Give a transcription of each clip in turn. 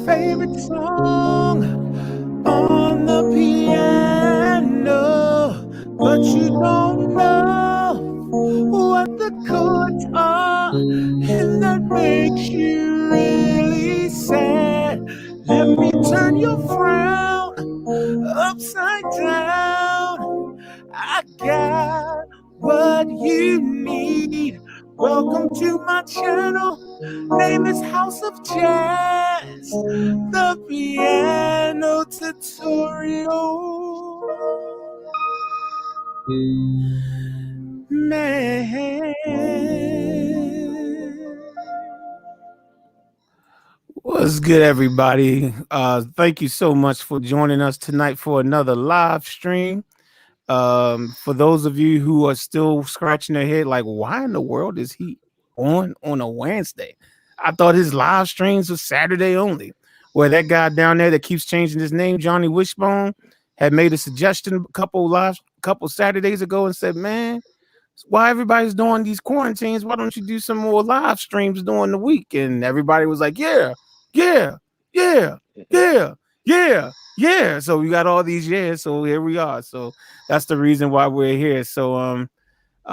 favorite song on the piano, but you don't know what the chords are, and that makes you really sad. Let me turn your frown upside down. I got what you need. Welcome to my channel. Name is House of Jazz, the piano tutorial. Man. What's good, everybody? Thank you so much for joining us tonight for another live stream. For those of you who are still scratching their head, like, why in the world is he on a Wednesday? I thought his live streams was Saturday only. Well, that guy down there that keeps changing his name, Johnny Wishbone, had made a suggestion a couple Saturdays ago and said, man, why everybody's doing these quarantines? Why don't you do some more live streams during the week? And everybody was like, yeah. So we got all these years. So here we are. So that's the reason why we're here. So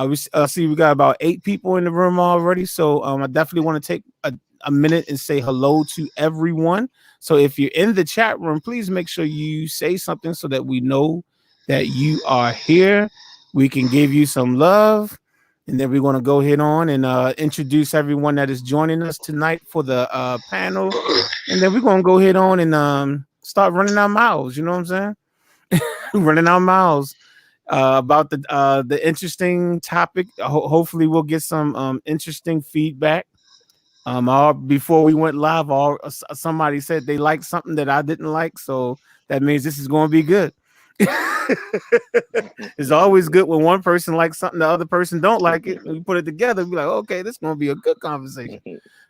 we see we got about 8 people in the room already. So I definitely want to take a minute and say hello to everyone. So if you're in the chat room, please make sure you say something so that we know that you are here. We can give you some love. And then we're going to go ahead on and introduce everyone that is joining us tonight for the panel. And then we're going to go ahead on and start running our mouths. You know what I'm saying? Running our mouths about the interesting topic. Hopefully we'll get some interesting feedback. Before we went live, somebody said they liked something that I didn't like. So that means this is going to be good. It's always good when one person likes something, the other person don't like it. We put it together, be like, okay, this is gonna be a good conversation.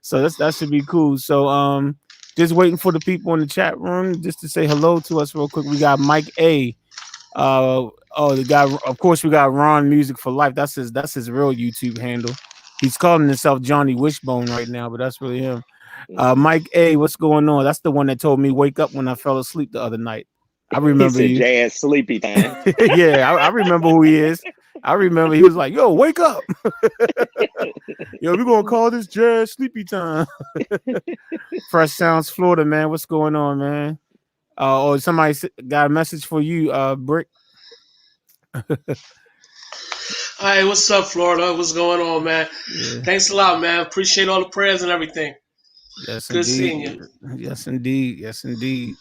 So that should be cool. So just waiting for the people in the chat room just to say hello to us real quick. We got Mike A. The guy, of course, we got Ron Music for Life. That's his real YouTube handle. He's calling himself Johnny Wishbone right now, but that's really him. Mike A, what's going on? That's the one that told me wake up when I fell asleep the other night. I remember he said jazz sleepy time. Yeah, I remember who he is. I remember he was like, yo, wake up. Yo, we're gonna call this jazz sleepy time. Fresh Sounds Florida, man. What's going on, man? Somebody got a message for you, Brick. Hey, what's up, Florida? What's going on, man? Yeah. Thanks a lot, man. Appreciate all the prayers and everything. Yes, good indeed. Seeing you. Yes, indeed. Yes, indeed.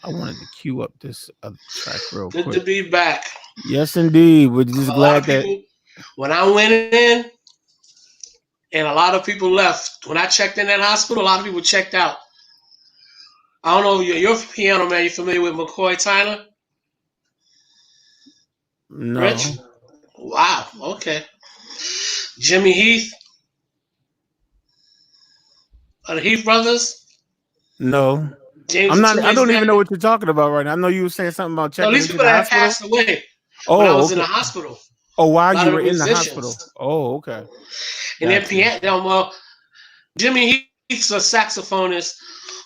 I wanted to cue up this other track real quick. Good to be back. Yes, indeed. We're just glad that when I went in and a lot of people left, when I checked in that hospital, a lot of people checked out. I don't know, you're a piano man. You familiar with McCoy Tyner? No. Rich? Wow. Okay. Jimmy Heath? Are the Heath brothers? No. James I don't even know what you're talking about right now. I know you were saying something about checking these people that passed away when I was in the hospital. Oh, while you were in the hospital. Oh, okay. And then piano. Jimmy Heath's a saxophonist.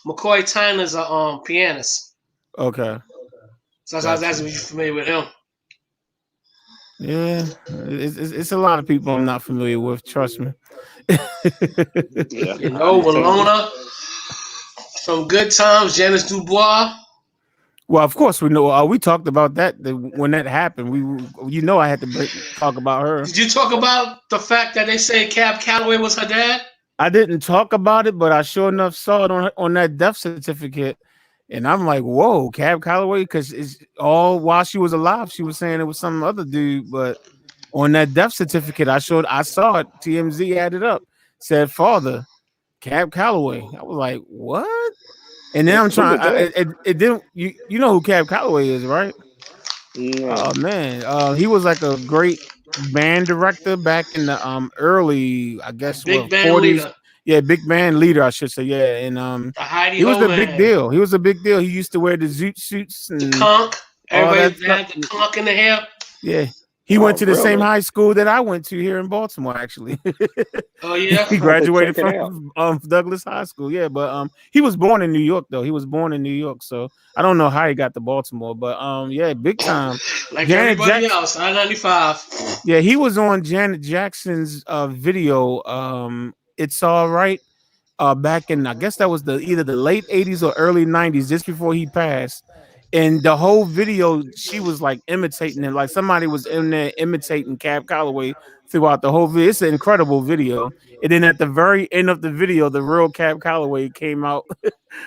McCoy Tyner's a pianist. Okay. So I was asking if you're familiar with him. Yeah, it's a lot of people I'm not familiar with. Trust me. Yeah. You know, Walona. Some Good Times, Janice Dubois. Well, of course we know. We talked about that when that happened. I had to talk about her. Did you talk about the fact that they say Cab Calloway was her dad? I didn't talk about it, but I sure enough saw it on that death certificate, and I'm like, "Whoa, Cab Calloway!" Because it's all while she was alive, she was saying it was some other dude, but on that death certificate, I saw it. TMZ added up, said father, Cab Calloway. I was like, "What?" And then I'm trying. It didn't. You know who Cab Calloway is, right? Yeah. Oh man, he was like a great band director back in the early, I guess, big band 40s. Leader. Yeah, big band leader, I should say. Yeah, and he was a big deal. He was a big deal. He used to wear the zoot suits and the conch. Everybody had the conch in the hair. Yeah, He went Oh, to the same really? high school that I went to here in Baltimore, actually. Oh yeah. He I'll have to graduated check it out. from Douglas High School. Yeah, but he was born in New York though. He was born in New York, so I don't know how he got to Baltimore, but yeah, big time. Like Janet everybody Jackson. else, I-95. Yeah, he was on Janet Jackson's video. It's all right. Back in, I guess that was either the late 80s or early 90s, just before he passed. And the whole video, she was like imitating him, like somebody was in there imitating Cab Calloway throughout the whole video. It's an incredible video. And then at the very end of the video, the real Cab Calloway came out,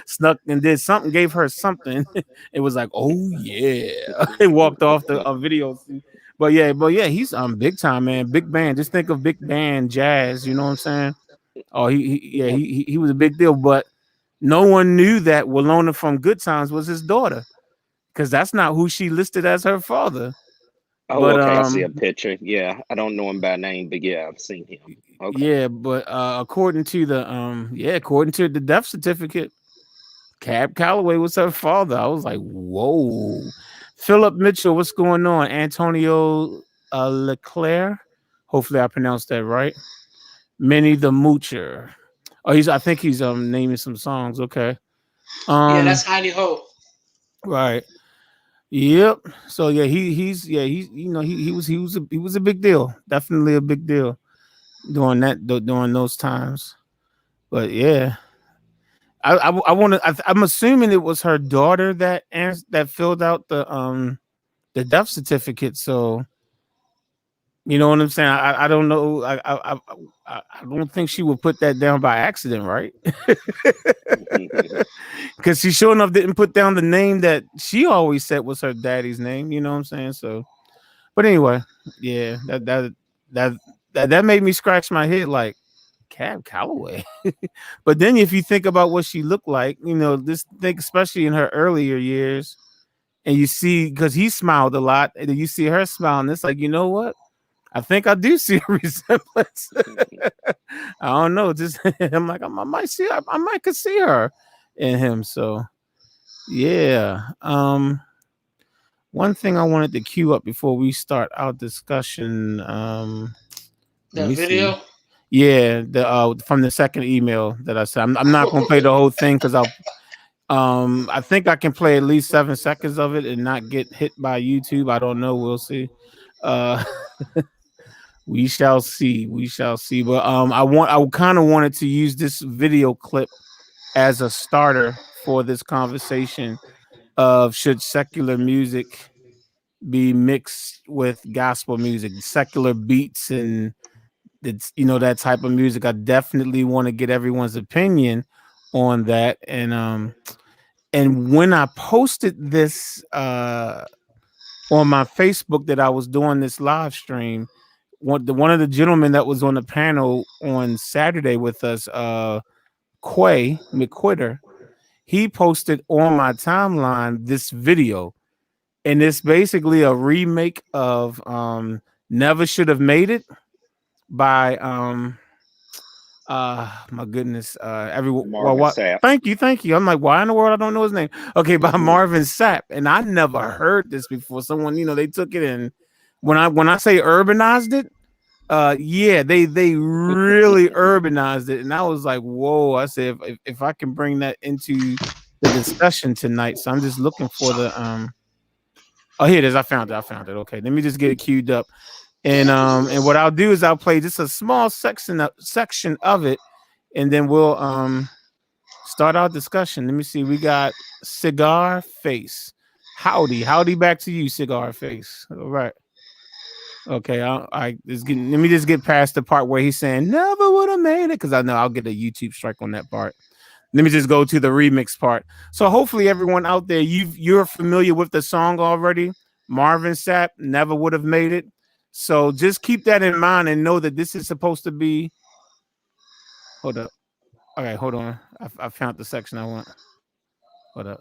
snuck and did something, gave her something. It was like, oh yeah, and walked off the video. But yeah, he's big time, man. Big band. Just think of big band jazz. You know what I'm saying? Oh, he was a big deal, but no one knew that Walona from Good Times was his daughter, because that's not who she listed as her father. Oh, But okay. I see a picture. Yeah, I don't know him by name, but yeah, I've seen him. Okay. yeah, but according to the death certificate, Cab Calloway was her father. I was like, whoa. Philip Mitchell, what's going on? Antonio Leclerc. Hopefully I pronounced that right. Minnie the Moocher. Oh, I think he's naming some songs. Okay. Yeah, that's Heidi Ho. Right. Yep. So yeah, he's he was a big deal. Definitely a big deal during those times. But yeah, I want to. I'm assuming it was her daughter that filled out the death certificate. So you know what I'm saying. I don't know. I don't think she would put that down by accident, right? Because she sure enough didn't put down the name that she always said was her daddy's name. You know what I'm saying? So, but anyway, yeah, that made me scratch my head like Cab Calloway. But then if you think about what she looked like, especially in her earlier years, and you see, because he smiled a lot, and you see her smiling, it's like, you know what? I think I do see a resemblance. I don't know. Just I'm like, I might see. I might could see her in him. So yeah. One thing I wanted to queue up before we start our discussion. Let me video. see. Yeah, the from the second email that I sent. I'm not gonna play the whole thing because I think I can play at least 7 seconds of it and not get hit by YouTube. I don't know. We'll see. We shall see. We shall see. But I kind of wanted to use this video clip as a starter for this conversation of should secular music be mixed with gospel music, secular beats, and it's that type of music. I definitely want to get everyone's opinion on that. And when I posted this on my Facebook that I was doing this live stream, one of the gentlemen that was on the panel on Saturday with us, Quay McQuitter, he posted on my timeline this video, and it's basically a remake of Never Should Have Made It by my goodness, everyone. Marvin Sapp. Thank you. I'm like, why in the world I don't know his name? Okay, by Marvin Sapp, and I never heard this before. Someone, they took it and when I say urbanized it, yeah, they really urbanized it, and I was like, whoa. I said, if I can bring that into the discussion tonight, so I'm just looking for the oh, here it is. I found it. Okay, let me just get it queued up. And what I'll do is I'll play just a small section of it, and then we'll start our discussion. Let me see. We got Cigar Face. Howdy back to you, Cigar Face. All right. Okay, let me just get past the part where he's saying never would have made it, because I know I'll get a YouTube strike on that part. Let me just go to the remix part. So hopefully everyone out there, you're familiar with the song already. Marvin Sapp, Never Would Have Made It. So just keep that in mind and know that this is supposed to be. Hold up. Okay, hold on. I found the section I want. Hold up.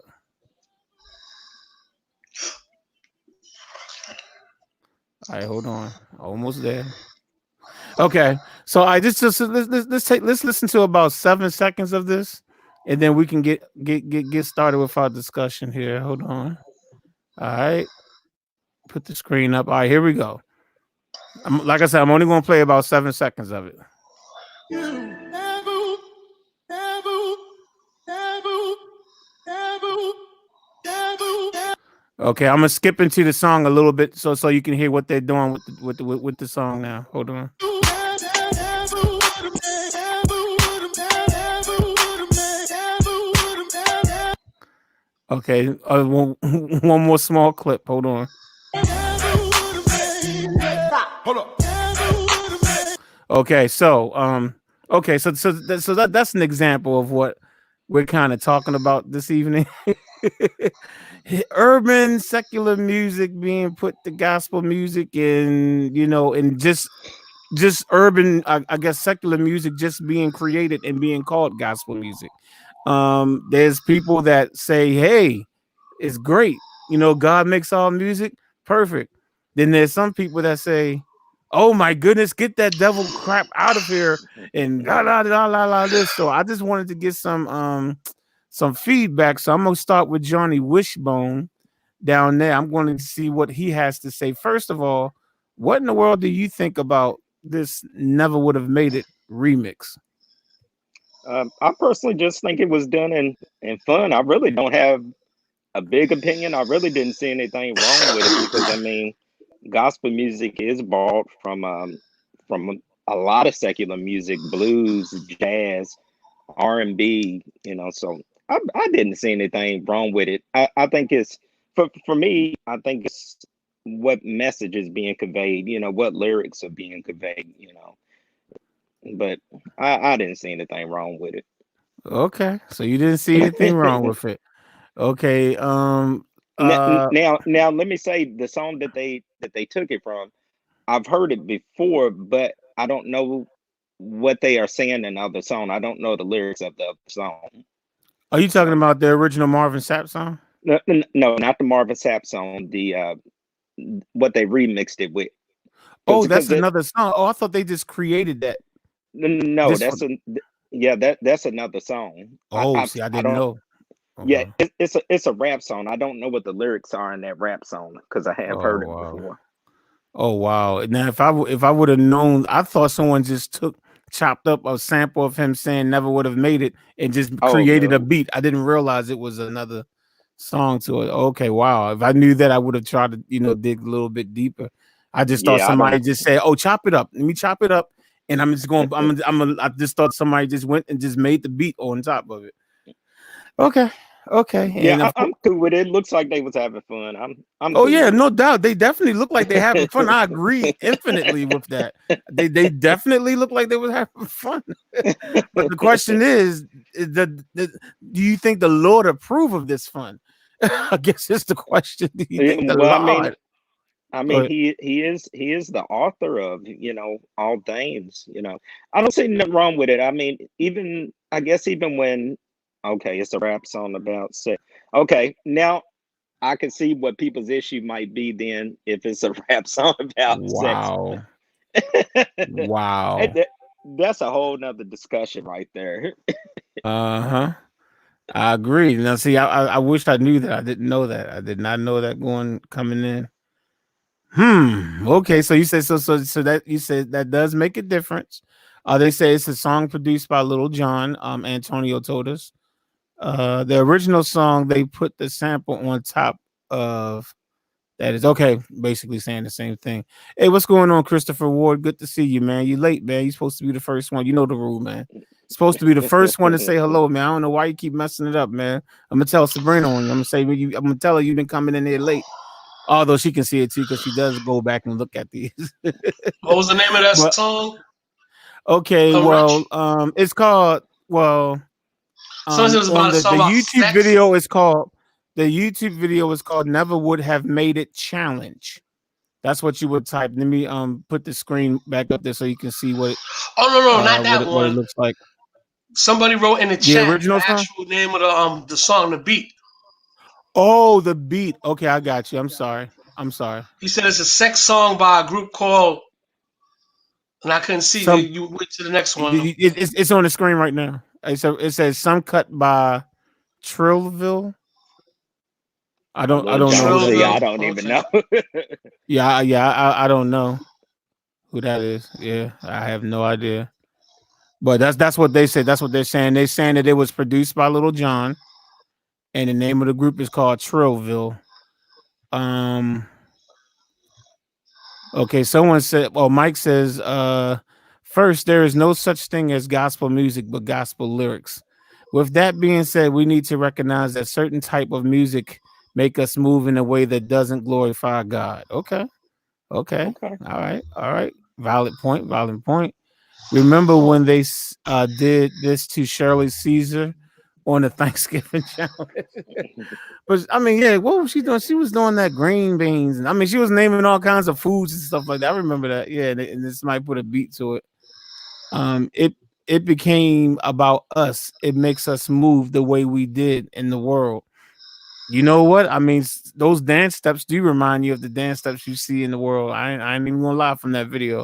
All right, hold on. Almost there. Okay, so let's listen to about 7 seconds of this, and then we can get started with our discussion here. Hold on. All right, put the screen up. All right, here we go. Like I said, I'm only going to play about 7 seconds of it. Okay, I'm gonna skip into the song a little bit so you can hear what they're doing with the song now. Hold on. Okay, one more small clip. Hold on. Hold up. Okay, so that's an example of what we're kind of talking about this evening. Urban secular music being put to gospel music, and and just urban, I guess secular music just being created and being called gospel music. There's people that say, hey, it's great, God makes all music perfect. Then there's some people that say, oh my goodness, get that devil crap out of here, and this. So I just wanted to get some feedback. So I'm gonna start with Johnny Wishbone down there. I'm going to see what he has to say. First of all, what in the world do you think about this Never Would Have Made It remix? I personally just think it was done in fun. I really don't have a big opinion. I really didn't see anything wrong with it because I mean, gospel music is borrowed from a lot of secular music, blues, jazz, R&B. So I didn't see anything wrong with it. I think it's for me. I think it's what message is being conveyed. What lyrics are being conveyed. But I didn't see anything wrong with it. Okay, so you didn't see anything wrong with it. Okay. Now let me say the song that they took it from. I've heard it before, but I don't know what they are saying in the other song. I don't know the lyrics of the other song. Are you talking about the original Marvin Sapp song? No, not the Marvin Sapp song. The what they remixed it with. Oh, that's another song. Oh, I thought they just created that. No, that's that's another song. Oh, see, I didn't know. Yeah, it's a rap song. I don't know what the lyrics are in that rap song because I have heard it before. Oh wow! Now, if I would have known, I thought someone just chopped up a sample of him saying "Never Would Have Made It" and just created a beat. I didn't realize it was another song to it. Okay, wow! If I knew that, I would have tried to dig a little bit deeper. I just thought somebody just said, "Oh, chop it up. Let me chop it up," and I'm just going. I just thought somebody just went and just made the beat on top of it. Okay. Yeah, I'm cool with it. Looks like they was having fun. I'm oh yeah, no doubt. They definitely look like they having fun. I agree infinitely with that. They definitely look like they was having fun. But the question is, do you think the Lord approve of this fun? I guess it's the question. Do you think the Lord? I mean, he is the author of all things. I don't see nothing wrong with it. I mean, even when. Okay, it's a rap song about sex. Okay, now I can see what people's issue might be then if it's a rap song about sex. Wow. That's a whole nother discussion right there. I agree. Now, see, I wish I knew that. I didn't know that. I did not know that coming in. Okay, so you said so that you said that does make a difference. They say it's a song produced by Little John. Antonio told us. The original song, they put the sample on top of that. Is okay, basically saying the same thing. Hey, what's going on, Christopher Ward? Good to see you, man. You late, man. You're supposed to be the first one. You know the rule, man. Supposed to be the first one to say hello, man. I don't know why you keep messing it up, man. I'm gonna tell Sabrina on you. I'm gonna tell her you've been coming in there late. Although she can see it too, because she does go back and look at these. What was the name of that song? Okay, it's called the YouTube video is called Never Would Have Made It Challenge. That's what you would type. Let me put the screen back up there so you can see what it, not that one. What it looks like. Somebody wrote in the chat original the actual name of the song, the beat. Oh, the beat. Okay, I got you. I'm sorry. He said it's a sex song by a group called, and I couldn't see. You went to the next one. It's on the screen right now. It says some cut by Trillville. I don't know. Yeah, I don't even know. yeah, I don't know. who that is. Yeah, I have no idea. But that's what they say. That's what they're saying. They're saying that it was produced by Little John, and the name of the group is called Trillville. Um. Okay, someone said. Well, Mike says. First, there is no such thing as gospel music, but gospel lyrics. With that being said, we need to recognize that certain type of music make us move in a way that doesn't glorify God. Okay. Okay. Okay. All right. Valid point. Valid point. Remember when they did this to Shirley Caesar on the Thanksgiving challenge? But I mean, yeah, what was she doing? She was doing that green beans, and I mean, she was naming all kinds of foods and stuff like that. I remember that. Yeah, and this might put a beat to it. It became about us. It makes us move the way we did in the world. You know what? I mean, those dance steps do remind you of the dance steps you see in the world. I ain't even gonna lie from that video.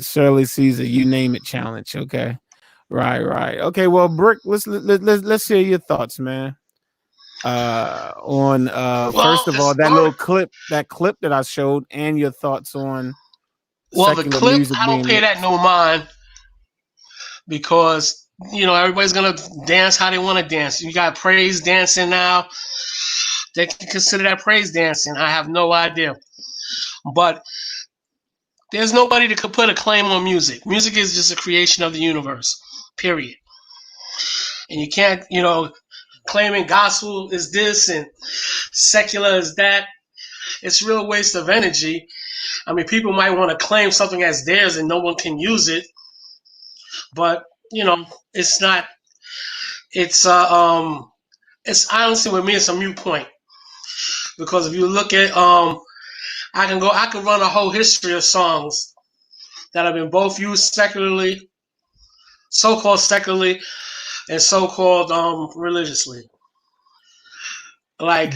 Shirley Caesar, you name it challenge. Okay. Right. Okay, well, Brick, let's hear your thoughts, man. On first of all, that clip that I showed, and your thoughts on the clip, I don't pay that no mind, because everybody's gonna dance how they want to dance. You got praise dancing now. They can consider that praise dancing. I have no idea. But there's nobody that could put a claim on music. Music is just a creation of the universe, period. And you can't, claiming gospel is this and secular is that. It's a real waste of energy. I mean, people might want to claim something as theirs and no one can use it. But, it's not, it's honestly, with me, it's a moot point. Because if you look at, I can run a whole history of songs that have been both used secularly, so-called secularly, and so-called religiously. Like,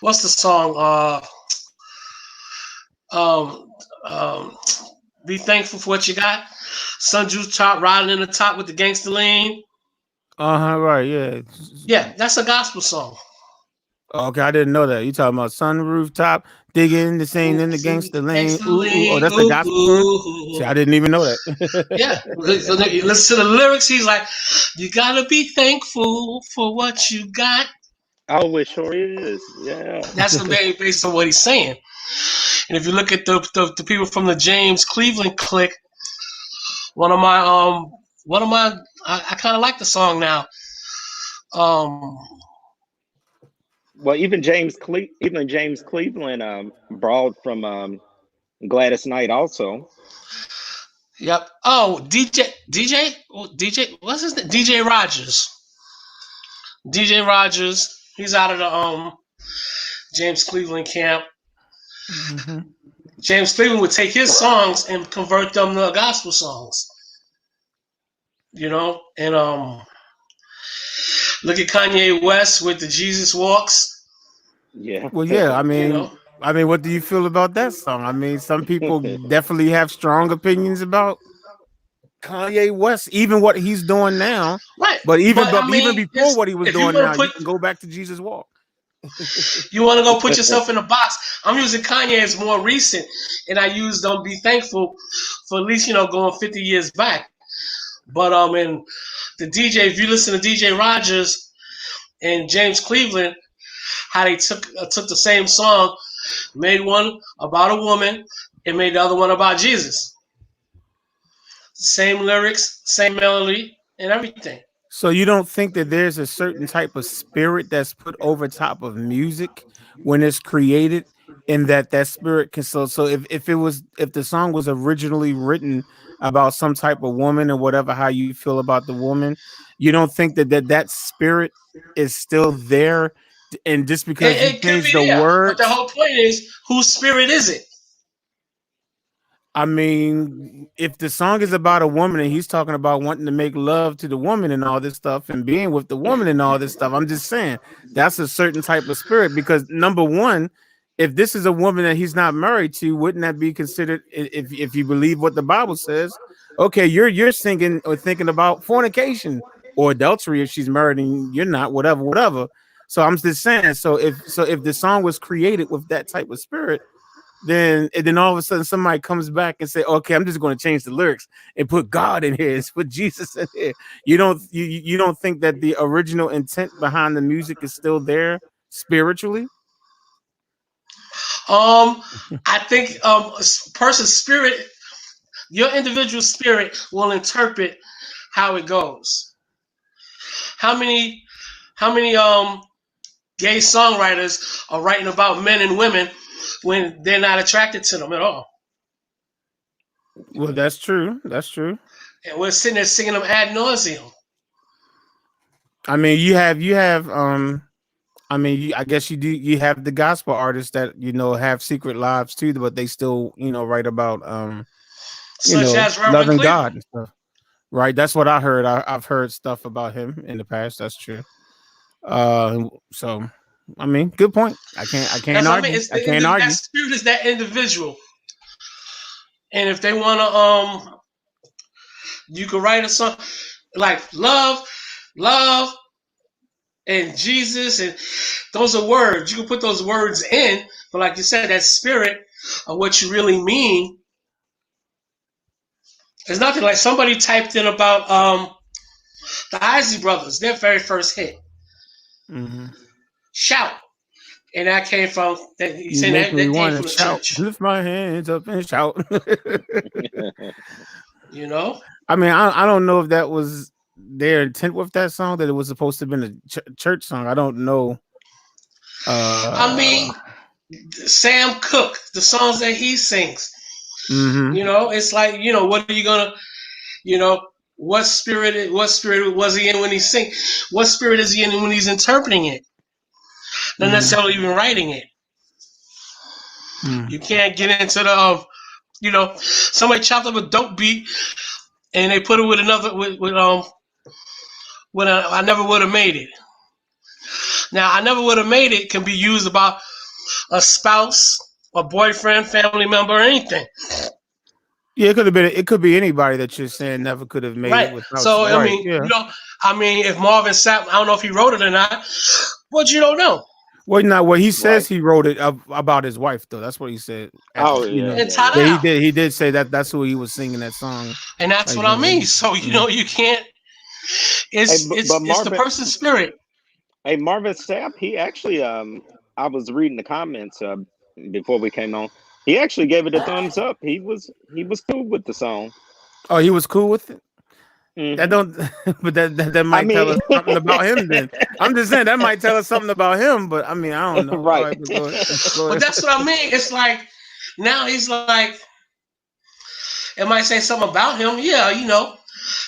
what's the song? Be thankful for what you got. Sun Juice Top riding in the top with the gangster lean. Right, yeah. Yeah, that's a gospel song. Okay, I didn't know that. You talking about Sun Rooftop, digging the same in the gangster lane. Oh, that's the gospel song? See, I didn't even know that. Yeah, listen to the lyrics. He's like, you gotta be thankful for what you got. Oh, it sure is. Yeah, that's based on what he's saying. And if you look at the people from the James Cleveland clique, one of my I kind of like the song now. Well, even James Cleveland brought from Gladys Knight also. Yep. Oh, DJ. What's his name? DJ Rogers. DJ Rogers. He's out of the James Cleveland camp. Mm-hmm. James Cleveland would take his songs and convert them to gospel songs. And look at Kanye West with the Jesus Walks. Yeah. Well, yeah. I mean, what do you feel about that song? I mean, some people definitely have strong opinions about Kanye West, even what he's doing now. Right. But even before what he was doing now, you can go back to Jesus Walk. You want to go put yourself in a box. I'm using Kanye as more recent, and I used Be Thankful for at least going 50 years back. But in the DJ, if you listen to DJ Rogers and James Cleveland, how they took the same song, made one about a woman, and made the other one about Jesus. Same lyrics, same melody, and everything. So you don't think that there's a certain type of spirit that's put over top of music when it's created, and that spirit can so if the song was originally written about some type of woman or whatever, how you feel about the woman, you don't think that spirit is still there, and just because you change the words, but the whole point is, whose spirit is it? I mean, if the song is about a woman and he's talking about wanting to make love to the woman and all this stuff and being with the woman and all this stuff, I'm just saying that's a certain type of spirit. Because number one, if this is a woman that he's not married to, wouldn't that be considered, if you believe what the Bible says? Okay, you're singing or thinking about fornication or adultery if she's married and you're not, whatever. So I'm just saying. So if the song was created with that type of spirit, then and then all of a sudden somebody comes back and say, okay, I'm just going to change the lyrics and put God in here, and put Jesus in here. You don't think that the original intent behind the music is still there spiritually? I think a person's spirit, your individual spirit, will interpret how it goes. How many gay songwriters are writing about men and women when they're not attracted to them at all? Well, that's true. That's true. And we're sitting there singing them ad nauseum. I mean, you have I mean, I guess you do. You have the gospel artists that have secret lives too, but they still write about Such as Reverend loving Cleveland. God and stuff. Right, that's what I heard. I've heard stuff about him in the past. That's true. So I mean, good point. I can't That's what I mean. argue. I can't argue. That spirit is that individual. And if they want to, you could write a song like love, and Jesus, and those are words. You can put those words in, but like you said, that spirit of what you really mean. There's nothing like somebody typed in about the Isley Brothers, their very first hit. Mm-hmm. Shout. And that came from that. You make me want to shout, church. lift my hands up and shout. I mean, I don't know if that was their intent with that song, that it was supposed to have been a church song. I don't know. I mean, Sam Cooke, the songs that he sings. Mm-hmm. It's like, what are you gonna, what spirit was he in when he sing? What spirit is he in when he's interpreting it? Not necessarily even writing it. You can't get into the somebody chopped up a dope beat and they put it with another I never would have made it. Now, I never would have made it can be used about a spouse, a boyfriend, family member, or anything. Yeah, it could have been. It could be anybody that you're saying never could have made it without. So right. I mean, if Marvin Sapp, I don't know if he wrote it or not, but you don't know. Well, not what he says. He wrote it about his wife, though. That's what he said. He did say that. That's who he was singing that song. And that's what I mean. So you can't. It's the person's spirit. Hey, Marvin Sapp, he actually, I was reading the comments before we came on. He actually gave it a thumbs up. He was cool with the song. Oh, he was cool with it. Mm-hmm. That don't, but that might tell us something about him. Then I'm just saying that might tell us something about him. But I mean, I don't know. Right. Go ahead. But that's what I mean. It's like now he's like, it might say something about him. Yeah,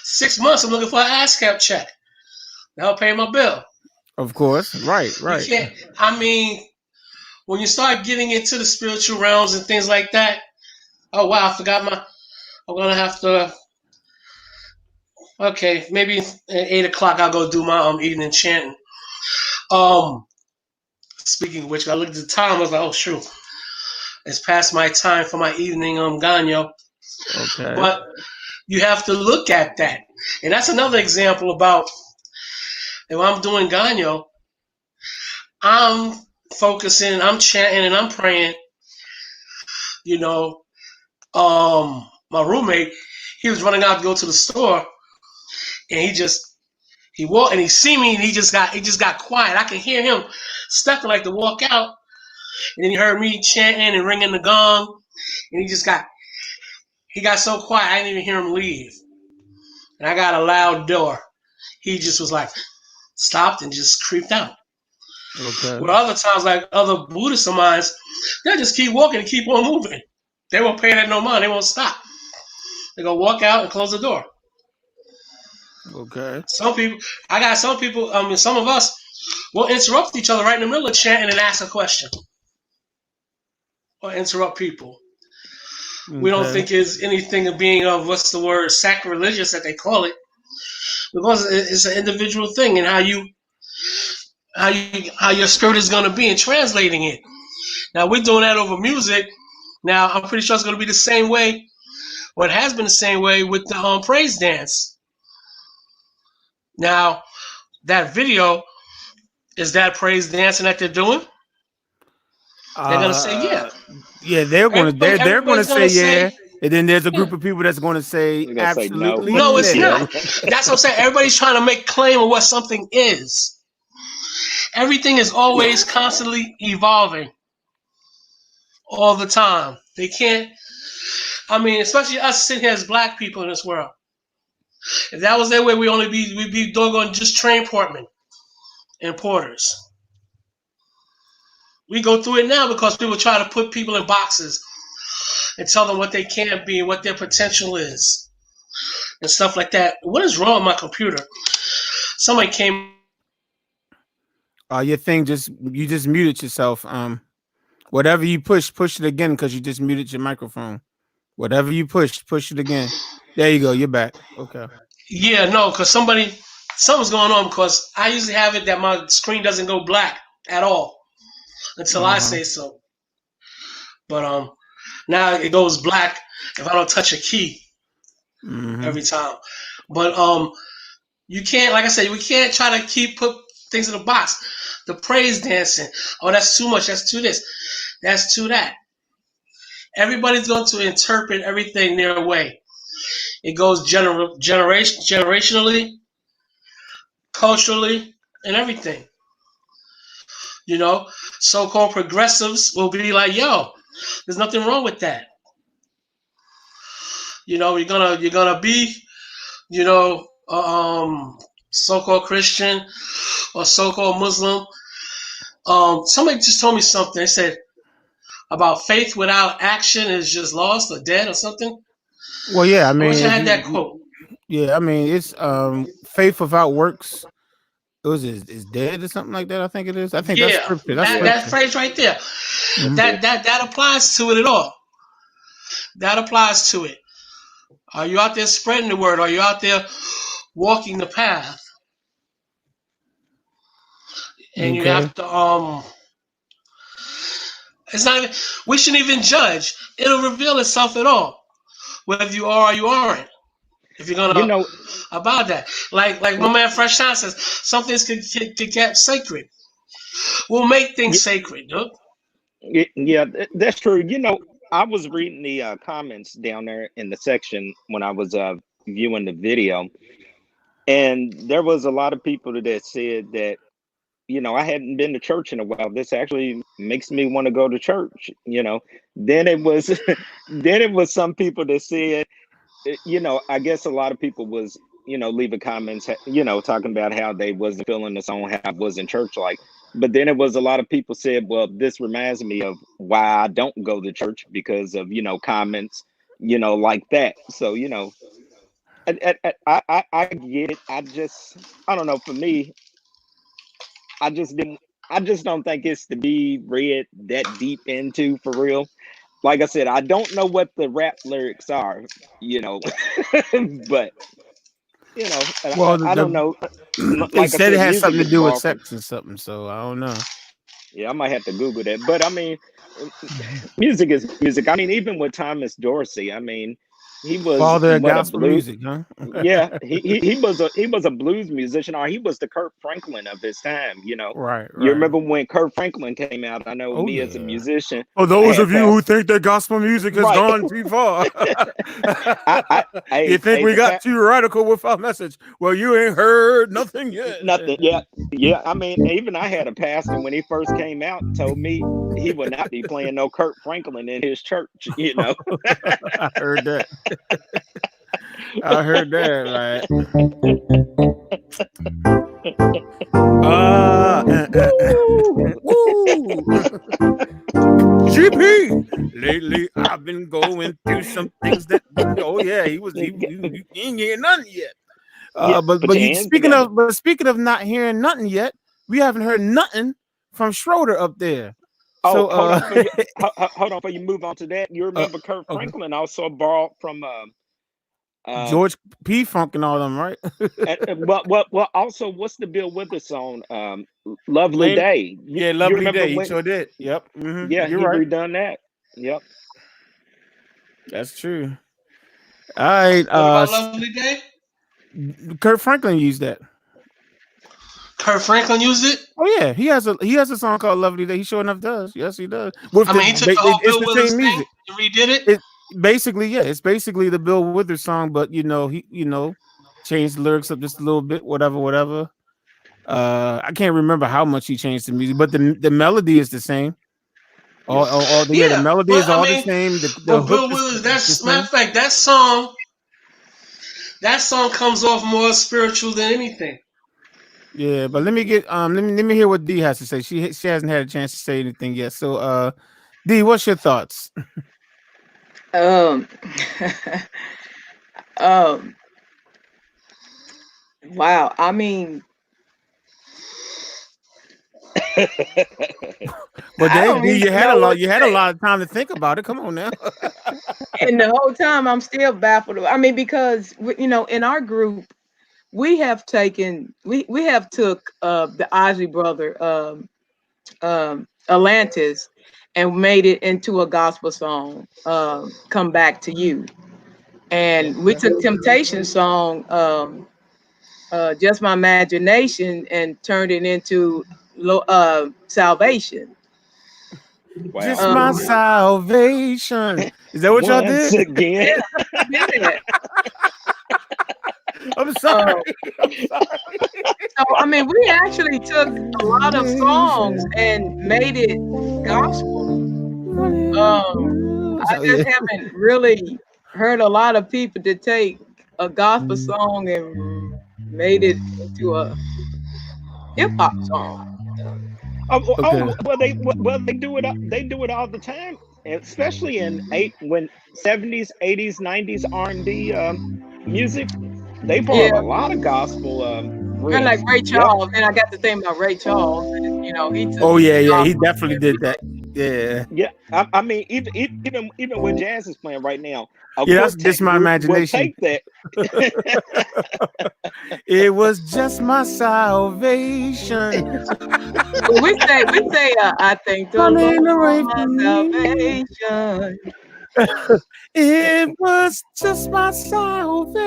6 months. I'm looking for an ASCAP check. That'll pay my bill. Of course. Right. I mean, when you start getting into the spiritual realms and things like that, oh wow, I forgot I'm gonna have to. Okay, maybe at 8 o'clock I'll go do my evening chanting. Speaking of which, I looked at the time. I was like, oh shoot, it's past my time for my evening ganyo. Okay. But you have to look at that, and that's another example about if I'm doing ganyo, I'm focusing, I'm chanting, and I'm praying. My roommate, he was running out to go to the store, and he walked and he see me, and he just got quiet. I could hear him stepping like to walk out, and then he heard me chanting and ringing the gong, and he got so quiet I didn't even hear him leave. And I got a loud door. He just was like stopped and just creeped out. Okay. With other times, like other Buddhists of mine, they'll just keep walking and keep on moving. They won't pay that no mind. They won't stop. They go walk out and close the door. Okay. Some people, some of us will interrupt each other right in the middle of chanting and ask a question. Or interrupt people. Okay. We don't think it's anything of being what's the word, sacrilegious that they call it. Because it's an individual thing and how your spirit is going to be in translating it. Now we're doing that over music. Now I'm pretty sure it's going to be the same way, or it has been the same way with the praise dance. Now that video, is that praise dancing that they're doing? They're gonna say yeah. Yeah, they're gonna Everybody's say yeah, and then there's a group of people that's gonna say You're gonna say no. absolutely no, it's no. not. That's what I'm saying. Everybody's trying to make claim of what something is. Everything is always constantly evolving, all the time. They can't. I mean, especially us sitting here as black people in this world. If that was their way, we'd be doggone just train portmen and porters. We go through it now because people try to put people in boxes and tell them what they can be and what their potential is and stuff like that. What is wrong with my computer? Somebody came. Your thing you just muted yourself. Whatever you push it again because you just muted your microphone. Whatever you push it again. There you go. You're back. Okay. Yeah, no, because something's going on because I usually have it that my screen doesn't go black at all until I say so. But now it goes black if I don't touch a key every time. But you can't, like I said, we can't try to put things in a box. The praise dancing. Oh, that's too much. That's too this. That's too that. Everybody's going to interpret everything their way. It goes generationally, culturally, and everything. You know, so-called progressives will be like, "Yo, there's nothing wrong with that." You know, you're gonna be, you know, so-called Christian or so-called Muslim. Somebody just told me something. They said about faith without action is just lost or dead or something. Well, yeah, I I mean, wish I had that quote. Yeah, I mean, it's faith without works is dead or something like that. I think it is. I think that's scripture. That phrase right there. That applies to it at all. That applies to it. Are you out there spreading the word? Are you out there walking the path? And you have to it's not even, we shouldn't even judge. It'll reveal itself at all. Whether you are or you aren't. If you're gonna about that. Like my man Fresh Time says, some things can get sacred. We'll make things sacred, dude. Yeah, that's true. You know, I was reading the comments down there in the section when I was viewing the video, and there was a lot of people that said that, you know, I hadn't been to church in a while. This actually makes me want to go to church. You know, then it was some people that said, you know, I guess a lot of people was, you know, leaving comments, you know, talking about how they wasn't feeling the song, how it was in church like. But then it was a lot of people said, well, this reminds me of why I don't go to church because of, you know, comments, you know, like that. So, you know, I get it. I don't know. For me, I just don't think it's to be read that deep into for real. Like I said, I don't know what the rap lyrics are, you know, but you know, well, I don't know. They Like said it has something to do with powerful. sex or something, so I don't know. Yeah, I might have to Google that. But I mean, music is music. I mean, even with Thomas Dorsey, I mean, he was Father of what, a gospel blues. music, huh? Yeah, he was a blues musician, or he was the Kurt Franklin of his time. You know, Right. you remember when Kurt Franklin came out? I know Oh, me as a yeah. musician. For I those had of you who think that gospel music has Right. gone too far, you think we got too radical with our message? Well, you ain't heard nothing yet. Nothing. Yeah. I mean, even I had a pastor when he first came out told me he would not be playing no Kurt Franklin in his church. You know, I heard that. I heard that. GP. Lately, I've been going through some things that. Oh yeah, he ain't hearing nothing yet. But speaking of not hearing nothing yet, we haven't heard nothing from Schroeder up there. Oh, hold on, before you move on to that. You remember Kurt Franklin also borrowed from George P. Funk and all them, right? well, also, what's the Bill Withers song? Lovely Day. Yeah, Lovely Day. He sure did. Yep. Mm-hmm. Yeah, You're he right. redone that. Yep. That's true. All right. What about Lovely Day? Kurt Franklin used that. Kurt Franklin used it. Oh yeah, he has a song called "Lovely Day." He sure enough does. Yes, he does. With I mean, he took the whole it's Bill the Withers same thing music. and redid it. It basically, yeah, it's basically the Bill Withers song, but he changed the lyrics up just a little bit, whatever. I can't remember how much he changed the music, but the melody is the same. The melody is all the same. The But hook Bill is Withers, that's matter of fact, that song comes off more spiritual than anything. Yeah, but let me hear what D has to say. She hasn't had a chance to say anything yet. So D, what's your thoughts? Um, um, wow. I mean, But I don't D, even you had know a lot. what You to had a say. lot of time to think about it. Come on now. And the whole time I'm still baffled. I mean, because in our group, we have took the Isley brother, Atlantis, and made it into a gospel song, Come Back to You. And we took Temptation song, Just My Imagination, and turned it into Salvation. Wow. Just my salvation. Is that what y'all Once did? again. Yeah, we did that. I'm sorry. So I mean, we actually took a lot of songs and made it gospel. I just haven't really heard a lot of people to take a gospel song and made it into a hip hop song. Okay. Well, they do it. They do it all the time, especially in 70s, 80s, 90s R&B music. They brought Yeah, a lot of gospel kind of like riffs. Ray Yep. Charles. And I got to think about Ray Charles. And, he took. Oh yeah, he definitely did that. Yeah. Yeah, I mean, even when jazz is playing right now, a Yeah, that's quartet just my group will imagination. take that. It was just my salvation. We say, I thank the Lord Running away for from my me. salvation. It was just my salvation.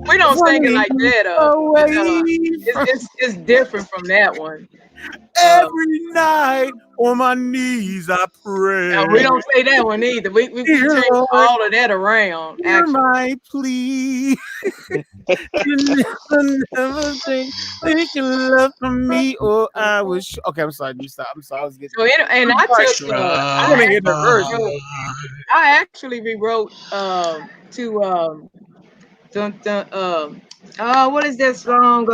We don't sing it like that. Away from It's different from that one. every night on my knees I pray. No, we don't say that one either. We Dear change Lord, all of that around. hear Actually, my plea. You never think you love from me, or I was. Okay, I'm sorry. You stop. I'm sorry. I was getting. so and I took. I want to hear the verse. I actually rewrote to dun, dun, what is that song?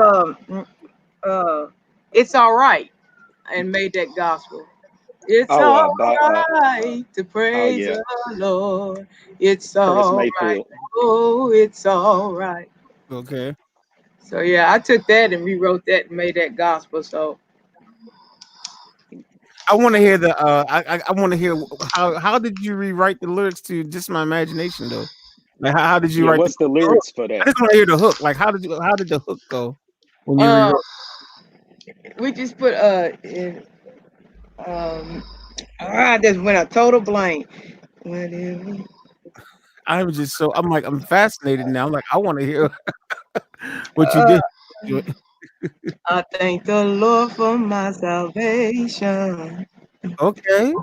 It's all right, and made that gospel. It's all right to praise yeah. the Lord. It's Curtis all right. Mayfield. Oh, it's all right. Okay. So yeah, I took that and rewrote that and made that gospel. So I want to hear the. I want to hear how did you rewrite the lyrics to Just My Imagination though? Like how did you Yeah, write? what's the lyrics for I that? just want to hear the hook. Like how did the hook go when you rewrote? we just put I just went a total blank. Whatever. I'm fascinated now. Like I want to hear what you did. I thank the Lord for my salvation Okay.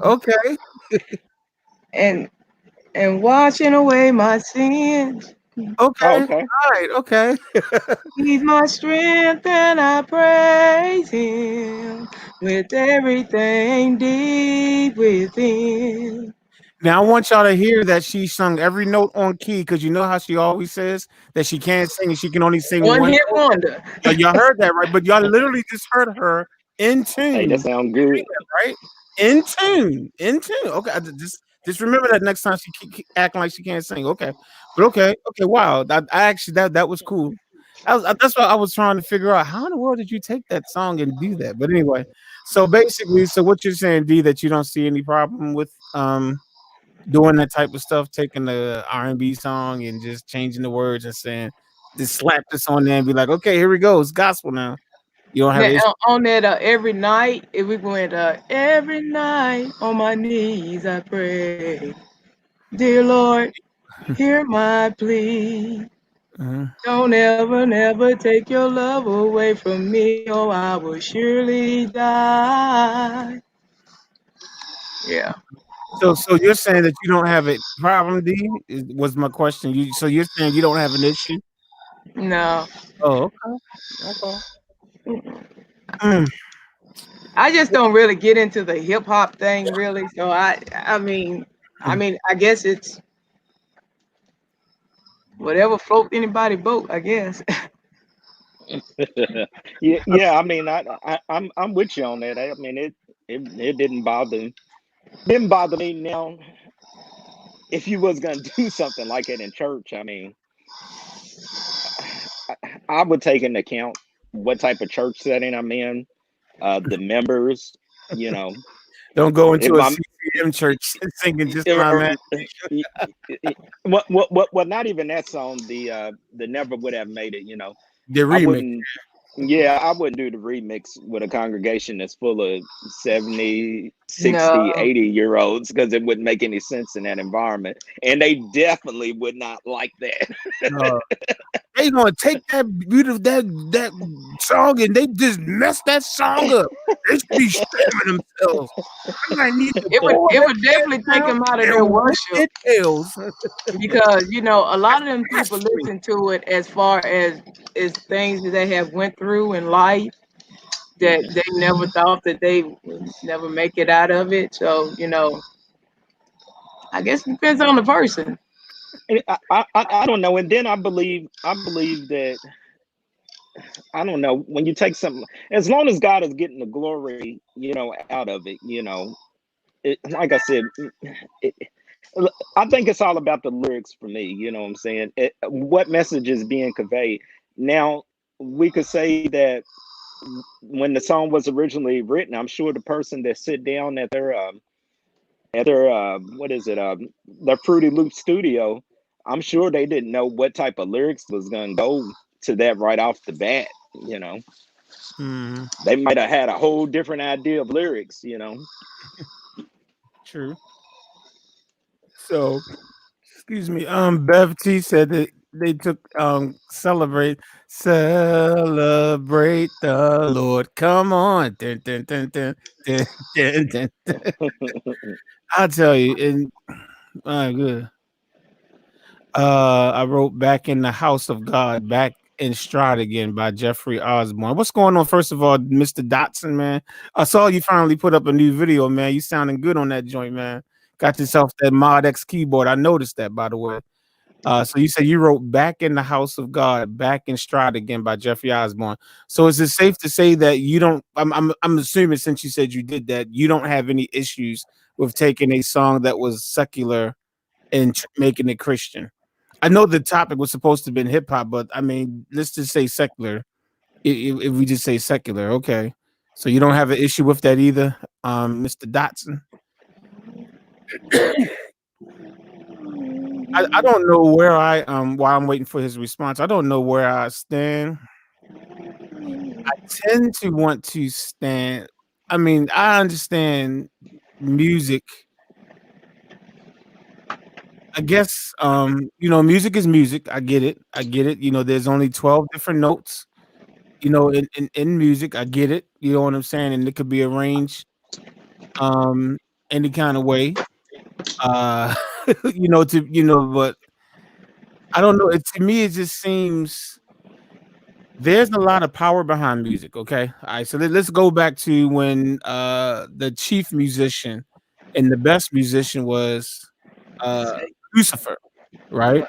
and washing away my sins. Okay. Oh, okay. All right. Okay. He's my strength and I praise him with everything deep within. Now I want y'all to hear that she sung every note on key because you know how she always says that she can't sing and she can only sing One one. hit wonder. Y'all heard that right? But y'all literally just heard her in tune. Hey, that sounds good. Right? In tune. Okay, just remember that next time she keep acting like she can't sing. Okay, but okay. Wow, I actually that was cool. That's what I was trying to figure out. How in the world did you take that song and do that? But anyway, so basically, what you're saying, D, that you don't see any problem with doing that type of stuff, taking the R&B song and just changing the words and saying, just slap this on there and be like, okay, here we go, it's gospel now. You don't have Now, issue. on that every night, if we went every night on my knees I pray, dear Lord, hear my plea. Don't ever, never take your love away from me, or I will surely die. Yeah. So you're saying that you don't have a problem, D? Was my question. So you're saying you don't have an issue? No. Oh, okay. Mm. I just don't really get into the hip hop thing, really. So I guess it's whatever float anybody boat, I guess. Yeah. I mean, I'm with you on that. I mean, it didn't bother me. Now, if you was gonna do something like it in church, I mean, I would take into account what type of church setting I'm in, the members, you know, Don't go if into a I'm CCM church singing just my or, man. what not even that song, the never would have made it, The I remix. wouldn't. Yeah, I wouldn't do the remix with a congregation that's full of 70, 60, No. 80-year olds because it wouldn't make any sense in that environment. And they definitely would not like that. No. They gonna take that beautiful that song and they just mess that song up. They should be shaming themselves. I might need to It would pull it that would definitely take down them out of their and whip worship, their tails. because a lot of them people Blasphemy. listen to it as far as things that they have went through in life that they never thought that they would never make it out of it. So, I guess it depends on the person. And I don't know. And then I believe that, I don't know, when you take something, as long as God is getting the glory, out of it, like I said, it, I think it's all about the lyrics for me. You know what I'm saying? What message is being conveyed? Now, we could say that when the song was originally written, I'm sure the person that sit down at their what is it, their Fruity Loop studio, I'm sure they didn't know what type of lyrics was gonna go to that right off the bat. You know, Mhm. they might have had a whole different idea of lyrics. True. So, excuse me. Bev T said that they took celebrate the Lord. Come on. Dun, dun, dun, dun, dun, dun, dun, dun. I'll tell you, and my good. I wrote Back in the House of God, Back in Stride Again by Jeffrey Osborne. What's going on, first of all, Mr. Dotson, man? I saw you finally put up a new video, man. You sounding good on that joint, man. Got yourself that Mod X keyboard. I noticed that, by the way. So you said you wrote Back in the House of God, Back in Stride Again by Jeffrey Osborne. So is it safe to say that you don't, I'm assuming, since you said you did that, you don't have any issues with taking a song that was secular and making it Christian? I know the topic was supposed to have been hip hop, but I mean, let's just say secular. If we just say secular, okay. So you don't have an issue with that either, Mr. Dotson. I don't know where while I'm waiting for his response, I don't know where I stand. I tend to want to stand. I mean, I understand music. I guess music is music. I get it. I get it. There's only 12 different notes. In music, I get it. You know what I'm saying? And it could be arranged um any kind of way. Uh but I don't know. To me, it just seems there's a lot of power behind music. Okay. All right. So let's go back to when the chief musician and the best musician was Lucifer, right?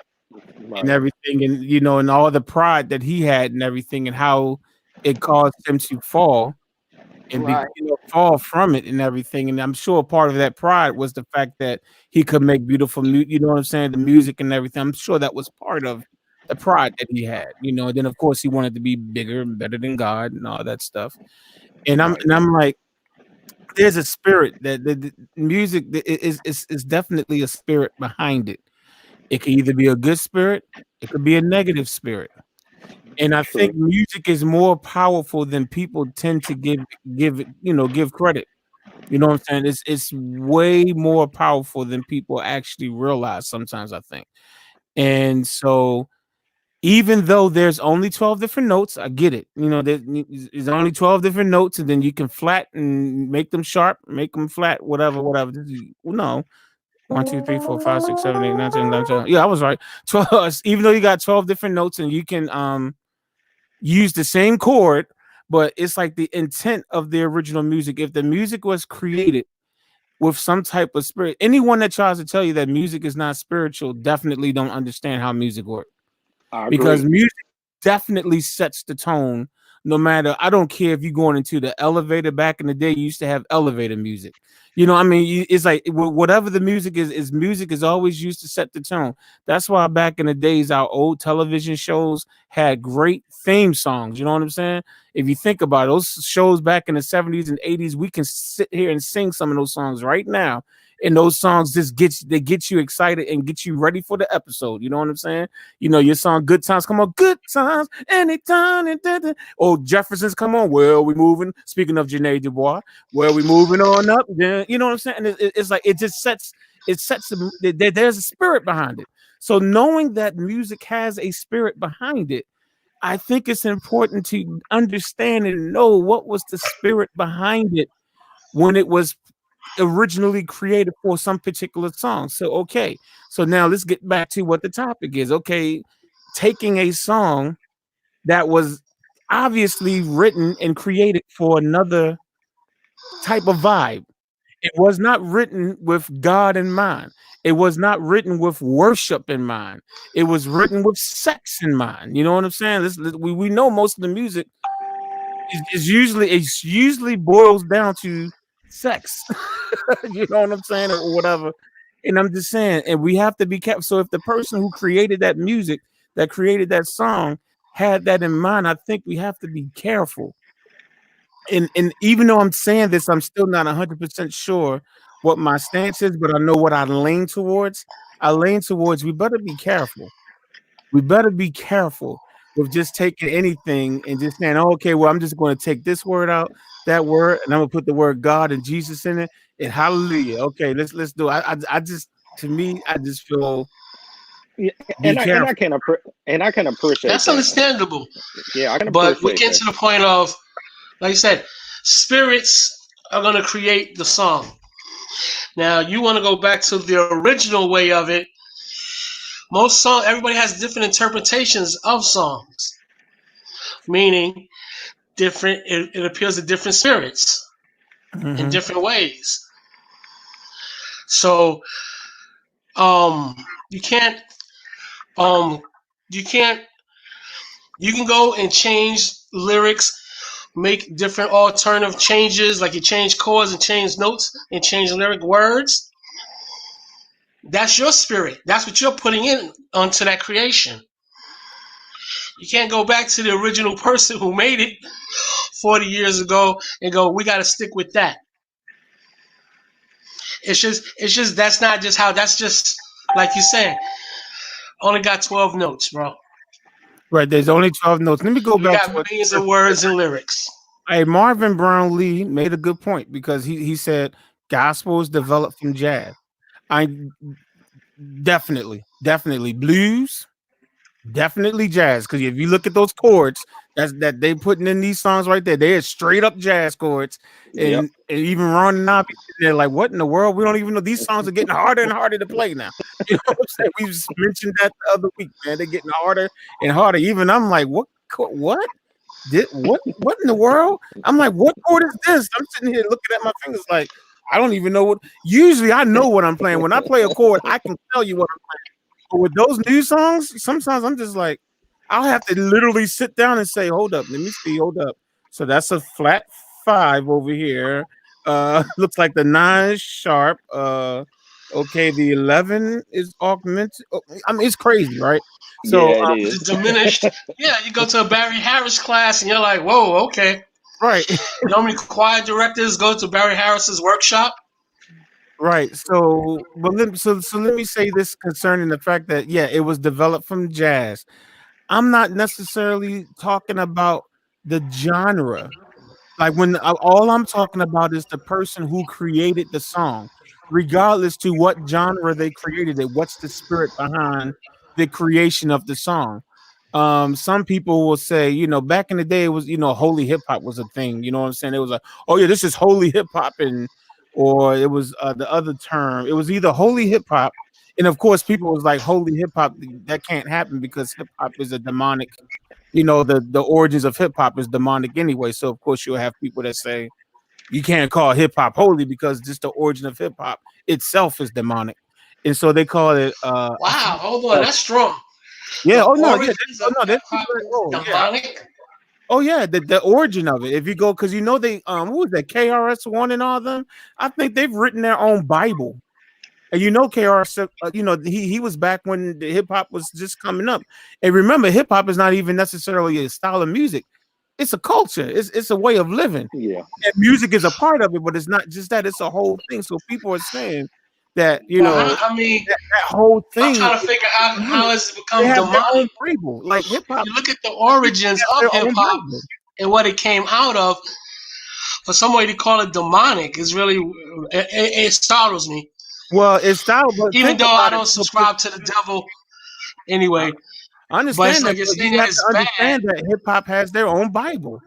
And Right. everything, and and all the pride that he had and everything, and how it caused him to fall and Right. fall from it and everything. And I'm sure part of that pride was the fact that he could make beautiful music. You know what I'm saying? The music and everything. I'm sure that was part of the pride that he had. And then of course he wanted to be bigger and better than God and all that stuff. And I'm Right. and I'm like, there's a spirit that the music is definitely a spirit behind it. It can either be a good spirit, it could be a negative spirit. And I think True. music is more powerful than people tend to give credit. You know what I'm saying? It's way more powerful than people actually realize sometimes, I think. And so even though there's only 12 different notes, I get it. You know, there's only 12 different notes, and then you can flat and make them sharp, make them flat, whatever, whatever. No. 1, 2, 3, 4, 5, 6, 7, 8, 9, 10, 11, 12. Yeah, I was right. 12, even though you got 12 different notes and you can use the same chord, but it's like the intent of the original music. If the music was created with some type of spirit, anyone that tries to tell you that music is not spiritual definitely don't understand how music works. I Because agree. music definitely sets the tone. No matter, I don't care if you're going into the elevator. Back in the day, you used to have elevator music. You know, I mean, it's like whatever the music is music is always used to set the tone. That's why back in the days, our old television shows had great theme songs. You know what I'm saying? If you think about it, those shows back in the 70s and 80s, we can sit here and sing some of those songs right now. And those songs just get you excited and get you ready for the episode. You know what I'm saying? You know, your song Good Times, come on, good times, anytime. Oh, Jefferson's come on. Well, we moving. Speaking of Janae Dubois, well, we moving on up. Then you know what I'm saying? And it's like it just sets there's a spirit behind it. So knowing that music has a spirit behind it, I think it's important to understand and know what was the spirit behind it when it was originally created for some particular song. So okay, so now let's get back to what the topic is. Okay, taking a song that was obviously written and created for another type of vibe. It was not written with God in mind. It was not written with worship in mind. It was written with sex in mind. You know what I'm saying? We know most of the music is usually boils down to sex. You know what I'm saying, or whatever. And I'm just saying, and we have to be careful. So if the person who created that music, that created that song, had that in mind, I think we have to be careful. And even though I'm saying this, I'm still not 100% sure what my stance is, but I know what I lean towards. I lean towards we better be careful. We better be careful with just taking anything and just saying, oh, okay, well, I'm just going to take this word out, that word, and I'm gonna put the word God and Jesus in it, and hallelujah. Okay, let's do it. I just, to me, I just feel Yeah, be careful. and I can appreciate That's that. understandable. Yeah, I can But we appreciate get that. to the point of, like I said, spirits are going to create the song. Now, you want to go back to the original way of it. Most song, everybody has different interpretations of songs, meaning different. It appeals to different spirits in Mhm. different ways. So, you can't, um, you can't, you can go and change lyrics, make different alternative changes, like you change chords and change notes and change lyric words. That's your spirit. That's what you're putting in onto that creation. You can't go back to the original person who made it 40 years ago and go, we got to stick with that. It's just that's not just how. That's just like you said. Only got 12 notes, bro. Right, there's only 12 notes. Let me go We back got to what millions of words and lyrics. hey, Marvin Brownlee made a good point because he said gospel is developed from jazz. I definitely blues, definitely jazz. Because if you look at those chords that they putting in these songs right there, they're straight up jazz chords. Yep. And even Ron and I, they're like, what in the world? We don't even know these songs are getting harder and harder to play now. You know what I'm saying? We just mentioned that the other week, man. They're getting harder and harder. Even I'm like, what? What in the world? I'm like, what chord is this? I'm sitting here looking at my fingers like I don't even know what. Usually I know what I'm playing. When I play a chord, I can tell you what I'm playing. But with those new songs, sometimes I'm just like, I'll have to literally sit down and say, hold up, let me see, hold up. So that's a flat 5 over here. Looks like the 9 is sharp. Okay, the 11 is augmented. I mean, it's crazy, right? So Yeah, it It's is. diminished. Yeah, you go to a Barry Harris class and you're like, whoa, okay. right. You know how many choir directors go to Barry Harris's workshop? Right. So, but let me say this concerning the fact that yeah, it was developed from jazz. I'm not necessarily talking about the genre. Like when all I'm talking about is the person who created the song, regardless to what genre they created it. What's the spirit behind the creation of the song? some people will say, you know, back in the day, it was, you know, holy hip hop was a thing. You know what I'm saying? It was like, oh yeah, this is holy hip hop, and or it was the other term. It was either holy hip hop, and of course, people was like, holy hip hop, that can't happen because hip hop is a demonic. You know, the origins of hip hop is demonic anyway. So of course, you'll have people that say you can't call hip hop holy because just the origin of hip hop itself is demonic, and so they call it. Wow, hold on, that's strong. Yeah. The Oh no. Yeah. origins of That's hip-hop is yeah. demonic. Oh yeah. The origin of it. If you go, because you know they who was that, KRS-One and all them. I think they've written their own Bible. And you know KRS, you know he was back when the hip hop was just coming up. And remember, hip hop is not even necessarily a style of music. It's a culture. It's a way of living. Yeah. And music is a part of it, but it's not just that. It's a whole thing. So people are saying that, you Well, know, I mean, that whole I'm thing. trying to figure out how it's become They have their own demonic. Bible. Like hip hop. You look at the origins of hip hop and what it came out of. For somebody to call it demonic is really it startles me. Well, it's style, but Even though I don't subscribe to the devil anyway. I understand like that, you're but saying you that have it's to understand that hip hop has their own Bible.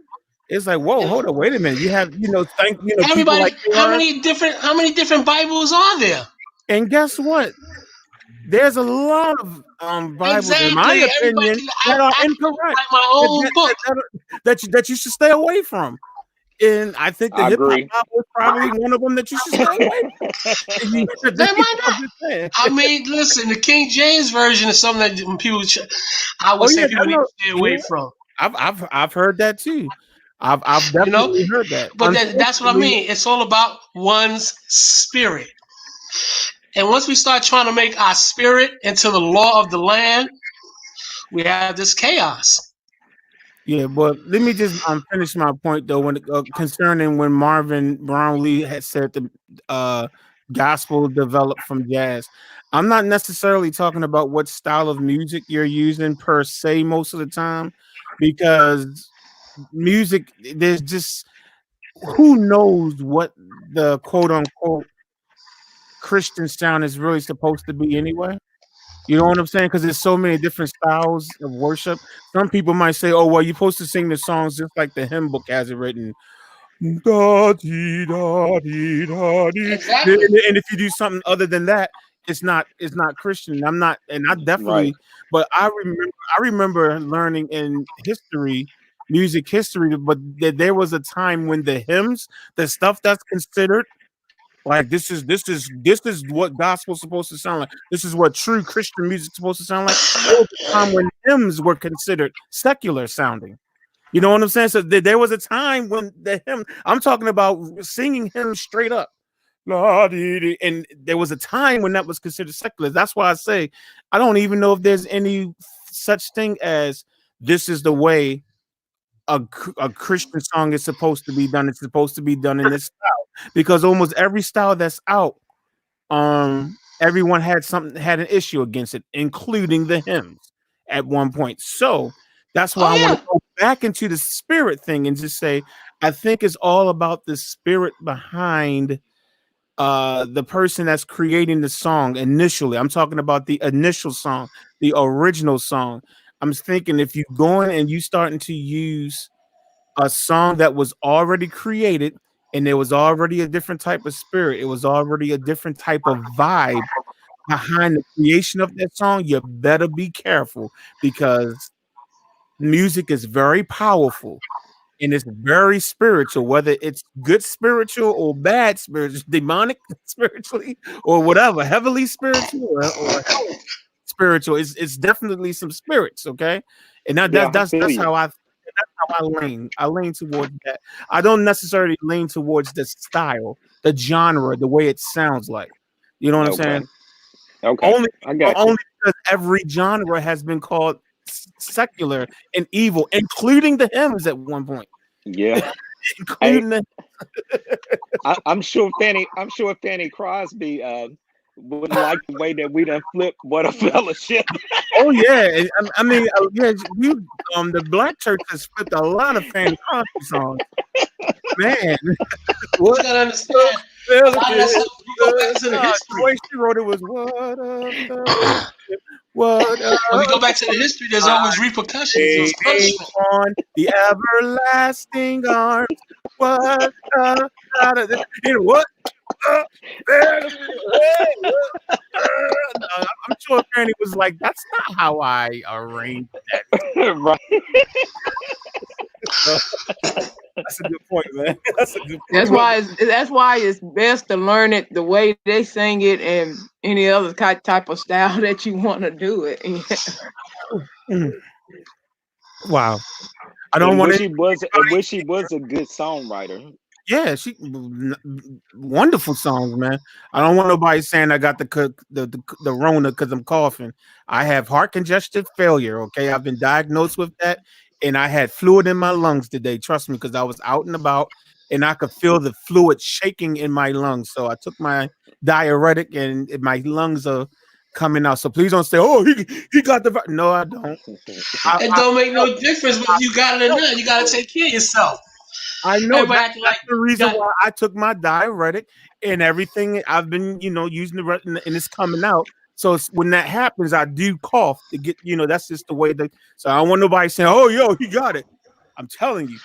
It's like, whoa, hold on, wait a minute. You have, you know, Everybody, like how many different Bibles are there? And guess what? There's a lot of Bibles, exactly. in my opinion, that are incorrect. Like my own book that you should stay away from. And I think the hip hop Bible is probably one of them that you should stay away from. They might not. I mean, listen, the King James version is something that people, I would say people need to stay away from. I've heard that too. I've definitely heard that. But that's what I mean. It's all about one's spirit. And once we start trying to make our spirit into the law of the land, we have this chaos. Yeah, but let me just finish my point though. When concerning when Marvin Brownlee had said the gospel developed from jazz, I'm not necessarily talking about what style of music you're using per se most of the time, because music, there's just, who knows what the quote unquote Christian sound is really supposed to be anyway. You know what I'm saying? Because there's so many different styles of worship. Some people might say, oh, well, you're supposed to sing the songs just like the hymn book has it written. Da-dee, da-dee, da-dee. Exactly. And if you do something other than that, it's not Christian. I'm not, and I definitely, but I remember learning in history, music history, but there was a time when the hymns, the stuff that's considered like this is what gospel's supposed to sound like. This is what true Christian music's supposed to sound like. There was a time when hymns were considered secular sounding. You know what I'm saying? So there was a time when the hymn, I'm talking about singing hymns straight up. And there was a time when that was considered secular. That's why I say I don't even know if there's any such thing as this is the way a Christian song is supposed to be done. It's supposed to be done in this style, because almost every style that's out, everyone had an issue against it, including the hymns at one point. So that's why I want to go back into the spirit thing and just say, I think it's all about the spirit behind the person that's creating the song initially. I'm talking about the initial song, the original song. I'm thinking if you're going and you starting to use a song that was already created and there was already a different type of spirit, it was already a different type of vibe behind the creation of that song, you better be careful, because music is very powerful and it's very spiritual, whether it's good spiritual or bad spiritual, demonic spiritually or whatever, heavily spiritual or spiritual. It's definitely some spirits, okay? And that's how I lean. I lean towards that. I don't necessarily lean towards the style, the genre, the way it sounds like. You know what I'm saying? Okay. Only because every genre has been called secular and evil, including the hymns at one point. Yeah. Including I'm sure Fanny Crosby wouldn't like the way that we done flipped What a Fellowship. Oh yeah, I mean, yeah, the Black church has flipped a lot of Fanny Crosby songs. Man, what? You gotta understand. The way she wrote it was what What When we go back to the history, there's always repercussions. It was waiting punishment. on the everlasting arms. What you know what? I'm sure Granny was like, "That's not how I arranged that." Right. That's a good point, man. That's a good point. That's why it's best to learn it the way they sing it and any other type of style that you want to do it. Wow. I don't And want wish to. he was. And wish he was a good songwriter. Yeah, wonderful songs, man. I don't want nobody saying I got the Rona because I'm coughing. I have heart congestion failure. Okay, I've been diagnosed with that, and I had fluid in my lungs today. Trust me, because I was out and about, and I could feel the fluid shaking in my lungs. So I took my diuretic, and my lungs are coming out. So please don't say, "Oh, he got the." No, I don't. It don't make no difference whether you got it or not. You got to take care of yourself. I know Everybody that's acting like the reason got- why I took my diuretic and everything. I've been, using and it's coming out. So when that happens, I do cough to get, that's just the way that. So I don't want nobody saying, "Oh, yo, he got it." I'm telling you.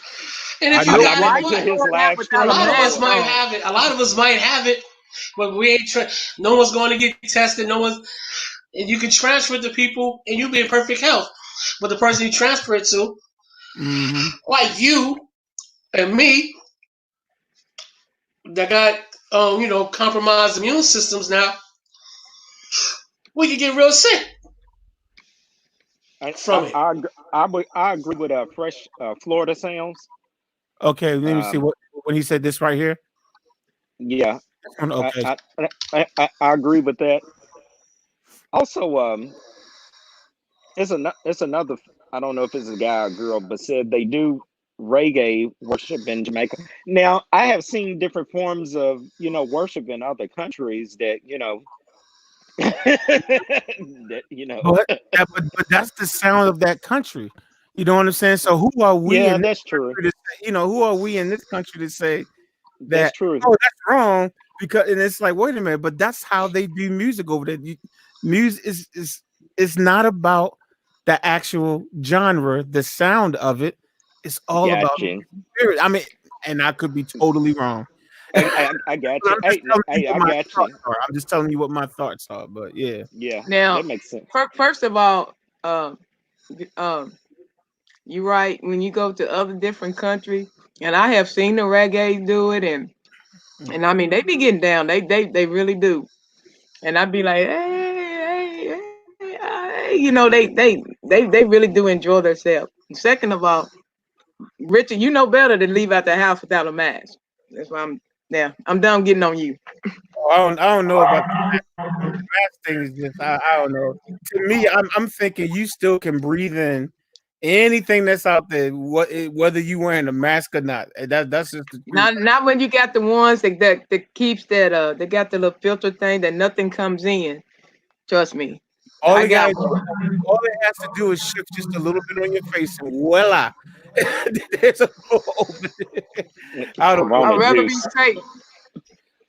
And if I you know got Why it, to what? his last A without lot of us strain. might have it. A lot of us might have it, but we ain't. No one's going to get tested. No one's. And you can transfer it to people, and you be in perfect health. But the person you transfer it to, like you and me, that got compromised immune systems we could get real sick I from it. I agree with Fresh Florida Sounds. Okay, let me see Um, what when he said this right here. yeah, Okay. I agree with that. Also, it's another. I don't know if it's a guy or girl, but said they do reggae worship in Jamaica. Now, I have seen different forms of worship in other countries that that But that's the sound of that country. You know what I'm saying? So who are we yeah, in this that's true. country to say, who are we in this country to say That's that, true. oh, that's wrong? Because and it's like, wait a minute, but that's how they do music over there. Music is not about the actual genre, the sound of it. It's all about Gotcha. spirit. I mean, and I could be totally wrong. I got But you. Hey, I got you. I'm just telling you what my thoughts are. But yeah. Yeah, Now, that makes sense. first of all, you're right. When you go to other different countries, and I have seen the reggae do it, and I mean they be getting down. They really do. And I'd be like, hey, they really do enjoy themselves. Second of all, Richard, you know better than leave out the house without a mask. That's why I'm done getting on you. I don't know about the mask thing. Is just I don't know. To me, I'm thinking you still can breathe in anything that's out there, whether you wearing a mask or not. That's just the truth. Not when you got the ones that keeps that they got the little filter thing that nothing comes in. Trust me. All I it got has to do is shift just a little bit on your face, and voila, there's a door open. I don't know. I'd Corona rather be juice. safe.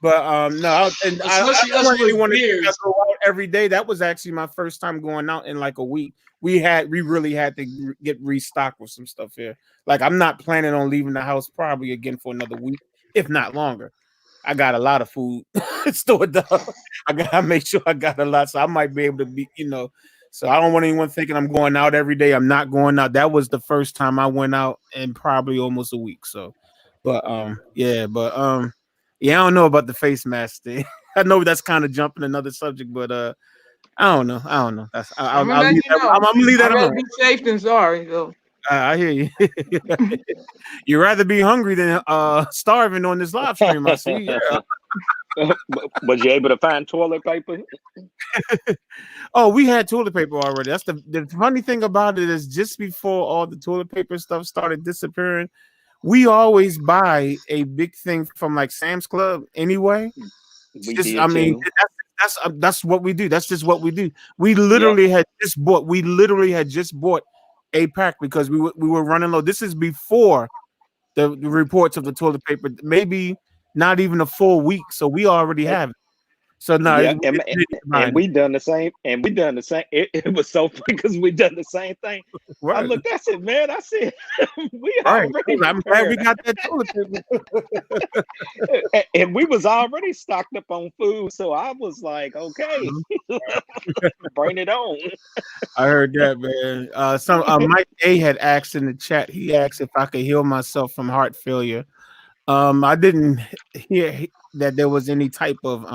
But I Especially don't us want with anyone to beers. go out every day. That was actually my first time going out in like a week. We really had to get restocked with some stuff here. Like I'm not planning on leaving the house probably again for another week, if not longer. I got a lot of food stored up. I gotta make sure I got a lot, so I might be able to be, So I don't want anyone thinking I'm going out every day. I'm not going out. That was the first time I went out in probably almost a week. So, but yeah, I don't know about the face mask thing. I know that's kind of jumping another subject, but I don't know. That's I'll gonna leave let you that. know. I'm gonna leave that I'd rather alone. be safe than sorry. So. I hear you. You'd rather be hungry than starving on this live stream. I see. Yeah. Was you able to find toilet paper? Oh, we had toilet paper already. That's the funny thing about it is just before all the toilet paper stuff started disappearing, we always buy a big thing from like Sam's Club anyway. We Just, did I mean, too. that's what we do. That's just what we do. We literally had just bought a pack because we were running low. This is before the reports of the toilet paper. Maybe not even a full week, so we already have it. So no, Yeah, it's and, music and behind it. we done the same, and we done the same. It was so funny because we done the same thing. I Right, looked, I said, man, I said, we right. already I'm glad we prepared, got that toilet paper. and we was already stocked up on food. So I was like, okay, Mhm. bring it on. I heard that, man. Some Mike A had asked in the chat. He asked if I could heal myself from heart failure. I didn't hear that there was any type of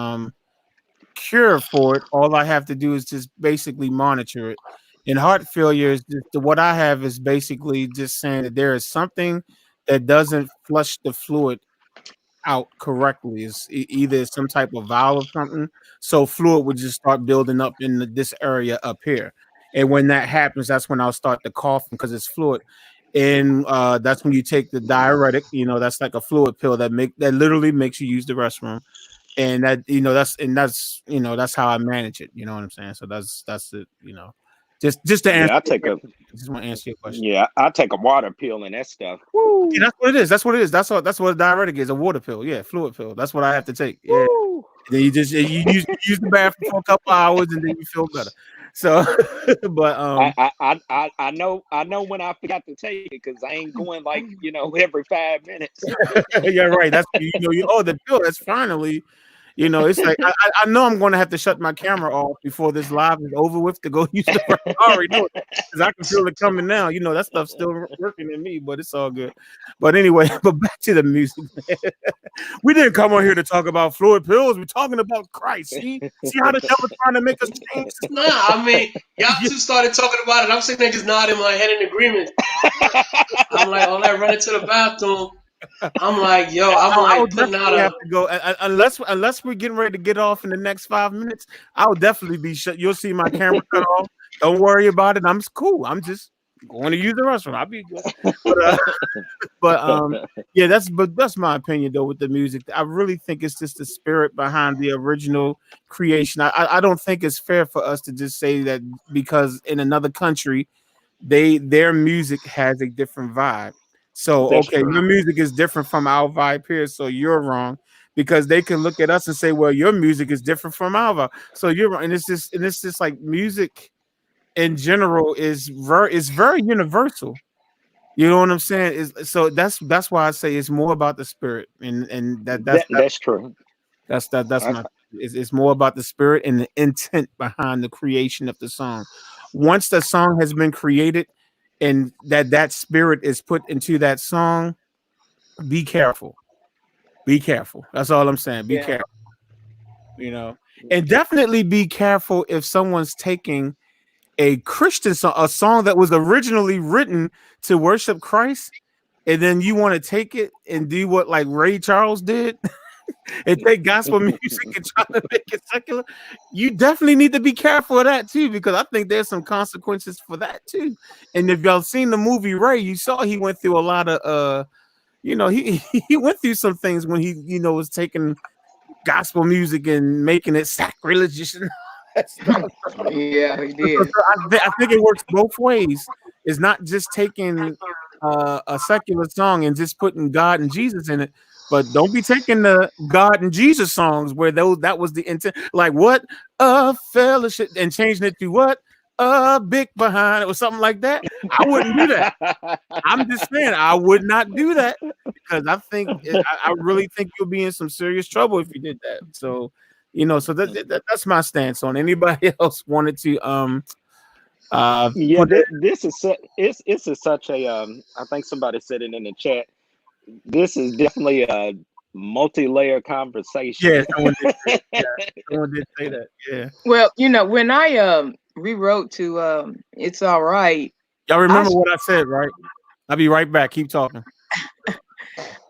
cure for it. All I have to do is just basically monitor it. And heart failure is just what I have is basically just saying that there is something that doesn't flush the fluid out correctly. Is either some type of valve or something. So fluid would just start building up in this area up here. And when that happens, that's when I'll start to cough because it's fluid. And that's when you take the diuretic. That's like a fluid pill that literally makes you use the restroom. And that's how I manage it. You know what I'm saying? So that's it. Just to answer. Yeah, I take a Just want to answer your question. yeah, I take a water pill and that stuff. Woo, Yeah, that's what it is. That's what it is. That's what a diuretic is. A water pill. Yeah, fluid pill. That's what I have to take. Yeah. woo. Then you use the bathroom for a couple hours and then you feel better. So, but I know when I forgot to take it because I ain't going like every 5 minutes. yeah, right. That's the pill. That's finally. It's like I know I'm going to have to shut my camera off before this live is over with to go use the. I already know it because I can feel it coming now. That stuff's still working in me, but it's all good. But anyway, but back to the music. We didn't come on here to talk about fluid pills. We're talking about Christ. See how the devil's trying to make us change. Nah, I mean, y'all two started talking about it. I'm sitting there just nodding my head in agreement. I'm like, all that running to the bathroom. I'm like, yo, I'm I like would putting out definitely a. have to go unless we're getting ready to get off in the next 5 minutes. I'll definitely be shut. You'll see my camera cut off. Don't worry about it. I'm cool. I'm just going to use the restroom. I'll be good. But yeah, that's my opinion though with the music. I really think it's just the spirit behind the original creation. I don't think it's fair for us to just say that because in another country their music has a different vibe. So That's okay, true. your music is different from our vibe here, so you're wrong because they can look at us and say, "Well, your music is different from our vibe." So you're wrong, and it's just like music in general is very universal. You know what I'm saying? So that's why I say it's more about the spirit, and That's true. that's I, my. It's more about the spirit and the intent behind the creation of the song. Once the song has been created, and that spirit is put into that song, be careful. Be careful. That's all I'm saying. Be Yeah. careful. And definitely be careful if someone's taking a Christian song, a song that was originally written to worship Christ, and then you want to take it and do what like Ray Charles did and take gospel music and try to make it secular. You definitely need to be careful of that too, because I think there's some consequences for that too. And if y'all seen the movie Ray, you saw he went through a lot of he went through some things when he was taking gospel music and making it sacrilegious and all that stuff. Yeah, he So did. I think it works both ways. It's not just taking a secular song and just putting God and Jesus in it, but don't be taking the God and Jesus songs where that was the intent. Like what a fellowship and changing it to what a big behind or something like that. I wouldn't do that. I'm just saying I would not do that because I really think you'll be in some serious trouble if you did that. So so that's my stance on. Anybody else wanted to yeah, put it? this is it's a, such a I think somebody said it in the chat. This is definitely a multi-layer conversation. Yeah, someone did say, someone did say that. Yeah. Well, when I rewrote to It's All Right, Y'all remember I what I said, right? I'll be right back. Keep talking.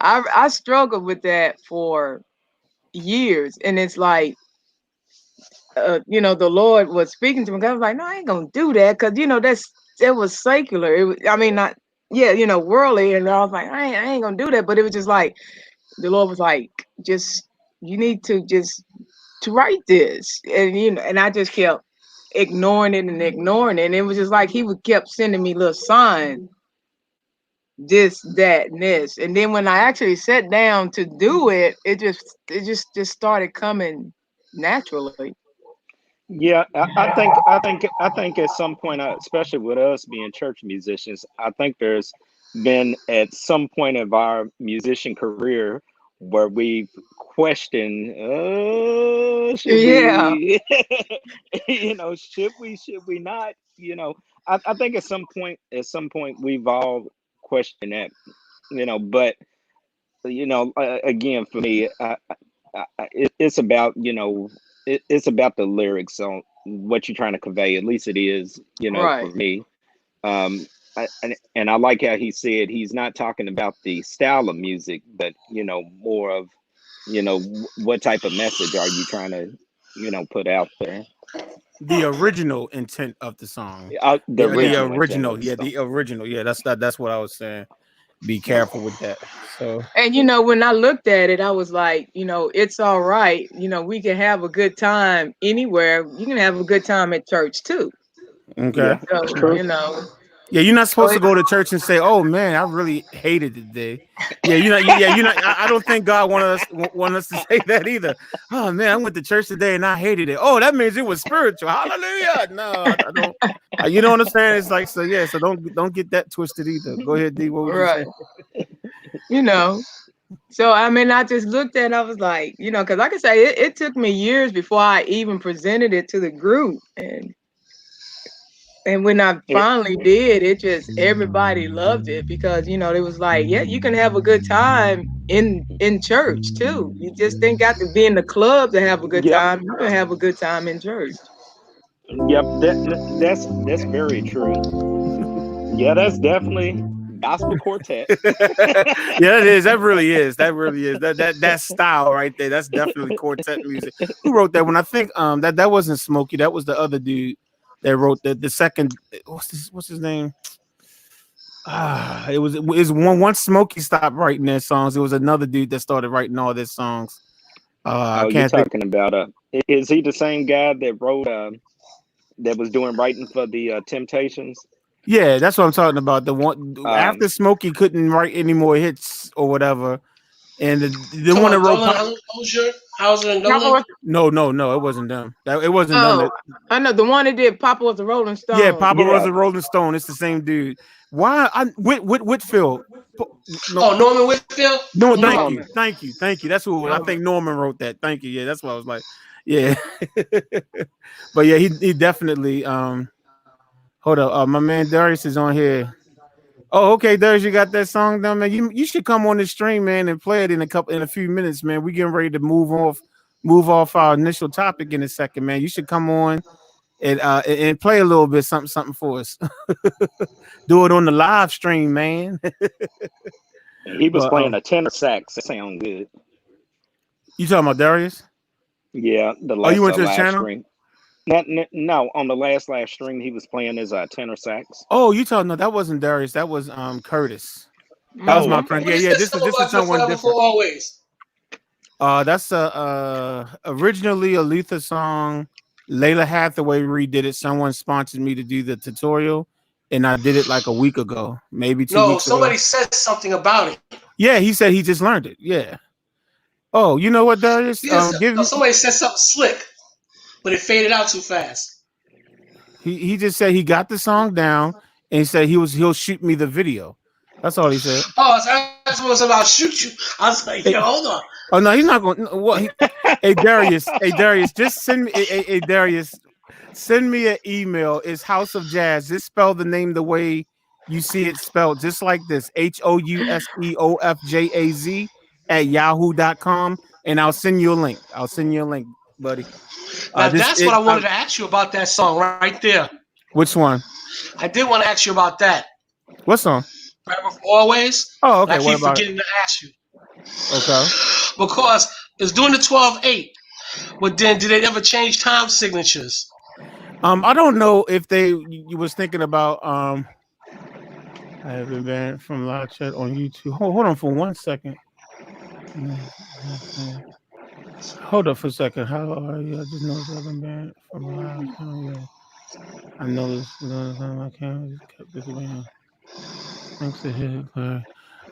I struggled with that for years, and it's like the Lord was speaking to me. I was like, no, I ain't gonna do that because that was secular. I mean, not worldly, and I was like, I ain't gonna do that. But it was just like the Lord was like, just you need to write this, and I just kept ignoring it and ignoring it. And it was just like he would kept sending me little signs, this, that, and this. And then when I actually sat down to do it, it just started coming naturally. Yeah, I think at some point, especially with us being church musicians, I think there's been at some point of our musician career where we've questioned, should Yeah, we, should we not? I think at some point we've all questioned that, but again, for me, it's about it's about the lyrics on what you're trying to convey. At least it is, for right. me. Um, and I like how he said he's not talking about the style of music, but more of what type of message are you trying to put out there. The original intent of the song. The The original intent original, of the yeah, song. the original, yeah. That's what I was saying. Be careful with that. So And when I looked at it, I was like, it's all right. We can have a good time anywhere. You can have a good time at church too. okay. Yeah, it's So, true. Yeah, you're not so supposed to go to church and say, "Oh man, I really hated the day." Yeah, you're not. I don't think God want us to say that either. Oh man, I went to church today and I hated it. Oh, that means it was spiritual. Hallelujah. No, I don't. You know what I'm saying? It's like so. Yeah, so don't get that twisted either. Go ahead, D. What would you right, say? So I just looked at it, I was like, because like I say, it took me years before I even presented it to the group. And when I It, finally did, it just everybody loved it because it was like, yeah, you can have a good time in church too. You just ain't got to be in the club to have a good yep, time. You can have a good time in church. yep. That's very true. Yeah, that's definitely gospel quartet. Yeah, it is. That really is. That really is. That style right there. That's definitely quartet music. Who wrote that one? I think that wasn't Smokey. That was the other dude that wrote the second. What's his name? It was once Smokey stopped writing their songs. It was another dude that started writing all their songs. I Oh, you're can't think. talking about is he the same guy that wrote that was doing writing for the Temptations? Yeah, that's what I'm talking about. The one after Smokey couldn't write any more hits or whatever, and the Come one that on, wrote Dolan, Hauser, and Dolan. no, it wasn't them. It wasn't them. Oh, I know the one that did Papa was the Rolling Stone. Yeah, Papa was Yeah. a Rolling Stone. It's the same dude. Why? Whitfield. No, Oh, Norman Whitfield. no, Norman. thank you. That's who I think Norman wrote that. Thank you. Yeah, that's what I was like. Yeah, but yeah, he definitely. Hold up, my man Darius is on here. Oh, okay, Darius, you got that song down, man. You should come on the stream, man, and play it in a few minutes, man. We getting ready to move off our initial topic in a second, man. You should come on and play a little bit something for us. Do it on the live stream, man. He was But, playing a tenor sax. That sound good. You talking about Darius? Yeah, the Oh, last you went to his live channel? stream. No, on the last live stream, he was playing his tenor sax. Oh, you talking? No, that wasn't Darius. That was Curtis. That was my okay. friend. What is Yeah. this This is someone Forever different. for Always? That's originally a Luther song. Layla Hathaway redid it. Someone sponsored me to do the tutorial, and I did it like a week ago, maybe 2 weeks ago. Somebody said something about it. Yeah, he said he just learned it. Yeah. Oh, you know what, Darius? Yes, somebody said something slick, but it faded out too fast. He just said he got the song down, and he said he'll shoot me the video. That's all he said. Oh, that's what it was about. Shoot you. I was like, yo, hold on. Oh no, he's not going. What? Hey Darius, just send me. Hey Darius, send me an email. It's House of Jazz. Just spell the name the way you see it spelled, just like this: HOUSEOFJAZ at yahoo.com, and I'll send you a link. Buddy. Now that's what I wanted to ask you about that song right there. Which one? I did want to ask you about that. What song? Forever for Always. Oh, okay. I keep forgetting to ask you. Okay. Because it's doing the 12/8, but then did they ever change time signatures? I don't know if you was thinking about I have been banned from live chat on YouTube. Hold on for 1 second. Hold up for a second. How are you? I just noticed I've been banned from live. Oh, yeah. I noticed my camera just kept disappearing. Thanks to his.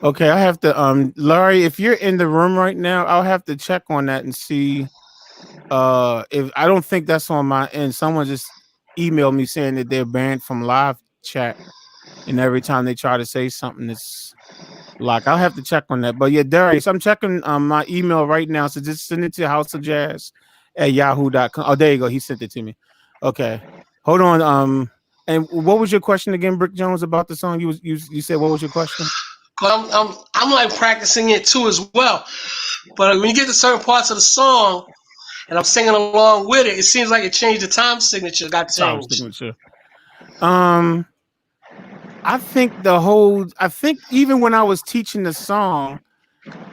Okay, I have to Larry, if you're in the room right now, I'll have to check on that and see if I don't think that's on my end, someone just emailed me saying that they're banned from live chat, and every time they try to say something, it's like I'll have to check on that. But yeah, Darius, I'm checking my email right now, so just send it to houseofjazz@yahoo.com. Oh, there you go. He sent it to me. Okay, hold on. And what was your question again, Brick Jones, about the song? You said what was your question? I'm like practicing it too as well. But when you get to certain parts of the song and I'm singing along with it, it seems like it changed. The time signature got Time changed. signature. I think even when I was teaching the song,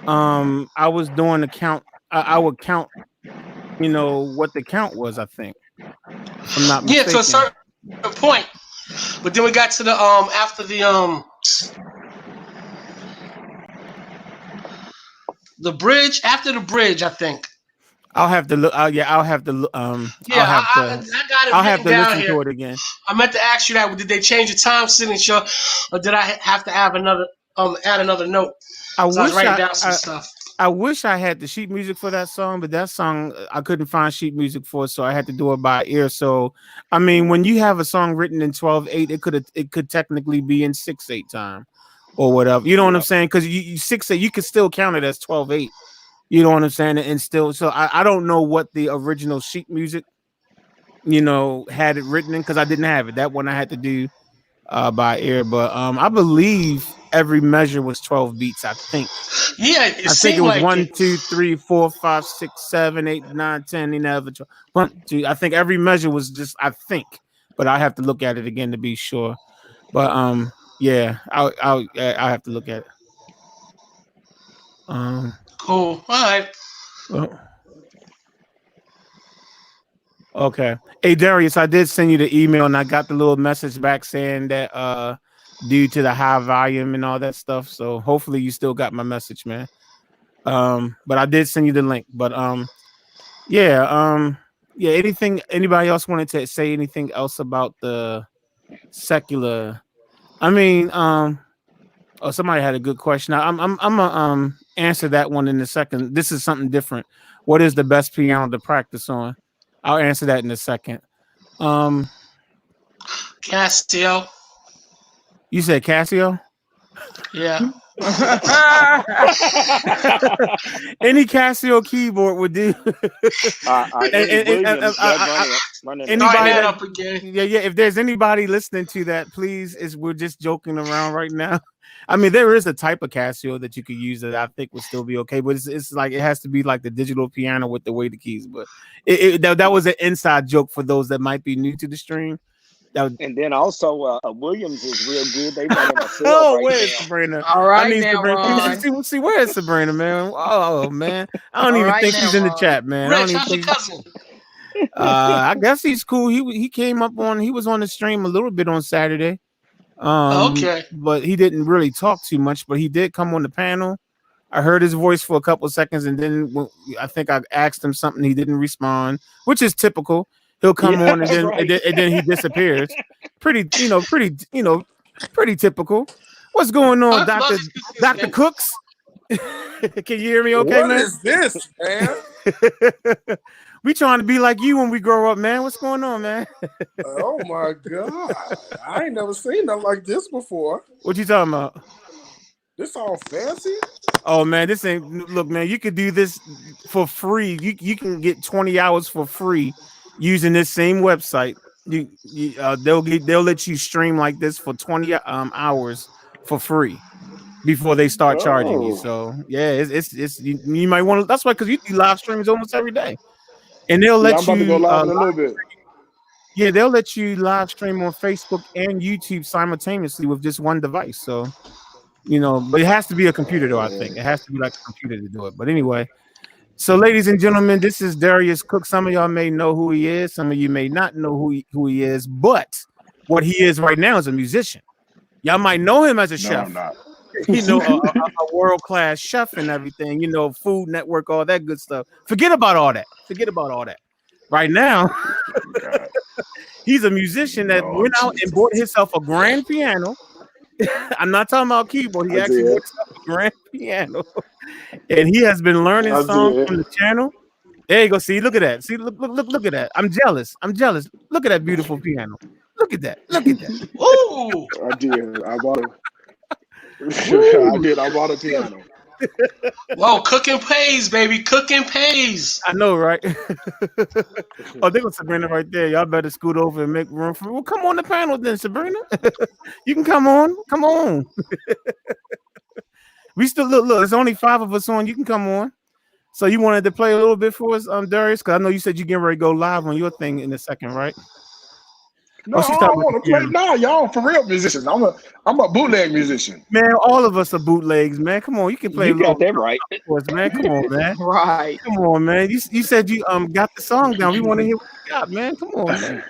I was doing the count. I would count, what the count was, I think. If I'm not mistaken. Yeah, to a certain point. But then we got to the after the bridge, I think. I'll have to look. I'll have to. Yeah, I got it. I'll have to down listen here. to it again. I meant to ask you that. Did they change the time signature, or did I have to add another note? I was writing down some stuff. I wish I had the sheet music for that song, but that song I couldn't find sheet music for, so I had to do it by ear. So, I mean, when you have a song written in 12/8, it could technically be in 6/8 time, or whatever. You know what I'm saying? Because you 6/8, you could still count it as 12/8. You know what I'm saying? And still, so I don't know what the original sheet music, had it written in, because I didn't have it. That one I had to do by ear. But I believe every measure was 12 beats, I think. Yeah, I think it was like 1, 2, 3, 4, 5, 6, 7, 8, 9, 10, 11, 12. 1, 2. I think every measure was just, I think, but I have to look at it again to be sure. But yeah, I'll have to look at it. Cool. All right. Okay. Hey Darius, I did send you the email, and I got the little message back saying that due to the high volume and all that stuff. So hopefully you still got my message, man. But I did send you the link. But yeah. Anybody else wanted to say anything else about the secular? I mean, somebody had a good question. I'm gonna answer that one in a second. This is something different. What is the best piano to practice on? I'll answer that in a second. Casio. You said Casio? Yeah. Any Casio keyboard would do. Anybody up again. Yeah. If there's anybody listening to that, please, we're just joking around right now. I mean, there is a type of Casio that you could use that I think would still be okay, but it's like it has to be like the digital piano with the weighted keys. But that was an inside joke for those that might be new to the stream. And then also Williams is real good. They running a sale where's Sabrina? All right, I need now, Sabrina. See, where is Sabrina, man? Oh man, I don't even think she's in the chat, man. Rich, how's your cousin? I guess he's cool. He came up on. He was on the stream a little bit on Saturday. Okay. But he didn't really talk too much. But he did come on the panel. I heard his voice for a couple of seconds, and then I think I asked him something. He didn't respond, which is typical. He'll come on and then, right. and then he disappears. Pretty typical. What's going on, Dr. Cooks? Can you hear me okay, man? What is this, man? We trying to be like you when we grow up, man. What's going on, man? Oh my God. I ain't never seen nothing like this before. What you talking about? This all fancy? Oh man, this ain't look, man. You could do this for free. You can get 20 hours for free using this same website. They'll let you stream like this for 20 hours for free before they start charging you. So yeah, it's you might want to. That's why, because you do live streams almost every day, and they'll let I'm about to go live in a little bit. Yeah, they'll let you live stream on Facebook and YouTube simultaneously with just one device. So but it has to be a computer, though. I think it has to be like a computer to do it. But anyway. So, ladies and gentlemen, this is Darius Cook. Some of y'all may know who he is. Some of you may not know who he is. But what he is right now is a musician. Y'all might know him as a chef. No, a world-class chef and everything. Food Network, all that good stuff. Forget about all that. Right now, he's a musician that went out and bought himself a grand piano. I'm not talking about keyboard. He actually bought himself a grand piano. And he has been learning songs from the channel. There you go. See, look at that. See, look at that. I'm jealous. I'm jealous. Look at that beautiful piano. Look at that. Look at that. Ooh. I did. I bought a. Woo. I did. I bought a piano. Whoa, cooking pays, baby. Cooking pays. I know, right? Oh, there goes Sabrina right there. Y'all better scoot over and make room for. Well, come on the panel then, Sabrina. You can come on. Come on. We still look. There's only 5 of us on. You can come on. So you wanted to play a little bit for us, Darius? Because I know you said you're getting ready to go live on your thing in a second, right? No, she's I talking want to about play. Nah, y'all for real musicians. I'm a bootleg musician. Man, all of us are bootlegs, man. Come on, you can play. You got that right. For us, man. Come on, man. Right. Come on, man. You said you got the song down. We want to hear what you got, man. Come on, man.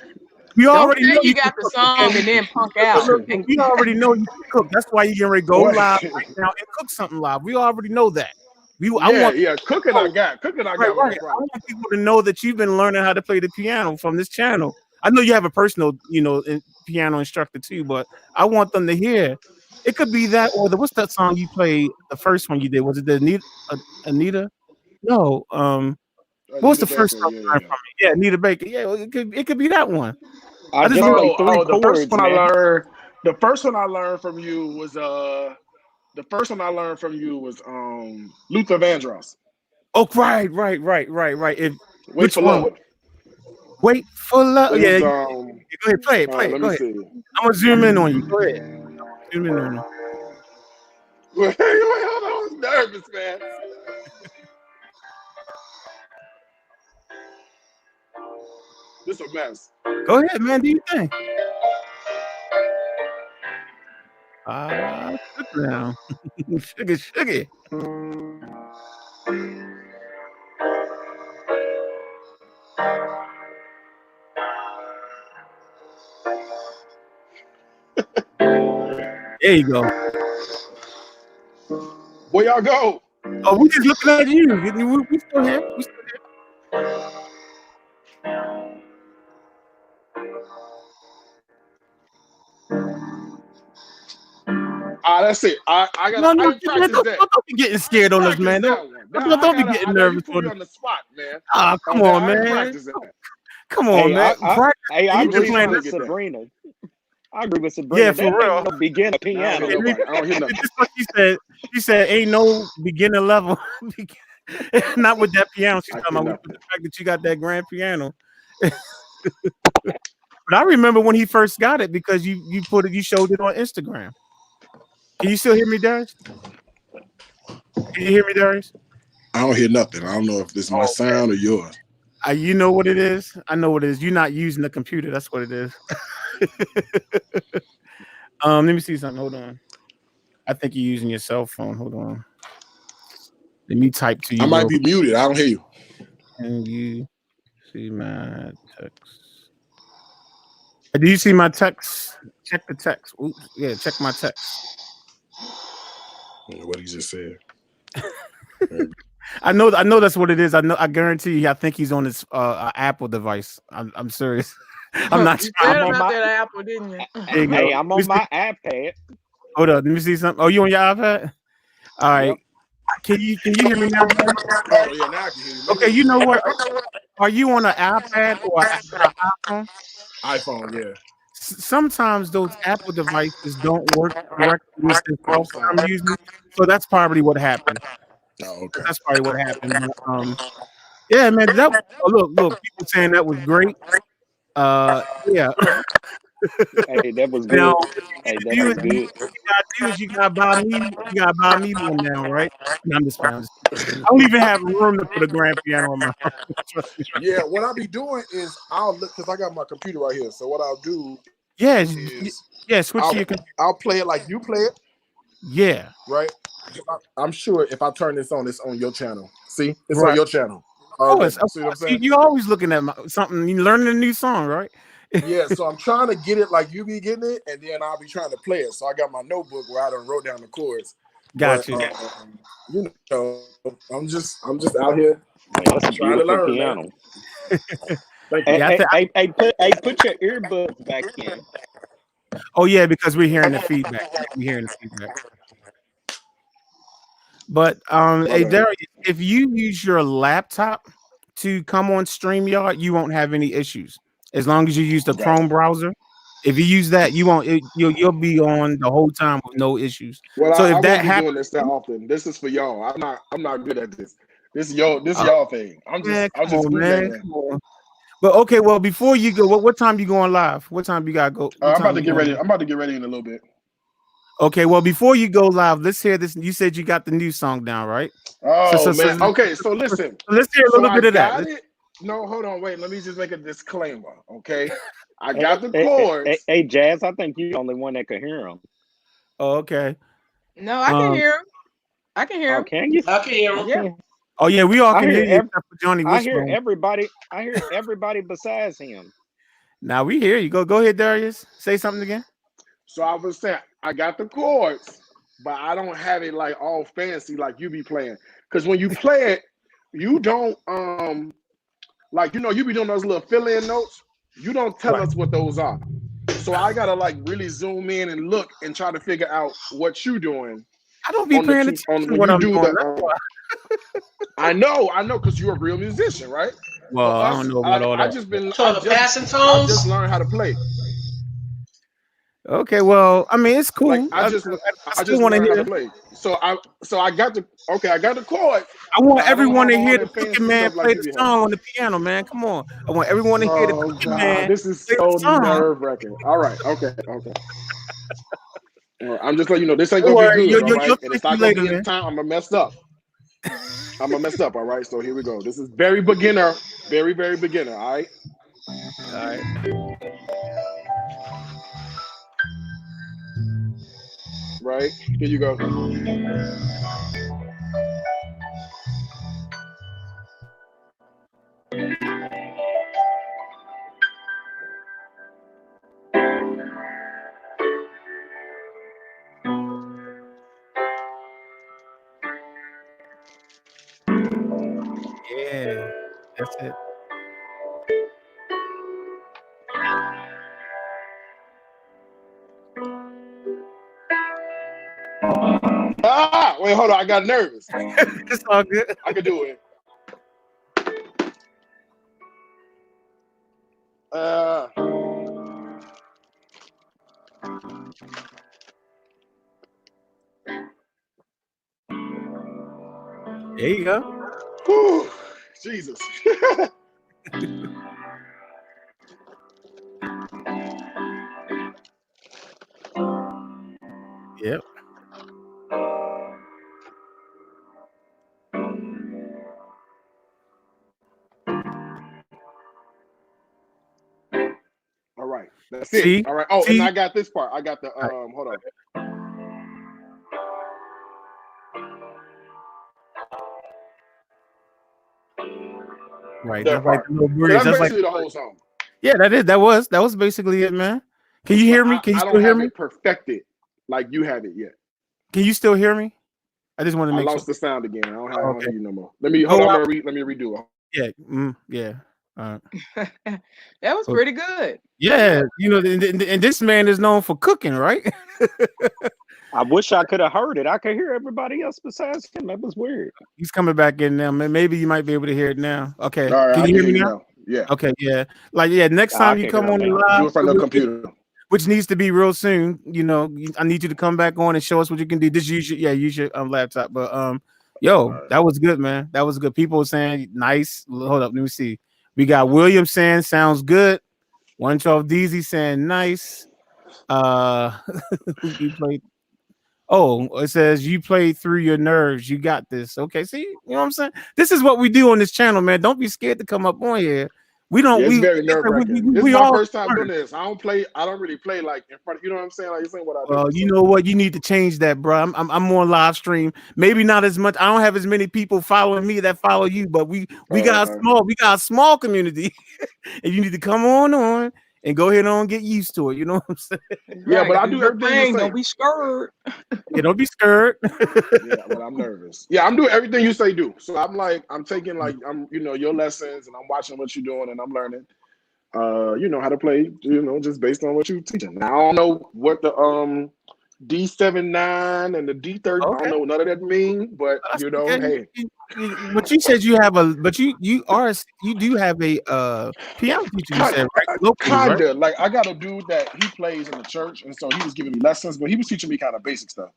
We Don't already say know you got the song and then punk out. We already know you can cook. That's why you getting ready to go live right now and cook something live. We already know that. Cooking I got. Cooking I got. Right. I want people to know that you've been learning how to play the piano from this channel. I know you have a personal, piano instructor too, but I want them to hear. It could be that or what's that song you played? The first one you did, was it the Anita? No, what was the first song you learned from me? Yeah, Anita Baker. Yeah, it could be that one. I just played 3 chords, the first one man. The first one I learned from you was Luther Vandross. Oh, right. Wait for Love. Wait for love. Was, Yeah. Go ahead, play it. Let me see. I'm gonna zoom in on you. Go ahead. Zoom in on you. Wait, hold on. I was nervous, man. This a mess. Go ahead, man. Do you think? Now. Sugar. There you go. Where y'all go? Oh, we just looking at you. We still here. That's it. I got. Don't be getting scared on us, man. Don't be getting nervous on the spot, man. Come on, man. Come on, man. I agree with Sabrina. Yeah, for real. No beginner piano. I don't hear nothing. Just like she said, ain't no beginner level. Not with that piano. She's talking about the fact that you got that grand piano. But I remember when he first got it because you showed it on Instagram. Can you still hear me, Darius? Can you hear me, Darius? I don't hear nothing. I don't know if this is my sound or yours. You know what it is? I know what it is. You're not using the computer. That's what it is. Let me see something. Hold on. I think you're using your cell phone. Hold on. Let me type to you. I might be muted. I don't hear you. Can you see my text? Do you see my text? Check the text. Oops. Yeah, check my text. What he just said. I know that's what it is. I guarantee you. I think he's on his Apple device. I'm serious. I'm not sure. I'm on that Apple, didn't you? Hey, I'm on my iPad. Hold up, let me see something. Oh, you on your iPad? All right. Yep. Can you hear me now? Oh yeah, now I can hear you. Okay, you know what? Are you on an iPad or an iPhone? iPhone, yeah. Sometimes those Apple devices don't work correctly. I'm using, so that's probably what happened. Oh, okay. That's probably what happened. Yeah, man. Look. People saying that was great. Yeah. Hey, that was good. Now, that was good. You gotta buy me one now, right? No, I'm just playing. I don't even have room to put a grand piano on my house. Yeah, what I'll be doing is I'll look because I got my computer right here. So what I'll do switch to your computer. I'll play it like you play it. Yeah. Right? I'm sure if I turn this on, it's on your channel. See? It's on your channel. See what I'm saying? You're always looking at something. You're learning a new song, right? Yeah, so I'm trying to get it like you be getting it, and then I'll be trying to play it. So I got my notebook where I done wrote down the chords. Gotcha. You know, I'm just out here that's trying to learn piano. Hey, put your earbuds back in. Oh yeah, because we're hearing the feedback. But hey Darius, if you use your laptop to come on StreamYard, you won't have any issues as long as you use the Gotcha. Chrome browser. If you use that, you won't. You'll be on the whole time with no issues. Well, So I if won't that be happens, doing this that often. This is for y'all. I'm not good at this. This oh, y'all thing. man, I'm come just on, man, bootlegging. come on. But okay, well, before you go, what time you going live? What time you gotta go? What I'm about time to you get ready. going? I'm about to get ready in a little bit. Okay, well, before you go live, let's hear this. You said you got the new song down, right? Oh man. Okay, so listen. Let's hear a So little I bit of that. got it. No, hold on, wait. Let me just make a disclaimer. Okay. I Hey, got the hey, chords. hey, Jazz, I think you're the only one that could hear him. Oh, okay. No, I can hear him. I can hear Oh, him. can you? I can hear him. Okay. Oh yeah, we all I can hear hear you ev- except for Johnny I hear Wishbone. everybody. I hear everybody besides him. Now we hear you. Go ahead, Darius. Say something again. So I was saying I got the chords, but I don't have it like all fancy like you be playing. Because when you play it, you don't like you be doing those little fill-in notes. You don't tell Right. us what those are. So I gotta like really zoom in and look and try to figure out what you doing I don't be on the paying key, attention on to when what you I'm do doing. the. That's why. I know, because you're a real musician, right? Well, For I us, don't know about all I that. just been, So the passing I just tones. learned how to play. Okay, well, I mean, it's Like cool. I still just want to learned how to hear. play. So I got the chords, I want but I don't everyone have to all hear the that cooking fancy man stuff like play you the be having. song on the piano, man. Come on. I want everyone to hear the Oh cooking God, man this is play so the song. nerve-wracking. All right, okay. All right, I'm just letting you know this ain't Don't gonna be worry, good, all right? you'll And thank it's not me gonna later, be in man. time. I'm gonna mess up. All right? So here we go. This is very beginner, very, very beginner, all right? All right. Right? Here you go. Yeah, that's it. Wait, hold on. I got nervous. It's all good. I can do it. There you go. Whew, Jesus. Yep. All right. That's See? it. All right. Oh, See? and I got this part. I got the hold on. Right. That That's like part. the little So breeze. that's That's like basically the whole song. yeah, that was basically it, man. Can you But hear me? Can you I still don't hear have me? it perfected like you have it yet. Can you still hear me? I just want to I make lost sure. the sound again. I don't Okay. hear you no more. Let me hold Oh, on. Let me redo it. yeah. Yeah. That was pretty good. Yeah, and this man is known for cooking, right? I wish I could have heard it. I could hear everybody else besides him. That was weird. He's coming back in now. Maybe you might be able to hear it now. Okay, All right, can I you can hear me you now? Yeah. Okay, yeah. Like, yeah, next I time you can come hear on him the now. Do live, it from the computer. which needs to be real soon. I need you to come back on and show us what you can do. Just use your laptop. But yo, that was good, man. That was good. People saying nice. Hold up, let me see. We got William saying sounds good. 112 DZ saying nice. You played. Oh, it says you played through your nerves. You got this. Okay, see, you know what I'm saying? This is what we do on this channel, man. Don't be scared to come up on here. We don't. Yeah, it's We very nerve-wracking. This is we my all first time learn. doing this. I don't really play like in front of, you know what I'm saying? Like you're saying what I do. Well, you know what? You need to change that, bro. I'm more live stream. Maybe not as much. I don't have as many people following me that follow you, but we got a small community, and you need to come on and go ahead and get used to it. You know what I'm saying? Yeah, Right, but I do do your everything you thing. say. Don't be scared. Yeah, don't be scared. Yeah, but I'm nervous. Yeah, I'm doing everything you say do. So I'm taking your lessons and I'm watching what you're doing and I'm learning. How to play, just based on what you're teaching. Now I don't know what the D79 and the D30. I Okay. don't know what none of that mean, but That's you know, okay. hey, But you said you have you do have a piano teacher. You said right locally, right? kinda. Like I got a dude that he plays in the church, and so he was giving me lessons, but he was teaching me kind of basic stuff.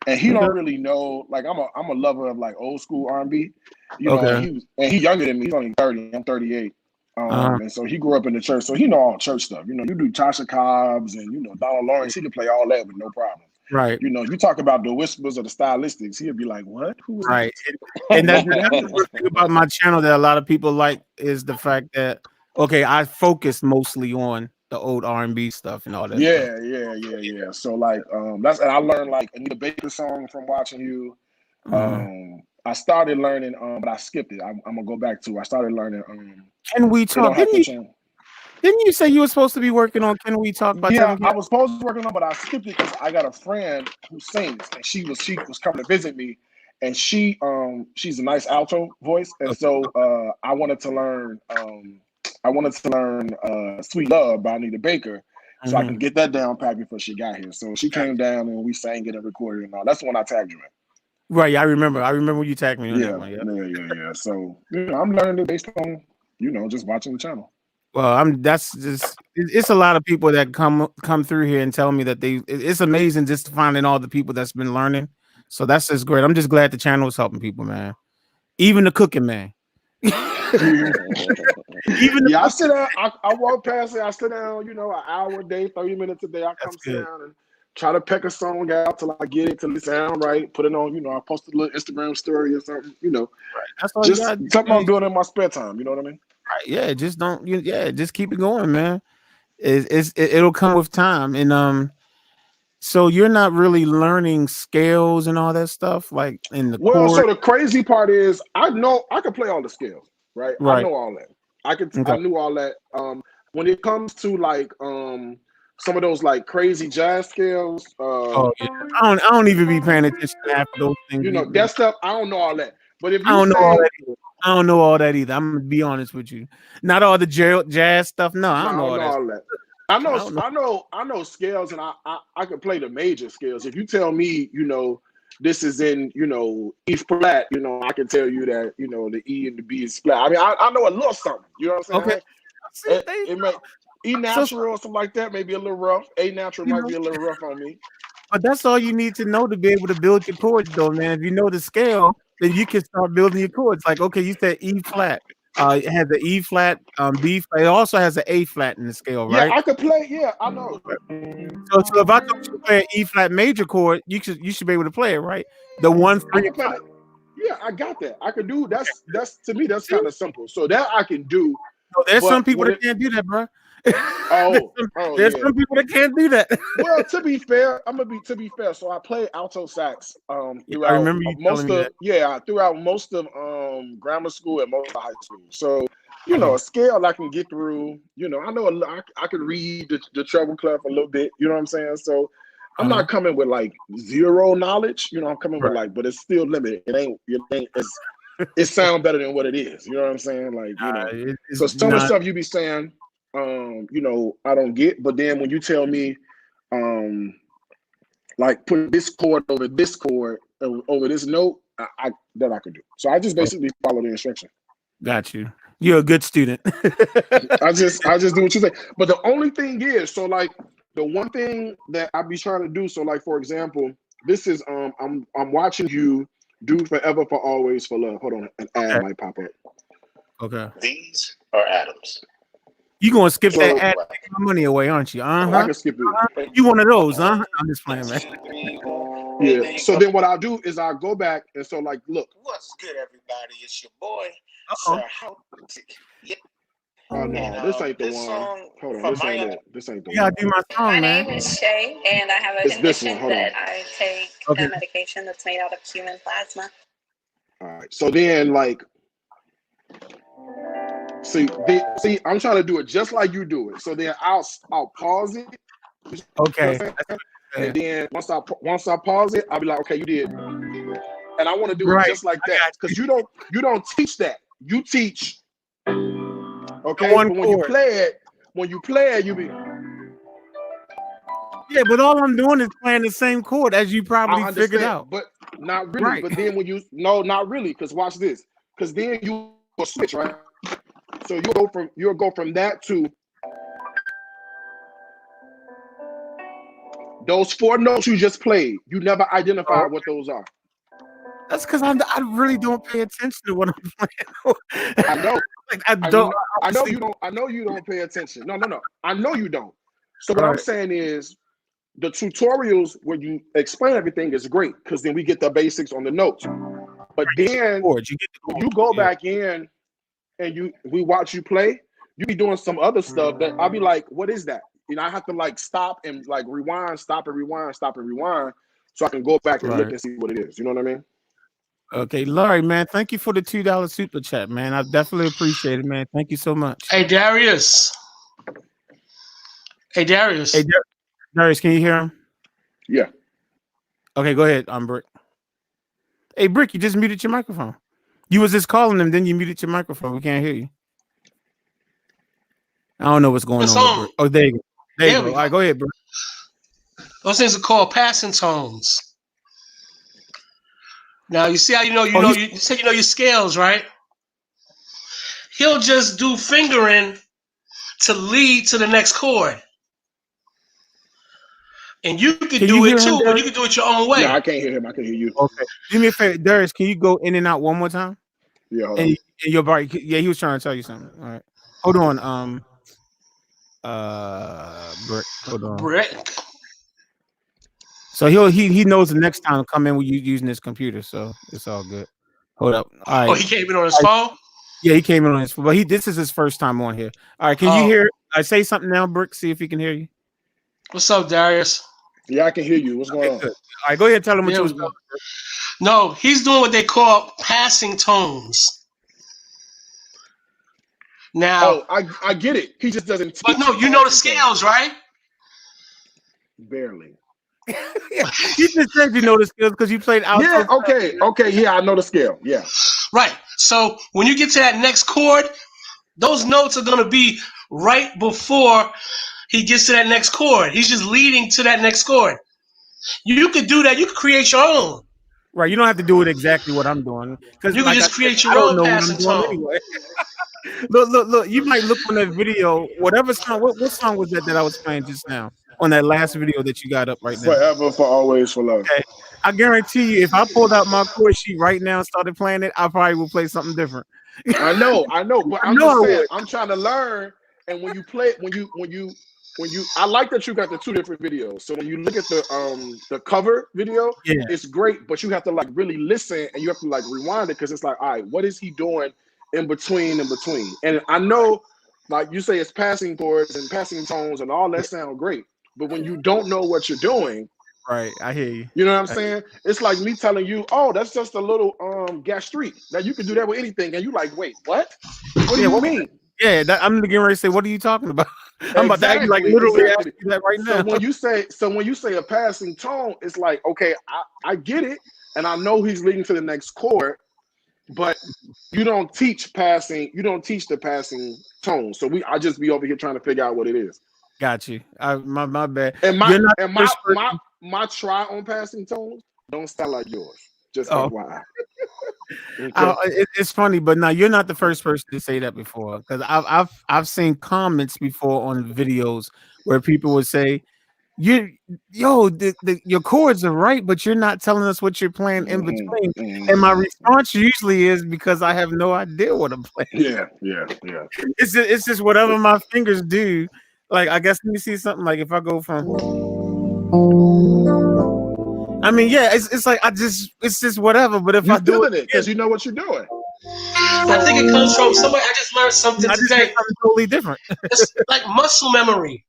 And he Okay. don't really know. Like I'm a lover of like old school R&B, you know. Okay. And he younger than me. He's only 30. I'm 38. And so he grew up in the church, so he know all church stuff. You know, you do Tasha Cobbs and you know Donald Lawrence. He can play all that with no problem. Right. You know, you talk about the whispers or the stylistics, he'll be like, "What? Who was Right. that?" And that's the good thing about my channel that a lot of people like is the fact that I focus mostly on the old R&B stuff and all that stuff. Yeah. So like, and I learned like Anita Baker song from watching you. I started learning, but I skipped it. I'm gonna go back to. I started learning. Can We Talk? Didn't you say you were supposed to be working on Can We Talk by Yeah, Tevin I was supposed to be working on, but I skipped it because I got a friend who sings, and she was coming to visit me, and she's a nice alto voice, and so I wanted to learn Sweet Love by Anita Baker, so I can get that down pat before she got here. So she came down and we sang it and recorded and all. That's the one I tagged you in. Right, yeah, I remember when you tagged me on that one. Yeah. So you know, I'm learning it based on just watching the channel. Well, it's a lot of people that come through here and tell me that it's amazing just finding all the people that's been learning. So that's just great. I'm just glad the channel is helping people, man. Even the cooking, man. I sit down, I walk past it, I sit down, an hour a day, 30 minutes a day. I come sit down and try to peck a song out till I get it, till it sound right. Put it on, I post a little Instagram story or something, Right. That's all just something I'm doing in my spare time. You know what I mean? Right. Yeah. Just keep it going, man. It'll come with time. And so you're not really learning scales and all that stuff, like in the chord. So the crazy part is I know I can play all the scales, right? I know all that. I knew all that. When it comes to like some of those like crazy jazz scales, I don't even be paying attention to half of those things. That stuff, I don't know all that. But if you I don't know all that either. I'm gonna be honest with you. Not all the jazz stuff. No, I don't know all that. I know scales, and I can play the major scales. If you tell me, this is in, E flat, I can tell you that, the E and the B is flat. I mean, I know a little something. You know what I'm saying? Okay. It may E natural or something like that may be a little rough. A natural might be a little rough on me. But that's all you need to know to be able to build your chords, though, man. If you know the scale, then you can start building your chords. Like, okay, you said E flat. It has an E flat, B flat. It also has an A flat in the scale, right? Yeah, I could play. Yeah, I know. So if I told you to play an E flat major chord, you should be able to play it, right? The 1, 3. Yeah, I got that. I could do that's to me that's kind of simple. So that I can do. So there's some people that can't do that, bro. There's some people that can't do that. Well, to be fair, so I play alto sax throughout I remember you telling me that. Throughout most of grammar school and most of high school. So a scale I can get through. I know I can read the treble clef a little bit. You know what I'm saying? So I'm not coming with like zero knowledge. I'm coming with like, but it's still limited. It sounds better than what it is. You know what I'm saying? Like, so some of the stuff you be saying, I don't get. But then when you tell me, like put this chord over this chord over this note, I can do. So I just basically follow the instruction. Got you. You're a good student. I just do what you say. But the only thing is, so like the one thing that I be trying to do. So like for example, this is I'm watching you do Forever for Always for Love. Hold on, an ad might pop up. Okay. These are atoms. You gonna skip that ad, taking my money away, aren't you? I can skip it. You one of those, huh? I'm just playing, man. Yeah. So then what I'll do is I'll go back and so like, look. What's good, everybody? It's your boy, Sir Houtic. Yeah. Oh no, this ain't the one. Hold on, this ain't the one. You gotta do my song, man. My name is Shay, and I have a condition that I take a medication that's made out of human plasma. All right. So then, like, see, I'm trying to do it just like you do it. So then I'll pause it. Okay. And then once I pause it, I'll be like, okay, you did. And I want to do it just like that because you don't teach that. You teach. Okay, but when you play it, you be. Yeah, but all I'm doing is playing the same chord as you probably figured out. But not really. Right. But then when you not really, because watch this. Because then you will switch, right? So you'll go from that to those 4 notes you just played. You never identified what those are. That's because I really don't pay attention to what I'm playing. I know. Like, I don't. I know you don't. I know you don't pay attention. No. I know you don't. So what I'm saying is, the tutorials where you explain everything is great because then we get the basics on the notes. But then when you go back in and we watch you play, you be doing some other stuff that I'll be like, what is that? You know, I have to like stop and like rewind, stop and rewind, stop and rewind, so I can go back and look and see what it is. You know what I mean? Okay, Larry, man, thank you for the $2 super chat, man. I definitely appreciate it, man. Thank you so much. Hey, Darius. Hey, Darius. Hey, Darius, can you hear him? Yeah. Okay, go ahead. I'm Brick. Hey, Brick, you just muted your microphone. You was just calling him, then you muted your microphone. We can't hear you. I don't know what's going on. With Brick. Oh, there you go. There you go. All right, go ahead, Brick. Those things are called passing tones. Now you see how you said you know your scales, right? He'll just do fingering to lead to the next chord. And you can do it too, but you can do it your own way. Yeah, I can't hear him. I can hear you. Okay. Do me a favor, Darius, can you go in and out one more time? Yeah. And your body, yeah, he was trying to tell you something. All right. Hold on. Brick. Hold on. Brick. So he knows the next time to come in with you using his computer, so it's all good. Hold up. All right. Oh, he came in on his phone? Yeah, he came in on his phone, but this is his first time on here. All right, can you hear? I say something now, Brick. See if he can hear you. What's up, Darius? Yeah, I can hear you. What's going on? Good. All right, go ahead and tell him what you was doing. No, he's doing what they call passing tones. Now, I get it. He just doesn't. But no, you know the scales, right? Barely. Yeah, you just said you know the scales because you played out. Yeah. Okay. Yeah, I know the scale. Yeah. Right. So when you get to that next chord, those notes are gonna be right before he gets to that next chord. He's just leading to that next chord. You could do that. You could create your own. Right. You don't have to do it exactly what I'm doing because you can just create your own passing tone. Anyway. Look! You might look on that video. Whatever song. What song was that I was playing just now on that last video that you got up right now? Forever, for always, for love. Okay. I guarantee you, if I pulled out my chord sheet right now and started playing it, I probably would play something different. I know, but I'm just saying, I'm trying to learn. And when you play, when you, I like that you got the 2 different videos. So when you look at the cover video, it's great, but you have to like really listen and you have to like rewind it because it's like, all right, what is he doing in between? And I know, like you say, it's passing chords and passing tones and all that sound great, but when you don't know what you're doing, right? I hear you. You know what I'm saying? It's like me telling you, oh, that's just a little gastrique. Now you can do that with anything, and you like, wait, what? What do you mean? Yeah, I'm getting ready to say, what are you talking about? I'm about to act like literally asking you that right now. So when you say a passing tone, it's like, okay, I get it, and I know he's leading to the next chord, but you don't teach passing. You don't teach the passing tone. So I just be over here trying to figure out what it is. Got you. My bad. And my try on passing tones don't sound like yours. Just FYI. It's funny, but now you're not the first person to say that before, because I've seen comments before on videos where people would say, your chords are right, but you're not telling us what you're playing in between. And my response usually is because I have no idea what I'm playing. Yeah. It's just whatever my fingers do. Like, I guess, let me see something. Like if I go from, I mean, yeah, it's like it's just whatever. But if I do it because you know what you're doing. I think it comes from somewhere. I just learned something today. Something totally different. It's like muscle memory.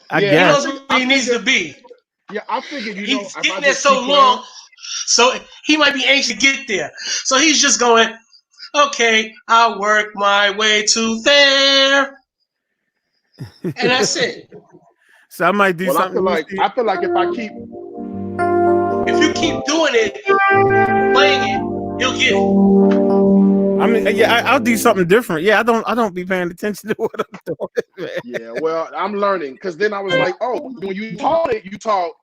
I guess. He knows where he needs to be. Yeah, I figured he's getting there so long, so he might be anxious to get there. So he's just going, okay, I'll work my way to there. And that's it. So I might do something. I feel like if you keep doing it, playing it, you'll get it. I mean, yeah, I'll do something different. Yeah, I don't be paying attention to what I'm doing. Man. Yeah, Yeah, well, I'm learning because then I was like, oh, when you taught it, you taught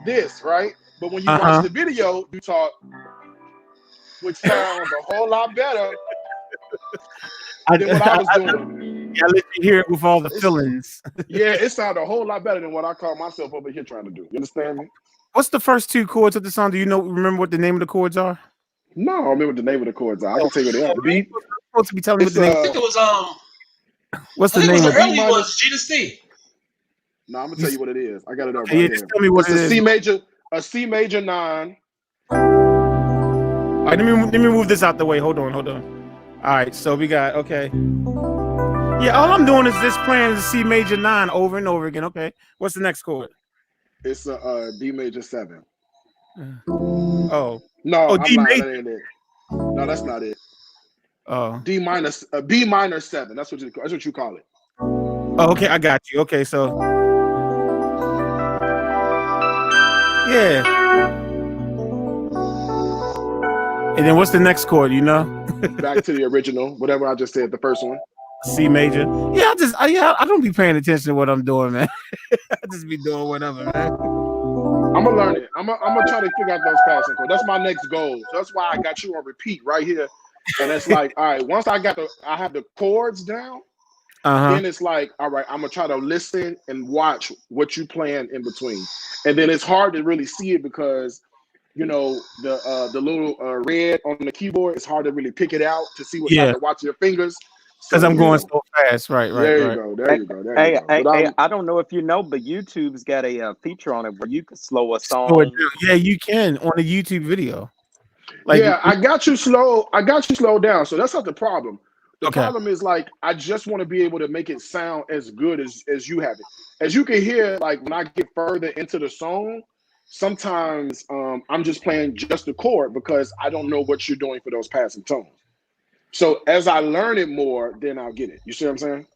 this, right? But when you watch the video, you taught, which sounds a whole lot better than what I was doing. I let you hear it with all the fillings. Yeah, it sounded a whole lot better than what I call myself over here trying to do. You understand me? What's the first two chords of the song? Do you remember what the name of the chords are? No, I don't remember the name of the chords. I can tell you what they are. You're supposed to be telling me what the name. I think it was What's the name of the early ones? G to C. No, I'm gonna tell you what it is. I got it up right here. Just tell me what it is. A C major 9. All right, let me move this out the way. Hold on. All right, so we got Yeah, all I'm doing is just playing the C major 9 over and over again. Okay, what's the next chord? It's a D major 7. Oh no, I'm D lying. major. That ain't it. No, that's not it. Oh, B minor 7. That's what you call it. Oh, okay, I got you. Okay, so yeah. And then what's the next chord? Back to the original, whatever I just said, the first one. C major. Yeah, I don't be paying attention to what I'm doing, man. I just be doing whatever, man. I'm gonna learn it. I'm gonna try to figure out those passing chords. That's my next goal. So that's why I got you on repeat right here. And it's like, all right, once I have the chords down, then it's like, all right, I'm gonna try to listen and watch what you playing in between. And then it's hard to really see it because the little red on the keyboard, it's hard to really pick it out to see what you have to watch your fingers. Because I'm going so fast, right. There you go. Hey, I don't know if you know, but YouTube's got a feature on it where you can slow a song. Yeah, you can on a YouTube video. I got you slowed down. So that's not the problem. The problem is I just want to be able to make it sound as good as you have it. As you can hear, when I get further into the song, sometimes I'm just playing just the chord because I don't know what you're doing for those passing tones. So as I learn it more, then I'll get it. You see what I'm saying?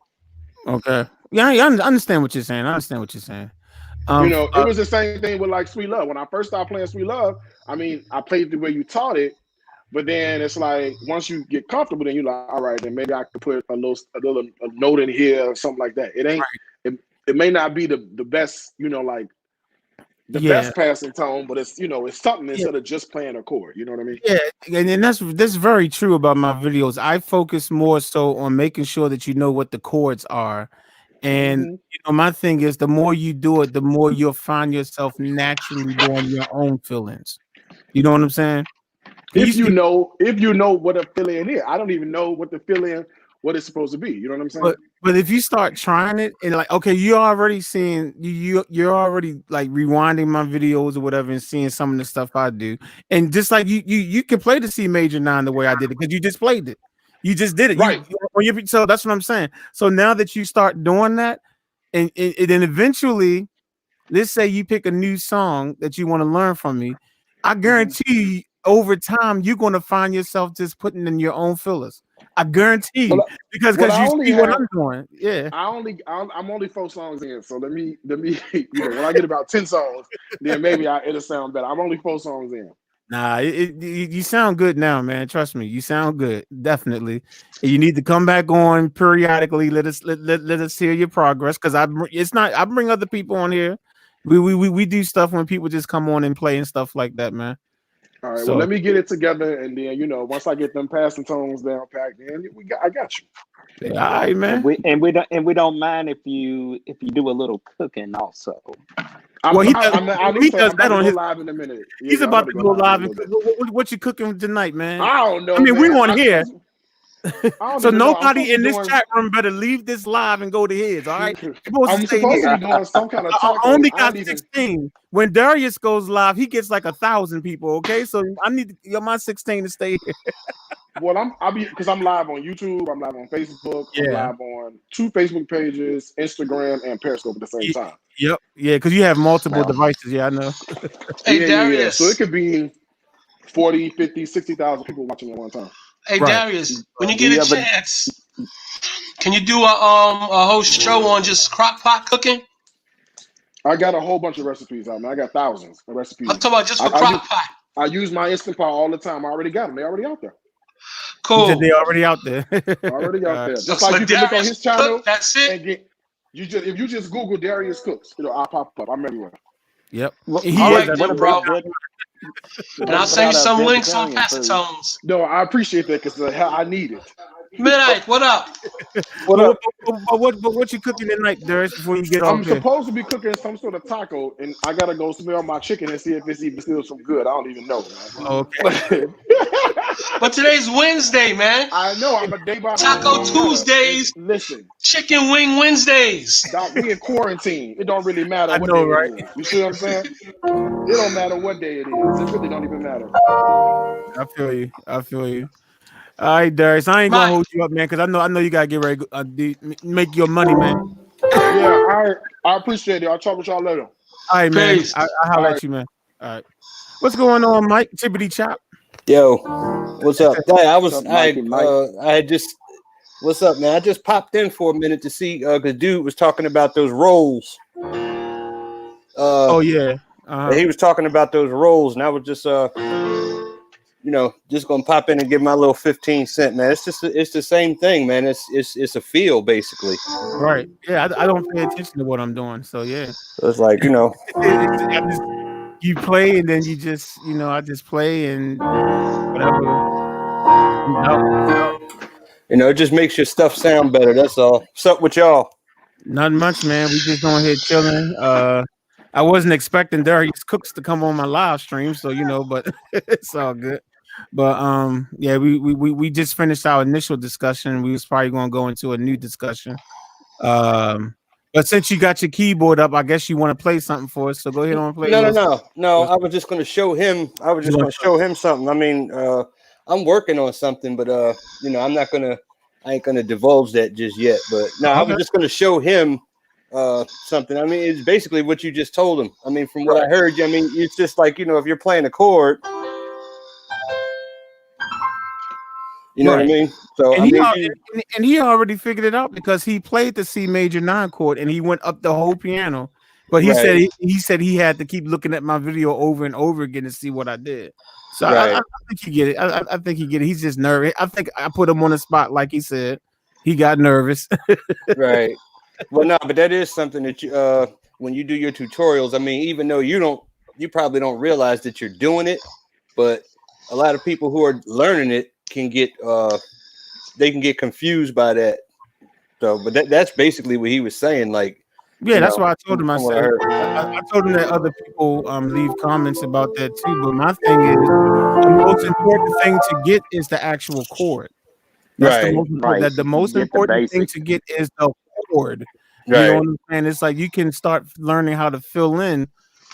Okay. Yeah, I understand what you're saying. It was the same thing with Sweet Love. When I first started playing Sweet Love, I played the way you taught it, but then it's once you get comfortable, then you're like, all right, then maybe I could put a note in here or something like that. It ain't. It may not be the best, best passing tone, but it's it's something instead of just playing a chord. You know what I mean? Yeah, and that's very true about my videos. I focus more so on making sure that you know what the chords are. And my thing is, the more you do it, the more you'll find yourself naturally doing your own fillings. You know what I'm saying? If you know what a fill-in is, I don't even know what the fill-in, what it's supposed to be. You know what I'm saying? But if you start trying it and you're already seeing you're already rewinding my videos or whatever and seeing some of the stuff I do, and just you can play the C major 9 the way I did it because you just played it. You just did it, right? So that's what I'm saying. So now that you start doing that, and then eventually, let's say you pick a new song that you want to learn from me, I guarantee you, over time, you're going to find yourself just putting in your own fillers. I guarantee you, because you see what I'm doing. Yeah, I'm only 4 songs in, so let me when I get about 10 songs, then maybe it'll sound better. I'm only 4 songs in. Nah, you sound good now, man. Trust me, you sound good, definitely. And you need to come back on periodically. Let us hear your progress, because I bring other people on here. We do stuff when people just come on and play and stuff like that, man. All right, well, let me get it together, and then once I get them passing tones down packed in, I got you. Yeah, all right, man. We don't mind if you do a little cooking also. He does that on his live in a minute. He's about to go live. What you cooking tonight, man? I don't know. I mean, we want here. So nobody in this doing... chat room better leave this live and go to his. All right, I'm supposed to be doing some kind of talk. I only got 16. When Darius goes live, he gets 1,000 people. Okay, so I need my 16 to stay here. Well, because I'm live on YouTube, I'm live on Facebook, I'm live on 2 Facebook pages, Instagram, and Periscope at the same time. Yep, because you have multiple devices. Yeah, I know. Hey, Darius. Yeah. So it could be 40, 50, 60,000 people watching at one time. Hey, Darius, when you get a chance, can you do a whole show on just crock pot cooking? I got a whole bunch of recipes out, man. I got thousands of recipes. I'm talking about just for crock pot. I use my Instant Pot all the time. I already got them. They're already out there. Cool. They're already out there. Already out there. Just like you can look on his channel. That's it. if you just Google Darius Cooks, I'll pop up. I'm everywhere. Yep. Well, He All is. right, what then, bro. about And I'll send you some links on Pacetones. No, I appreciate that because I need it. Midnight, what up? But what you cooking tonight, Darius, before you get off I'm here? supposed to be cooking some sort of taco, and I gotta go smell my chicken and see if it's even still some good. I don't even know, man. Okay. But today's Wednesday, man. I know I'm a day by Taco Tuesdays. Listen, Chicken Wing Wednesdays. Doc, we in quarantine. It don't really matter I what know, day right? it is. You see what I'm saying? It don't matter what day it is. It really don't even matter. I feel you. All right, Darius. I ain't gonna Mike. hold you up, man, because I know you gotta get ready make your money, man. Yeah, I appreciate it. I'll talk with y'all later. All right, man. Peace. I'll holler at you, man. All right. What's going on, Mike? Chippity Chop. Yo, what's up? Hey, I had just, what's up, man? I just popped in for a minute to see, because dude was talking about those rolls. Oh yeah. He was talking about those rolls, and I was just, just gonna pop in and give my little 15 cent, man. It's the same thing, man. It's a feel basically. Right. Yeah. I don't pay attention to what I'm doing, so yeah. So it's like you play and then you just I just play and whatever. It just makes your stuff sound better. That's all. What's up with y'all? Not much, man. We just on here chilling. I wasn't expecting Darius Cooks to come on my live stream, so but it's all good. But yeah, we just finished our initial discussion. We was probably gonna go into a new discussion. But since you got your keyboard up, I guess you want to play something for us. So go ahead and play. No. I was just going to show him. Something. I mean, I'm working on something, but I ain't gonna divulge that just yet. But no, I was just going to show him something. I mean, it's basically what you just told him. I mean, from what I heard, I mean, it's just like if you're playing a chord. You know what I mean? So and he already figured it out because he played the C major 9 chord and he went up the whole piano. But he said he had to keep looking at my video over and over again to see what I did. So I think he get it. I think he get it. He's just nervous. I think I put him on the spot, like he said. He got nervous. Right. Well, no, but that is something that you when you do your tutorials. I mean, even though you probably don't realize that you're doing it, but a lot of people who are learning it can get confused by that. So, but that's basically what he was saying. Like, yeah, that's why I told him. I told him that other people leave comments about that too. But my thing is, the most important thing to get is the actual chord. That's the most important. The most important thing to get is the chord. Right. You know what I'm saying? It's like you can start learning how to fill in.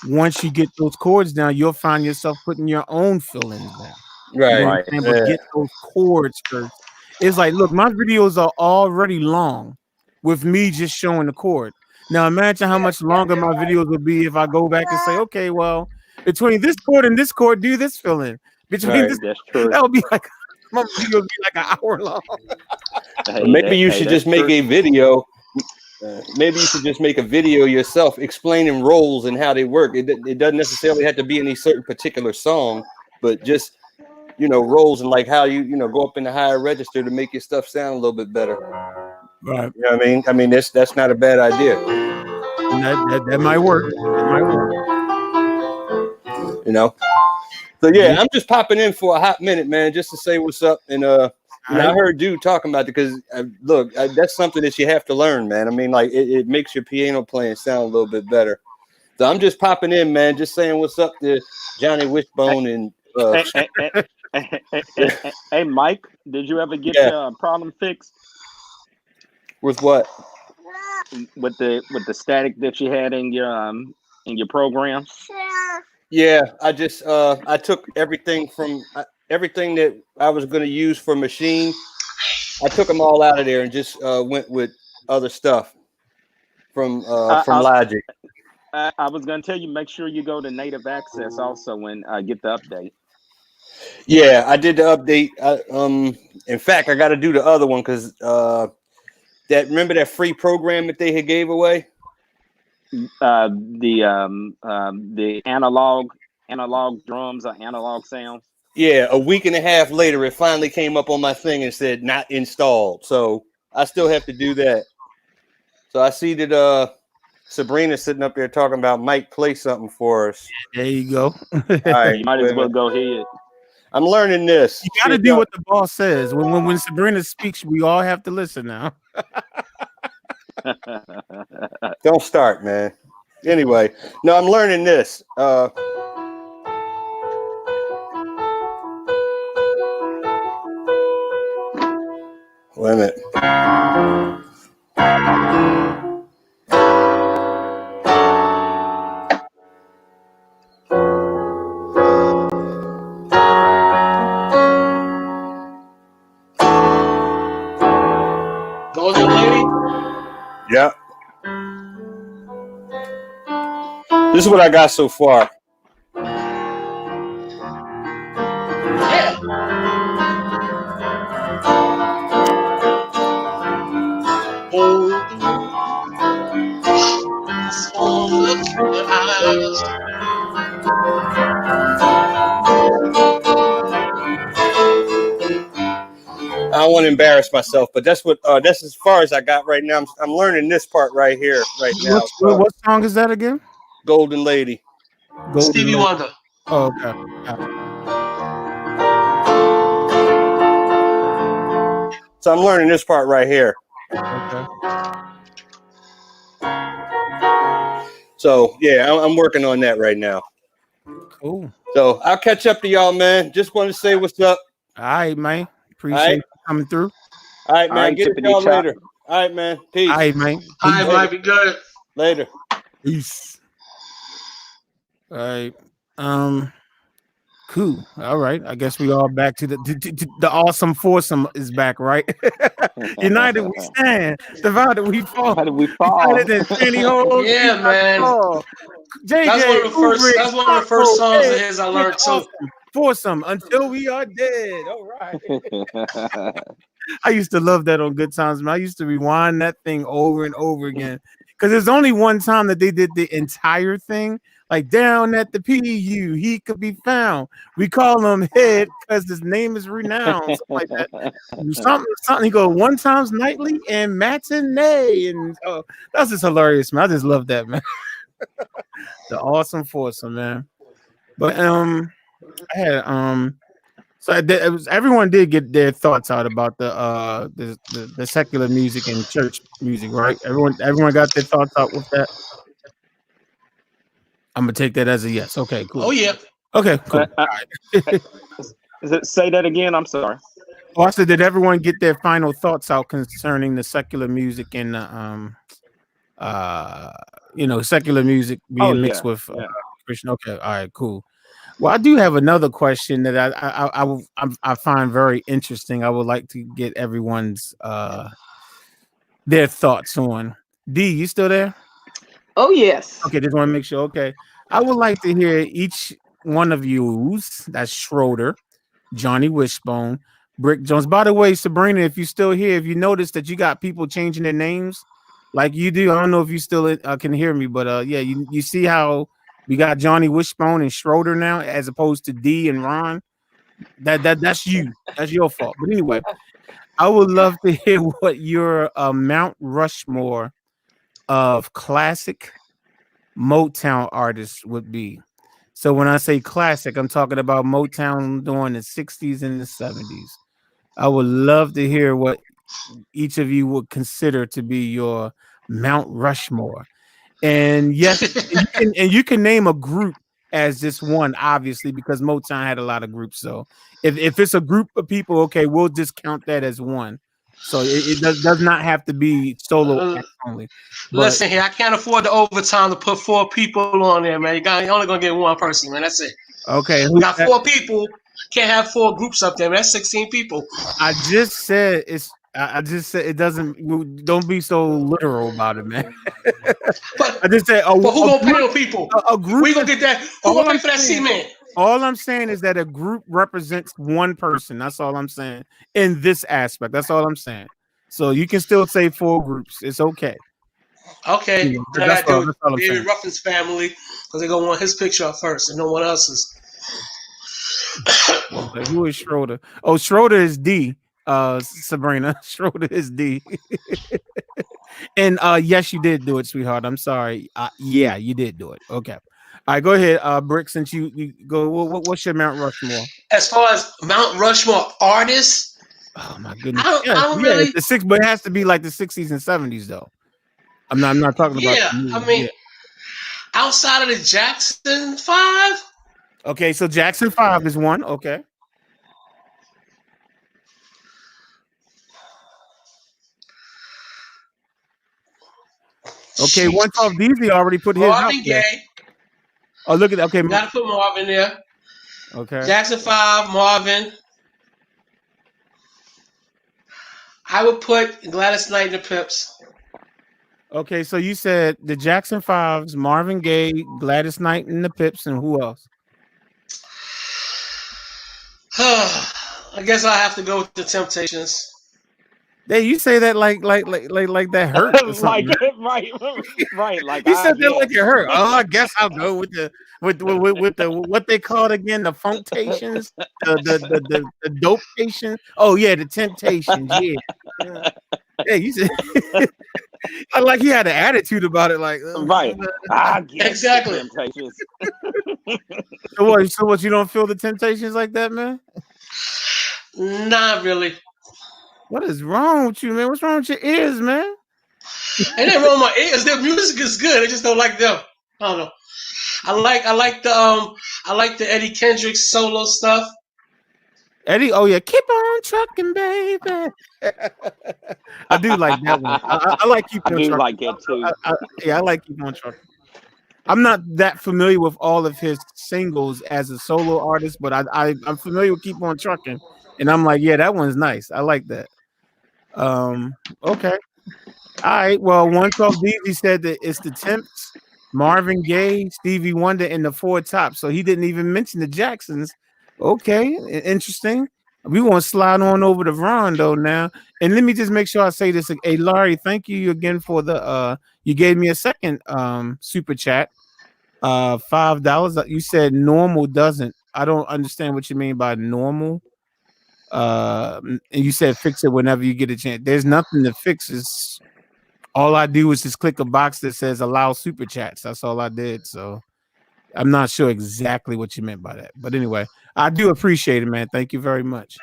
Once you get those chords down, you'll find yourself putting your own fill-ins down. Right. You know but get those chords first. It's like, look, my videos are already long with me just showing the chord. Now imagine how much longer my videos would be if I go back and say, okay, well, between this chord and this chord, do this fill-in. Between this, that's true. That would be like my video would be like an hour long. Maybe you should just make a video. Maybe you should just make a video yourself explaining roles and how they work. It doesn't necessarily have to be any certain particular song, but just roles and like how you go up in the higher register to make your stuff sound a little bit better. Right. You know what I mean? I mean that's not a bad idea. And that might work. It might work. So yeah, I'm just popping in for a hot minute, man, just to say what's up. And I heard dude talking about it because look, that's something that you have to learn, man. I mean, like it makes your piano playing sound a little bit better. So I'm just popping in, man, just saying what's up to Johnny Wishbone and. Hey, Mike, did you ever get your problem fixed? With what? With the static that you had in your program? Yeah, I just I took everything that I was going to use for machine. I took them all out of there and just went with other stuff from Logic. I was going to tell you, make sure you go to Native Access also and get the update. Yeah, I did the update. In fact, I got to do the other one because remember that free program that they had gave away? The analog drums or analog sounds. Yeah, a week and a half later, it finally came up on my thing and said not installed. So I still have to do that. So I see that Sabrina sitting up there talking about Mike play something for us. There you go. All right, You might as well go ahead. I'm learning this. You got to do what the boss says. When Sabrina speaks, we all have to listen now. Don't start, man. Anyway, no, I'm learning this. Wait a minute. Golden Lady? Yeah. This is what I got so far. Yeah. I don't want to embarrass myself, but that's as far as I got right now. I'm learning this part right here, right now. What song is that again? Golden Lady. Stevie Wonder. Oh, okay. So I'm learning this part right here. Okay. So yeah, I'm working on that right now. Cool. So I'll catch up to y'all, man. Just want to say what's up. All right, man. Appreciate you coming through. All right, man. All right, Get it Tippity y'all Chop. later. All right, man. Peace. All right, man. I might be good. Later. Peace. All right. Cool. All right. I guess we all back to the awesome foursome is back, right? United we stand, divided we fall. How did we fall? United in pantyhose, Yeah, man. JJ, That's one of the first songs of his I learned too. Foursome until we are dead. All right. I used to love that on Good Times, man. I used to rewind that thing over and over again because there's only one time that they did the entire thing. Like down at the PU, he could be found. We call him Head because his name is renowned. Something like that. Something. He go one times nightly and matinee, and that's just hilarious, man. I just love that, man. The awesome foursome, man. But I had so everyone did get their thoughts out about the secular music and church music, right? Everyone got their thoughts out with that. I'm gonna take that as a yes. Okay, cool. Oh yeah. Okay, cool. Say that again. I'm sorry. Oh, I said, did everyone get their final thoughts out concerning the secular music and secular music being mixed with Christian? Okay, all right, cool. Well, I do have another question that I find very interesting. I would like to get everyone's their thoughts on. D, you still there? Oh yes. Okay, just want to make sure. Okay, I would like to hear each one of you's. That's Schroeder, Johnny Wishbone, Brick Jones. By the way, Sabrina, if you're still here, if you notice that you got people changing their names like you do, I don't know if you still can hear me, but yeah, you see how we got Johnny Wishbone and Schroeder now, as opposed to D and Ron. That's you. That's your fault. But anyway, I would love to hear what your Mount Rushmore of classic Motown artists would be. So when I say classic, I'm talking about Motown during the 60s and the 70s. I would love to hear what each of you would consider to be your Mount Rushmore. And yes, you can name a group as just one, obviously, because Motown had a lot of groups. So if it's a group of people, okay, we'll just count that as one. So it does not have to be solo only. Listen here, I can't afford the overtime to put 4 people on there, man. You're only gonna get one person, man. That's it. Okay, we got 4 people. Can't have 4 groups up there, man. That's 16 people. I just said it doesn't. Don't be so literal about it, man. I just said. But who gonna pay the people? A group. We gonna get that. Who gonna pay for that cement? All I'm saying is that a group represents one person. That's all I'm saying in this aspect. That's all I'm saying. So you can still say 4 groups. It's okay. Okay. Yeah, that's all I'm David saying. Ruffin's family, because they're gonna want his picture up first and no one else's. Okay, who is Schroeder? Oh, Schroeder is D. Sabrina. Schroeder is D. And yes, you did do it, sweetheart. I'm sorry. Yeah, you did do it. Okay. All right, go ahead, Brick. Since you go, what's your Mount Rushmore? As far as Mount Rushmore artists, Oh my goodness. I don't really. The six, but it has to be like the 60s and 70s though. I'm not talking about. Yeah, I mean, outside of the Jackson 5. Okay, so Jackson 5 is one. Okay. Okay, One Talk DZ already put his Marvin up there. Gaye. Oh, look at that. Okay, Gotta put Marvin there. Okay. Jackson 5, Marvin. I would put Gladys Knight and the Pips. Okay, so you said the Jackson 5s, Marvin Gaye, Gladys Knight and the Pips, and who else? I guess I have to go with the Temptations. Hey, you say that like that hurt or something. right. Like you said that like it hurt. Oh, I guess I'll go with the what they call it again, the Funktations, the Dope Tations. Oh yeah, the Temptations. Yeah. Yeah, you said like he had an attitude about it, like right. Exactly. So what? You don't feel the Temptations like that, man? Not really. What is wrong with you, man? What's wrong with your ears, man? Ain't nothing wrong with my ears. Their music is good. I just don't like them. I don't know. I like the Eddie Kendrick solo stuff. Eddie, oh yeah, keep on trucking, baby. I do like that one. I like keep on trucking. Like it too. I like keep on trucking. I'm not that familiar with all of his singles as a solo artist, but I'm familiar with Keep On Trucking, and I'm like, yeah, that one's nice. I like that. Okay. All right. Well, One Talk DZ said that it's the Temps, Marvin Gaye, Stevie Wonder, and the Four Tops. So he didn't even mention the Jacksons. Okay, interesting. We want to slide on over to Ron though now, and let me just make sure I say this. Hey, Larry, thank you again for the you gave me a second super chat, $5. You said normal doesn't. I don't understand what you mean by normal. And you said fix it whenever you get a chance. There's nothing to fix. Is all I do is just click a box that says allow super chats. That's all I did. So I'm not sure exactly what you meant by that. But anyway, I do appreciate it, man. Thank you very much.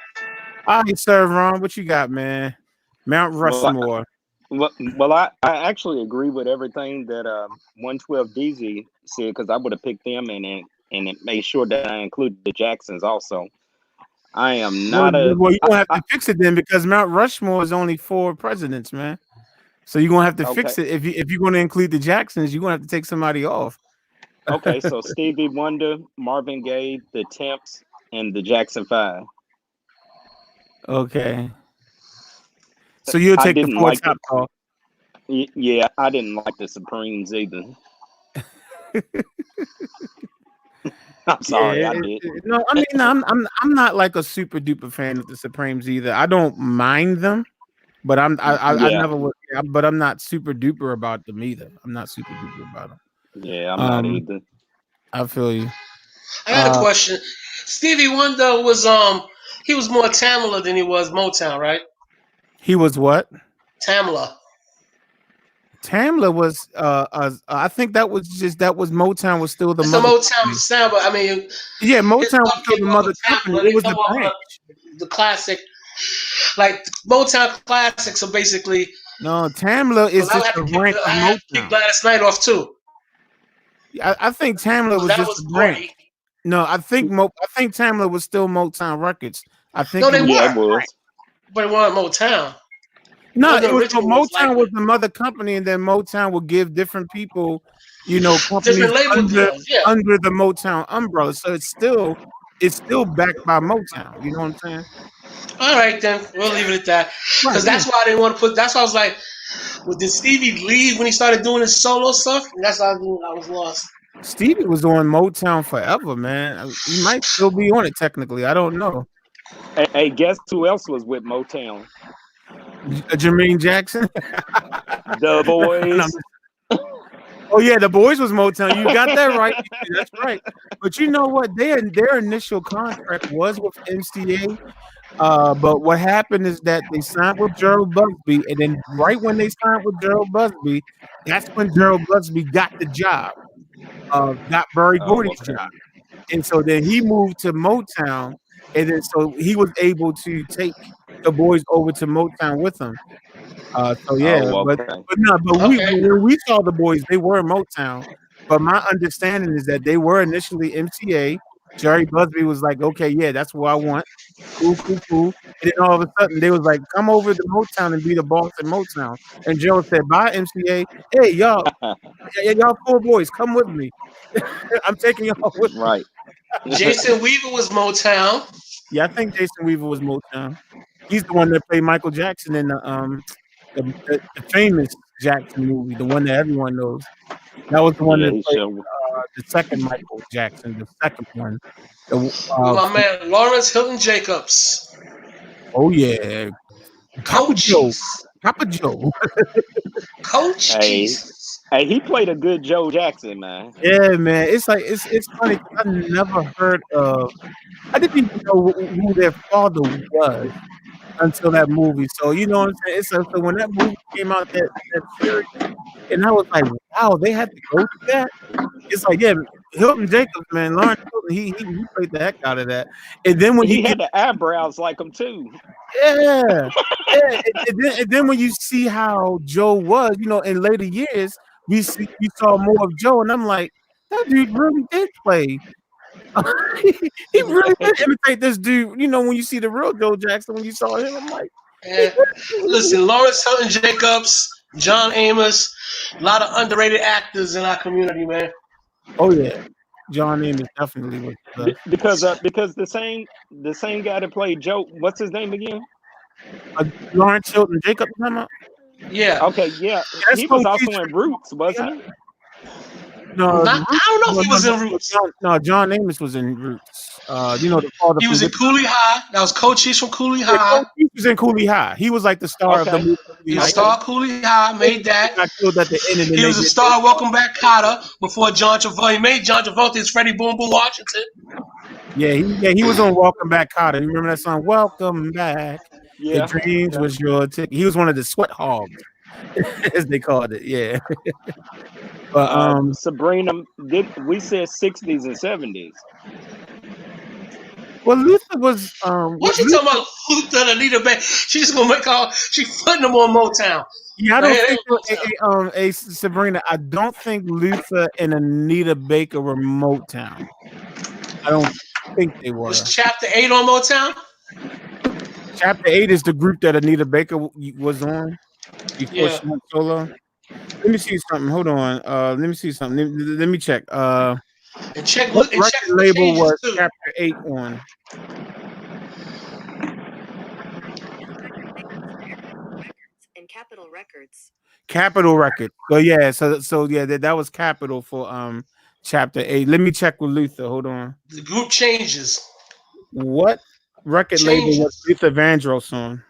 All right, sir, Ron, what you got, man? Mount Rushmore. Well, I actually agree with everything that 112 DZ said, because I would have picked them and it made sure that I included the Jacksons also. I am not well, you don't have to fix it then, because Mount Rushmore is only 4 presidents, man. So you're gonna have to fix it. If you're gonna include the Jacksons, you're gonna have to take somebody off. Okay, so Stevie Wonder, Marvin Gaye, the Temps, and the Jackson 5. Okay. So you'll take the 4 top off. Yeah, I didn't like the Supremes either. I'm sorry, I did. No, I mean, I'm not like a super duper fan of the Supremes either. I don't mind them, but I never would. But I'm not super duper about them either. I'm not super duper about them. Yeah, I'm not either. I feel you. I got a question. Stevie Wonder was he was more Tamla than he was Motown, right? He was what? Tamla. Tamla was I think that was Motown was still the it's mother the Motown sound, but I mean, yeah, Motown was still the mother company. It was the branch. The classic, like Motown classics are basically. No, Tamla is just a branch of Motown. Kick Gladys Knight off too. I think Tamla was just a branch. No, I think Tamla was still Motown Records. I think no, they were. But it wasn't Motown. No, it was Motown was the mother company, and then Motown would give different people, companies under the Motown umbrella. So it's still backed by Motown. You know what I'm saying? All right, then we'll leave it at that. Because that's why I didn't want to put. That's why I was like, did Stevie leave when he started doing his solo stuff? And that's why I was lost. Stevie was on Motown forever, man. He might still be on it technically. I don't know. Hey, guess who else was with Motown? Jermaine Jackson. The Boys. Oh yeah, the Boys was Motown. You got that right. That's right. But you know what? Their initial contract was with MCA, But what happened is that they signed with Gerald Busby, and then right when they signed with Gerald Busby, that's when Gerald Busby got the job, got Berry Gordy's job. And so then he moved to Motown, and then so he was able to take the boys over to Motown with him. So yeah, but when we saw the boys, they were Motown. But my understanding is that they were initially MCA. Jerry Busby was like, okay, yeah, that's what I want. Cool. And then all of a sudden they was like, come over to Motown and be the boss at Motown. And Joe said, bye, MCA. Hey, y'all 4 boys, come with me. I'm taking y'all with me. Right. Jason Weaver was Motown. Yeah, I think Jason Weaver was Motown. He's the one that played Michael Jackson in the famous Jackson movie, the one that everyone knows. That was the one that played the second Michael Jackson, the second one. My man Lawrence Hilton Jacobs. Oh yeah, Coach Papa Joe. Coach. Hey, he played a good Joe Jackson, man. Yeah, man. It's like it's funny. I never heard of. I didn't even know who their father was until that movie. So you know what I'm saying. It's so when that movie came out, that series, and I was like, wow, they had to go through that. It's like, yeah, Hilton Jacobs, man, Lawrence Hilton, he played the heck out of that. And then when he had the eyebrows like him too. Yeah. And then when you see how Joe was, you know, in later years, we saw more of Joe, and I'm like, that dude really did play. He really did imitate this dude. You know, when you see the real Joe Jackson, when you saw him, I'm like, listen, Lawrence Hilton Jacobs, John Amos, a lot of underrated actors in our community, man. Oh yeah, John Amos definitely was because the same guy that played Joe. What's his name again? Lawrence Hilton Jacobs. Yeah. Okay. Yeah. He was also in Roots, wasn't he? No, I don't know if he was in Roots. No, John Amos was in Roots. You know, the father. He was in Cooley High. That was Coach East from Cooley High. He was in Cooley High. He was like the star of the movie. He was star of Cooley High. Made that. Got killed at the end. He was a star of Welcome Back, Kotter before John Travolta. He made John Travolta's Freddie Boom Boom Washington. Yeah, he was on Welcome Back, Kotter. You remember that song? Welcome Back. Yeah. The dreams was your ticket. He was one of the sweat hogs, as they called it. Yeah. But Sabrina, we said 60s and 70s. Well, Luther was what you talking about? Luther and Anita Baker? She's gonna make all putting them on Motown. Yeah, I don't think Sabrina. I don't think Luther and Anita Baker were Motown. I don't think they were. Was Chapter 8 on Motown? Chapter 8 is the group that Anita Baker was on before she went solo. Let me see something. Hold on. Let me see something. Let me check. And check. What And record check label was too. Chapter 8 on? And Capitol Records. Capitol Records. So yeah, so yeah, that was Capitol for Chapter 8. Let me check with Luther. Hold on. The group changes. What record label was Luther Vandross on?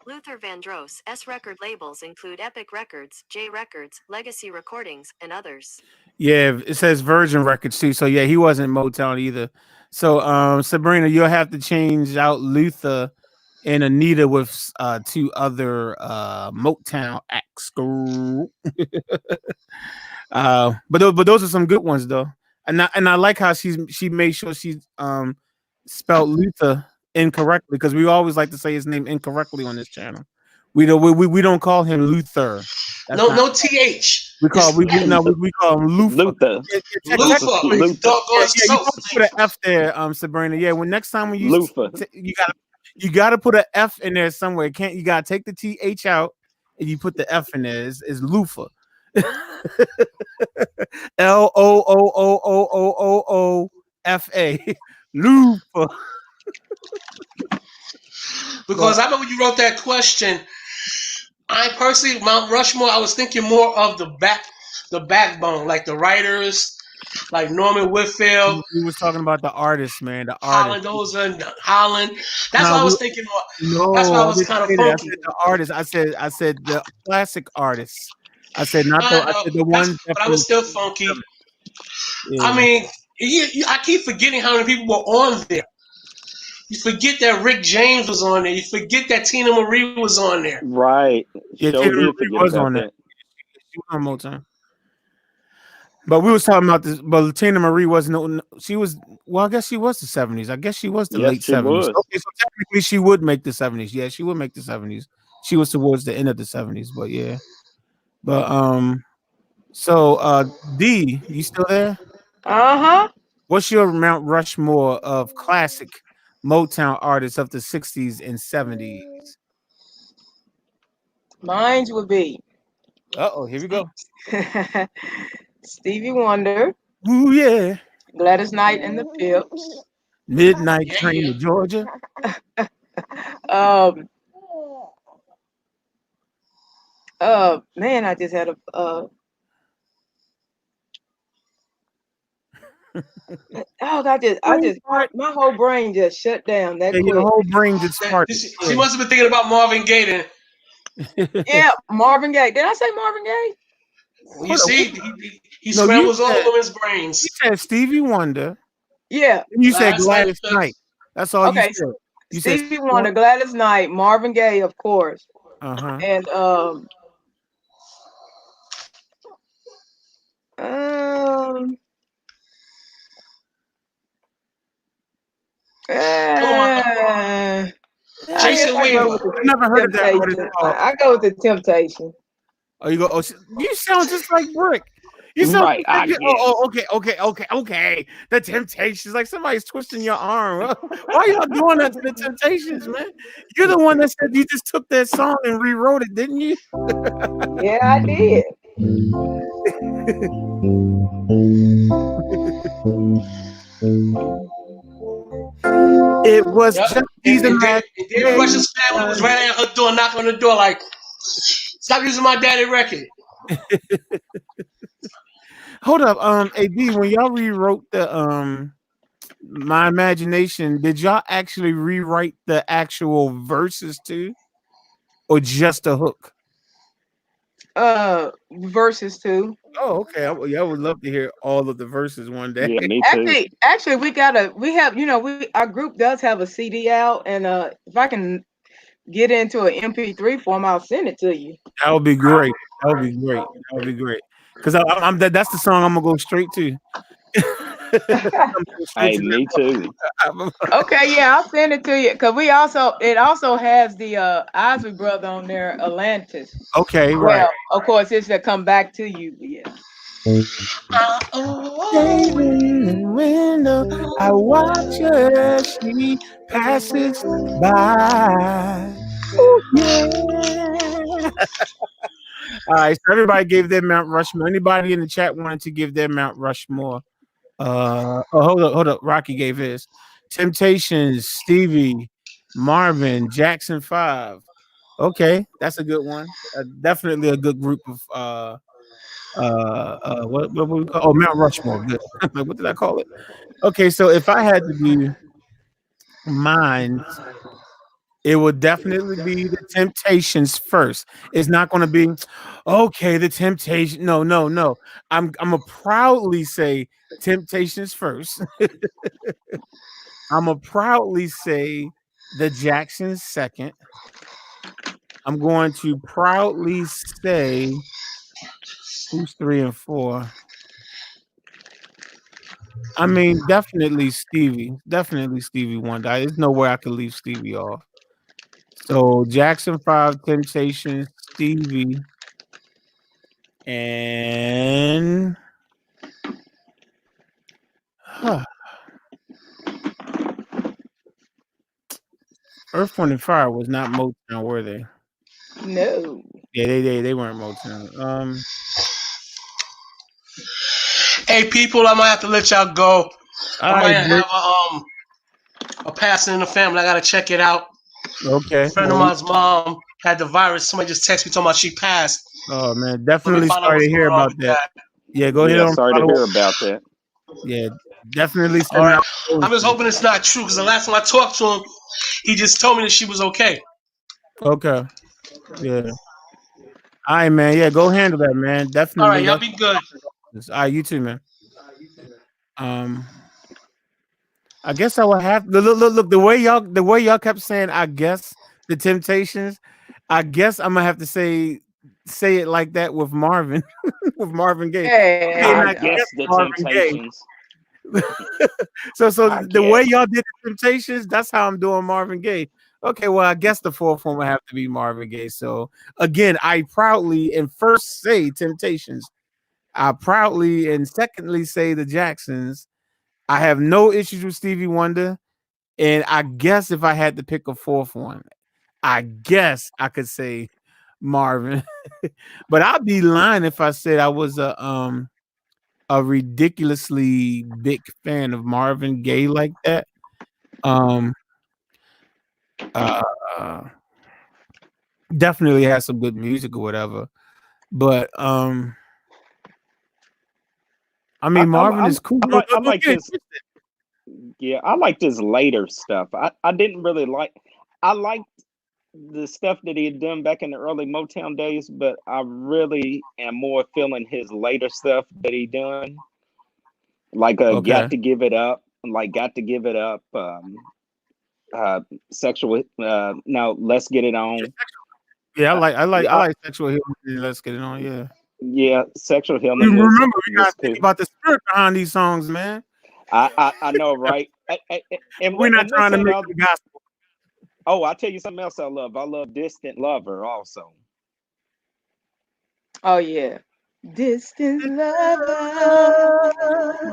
Luther Vandross' record labels include Epic Records, J Records, Legacy Recordings, and others. Yeah, it says Virgin Records too. So yeah, he wasn't Motown either. So Sabrina, you'll have to change out Luther and Anita with 2 other Motown acts. But those are some good ones though. And I like how she made sure she spelled Luther incorrectly, because we always like to say his name incorrectly on this channel. We don't call him Luther. No th. We call him Luther. Luther. You put an F there, Sabrina. Yeah, when next time when you you gotta put an F in there somewhere. You gotta take the th out and you put the F in there. It's Luther. Loofa. Luther. Because I remember when you wrote that question, I personally, Mount Rushmore, I was thinking more of the backbone, like the writers, like Norman Whitfield. We was talking about the artists, man. The Holland artists. Holland. That's what I was thinking. That's why I was kind of funky. I said the artists. I said the classic artists. I said not I said the ones. But I was still funky. Yeah. I mean, I keep forgetting how many people were on there. You forget that Rick James was on there. You forget that Tina Marie was on there. Right. Yeah, Sure Tina did Marie forget was about on that. that. She was on Motown. But we was talking about this. But Tina Marie wasn't. She was. Well, I guess she was the 70s. I guess she was the Yes, late she 70s. was. Okay, so technically she would make the 70s. Yeah, she would make the 70s. She was towards the end of the 70s. But yeah. But so D, you still there? Uh-huh. What's your Mount Rushmore of classic Motown artists of the 60s and 70s? Mine would be Uh-oh, here we go. Stevie Wonder, Ooh, yeah. Gladys Knight and the Pips. Midnight Train to Georgia. Man, I just had a my whole brain just shut down that quick. Your whole brain just farted. She must have been thinking about Marvin Gaye then. Yeah, Marvin Gaye. Did I say Marvin Gaye? You see, he scrambles all women's brains. You said Stevie Wonder. Yeah. You said Gladys Knight. That's all you said. You said Stevie Wonder, Gladys Knight, Marvin Gaye, of course. Uh-huh. And Jason Weaver. I've never heard of that. I go with the Temptation. Oh, you go. Oh, you sound just like Brick. You sound right. Okay. The Temptations, like somebody's twisting your arm. Why y'all doing that to the Temptations, man? You're the one that said you just took that song and rewrote it, didn't you? Yeah, I did. It was just easy. And then Rush's family was right at her door, knocking on the door, like, "Stop using my daddy record." Hold up, AD, when y'all rewrote the My Imagination, did y'all actually rewrite the actual verses too, or just a hook? Verses too. Oh, okay. I would love to hear all of the verses one day. Yeah, me too. Actually, we have, our group does have a CD out, and if I can get into an MP3 form, I'll send it to you. That would be great. Because that's the song I'm gonna go straight to. Hey, me too. Okay, yeah, I'll send it to you because it also has the Isley Brother on there, Atlantis. Okay, right. Well, of course, it's to come back to you. Yeah. Window, I watch her, she passes by. Ooh, yeah. All right, so everybody gave their Mount Rushmore. Anybody in the chat wanted to give their Mount Rushmore? Hold up. Rocky gave his. Temptations, Stevie, Marvin, Jackson 5. Okay, that's a good one. Definitely a good group of what we call? Oh, Mount Rushmore. Good. What did I call it? Okay, so if I had to do mine, it would definitely be the Temptations first. It's not going to be okay. The Temptation. No. I'm a proudly say Temptations first. I'm a proudly say the Jacksons second. I'm going to proudly say who's 3 and 4. I mean, definitely Stevie Wonder. There's no way I could leave Stevie off. So Jackson 5, Temptations, Stevie, and Earth, Wind and Fire was not Motown, were they? No. Yeah, they weren't Motown. Hey, people, I might have to let y'all go. I might right, have a passing in the family. I gotta check it out. Okay. A friend of mine's mom had the virus. Somebody just texted me talking about she passed. Oh man, definitely sorry to hear about that. Yeah, go ahead. Sorry to hear about that. Yeah, definitely. All right. I'm just hoping it's not true because the last time I talked to him, he just told me that she was okay. Okay. Yeah. All right, man. Yeah, go handle that, man. Definitely. All right, y'all be good. All right, you too, man. I guess I would have look the way y'all kept saying. I guess the Temptations. I guess I'm gonna have to say it like that with Marvin, with Marvin Gaye. Okay, I and I Yeah. guess guess the Marvin Gaye. Temptations. So I the way guess. y'all did the Temptations, that's how I'm doing Marvin Gaye. Okay, well, I guess the fourth one would have to be Marvin Gaye. So again, I proudly and first say Temptations. I proudly and secondly say the Jacksons. I have no issues with Stevie Wonder. And I guess if I had to pick a fourth one, I guess I could say Marvin. But I'd be lying if I said I was a ridiculously big fan of Marvin Gaye like that. Um uh Definitely has some good music or whatever. But I mean Marvin is cool. I like Don't get it his. Yeah, I like his later stuff. I didn't really like. I liked the stuff that he had done back in the early Motown days, but I really am more feeling his later stuff that he done. Like Okay. Got to Give It Up, like Got to Give It Up, Sexual now Let's Get It On. Yeah, I Yeah, like Sexual Healing. Let's get it on. Yeah. yeah, Sexual You Healing remember we was gotta think cool. about the spirit behind these songs, man. I know, right? We're not And what's trying to that make other? the gospel. Oh, I'll tell you something else I love. I love Distant Lover also. Oh yeah. Distant lover,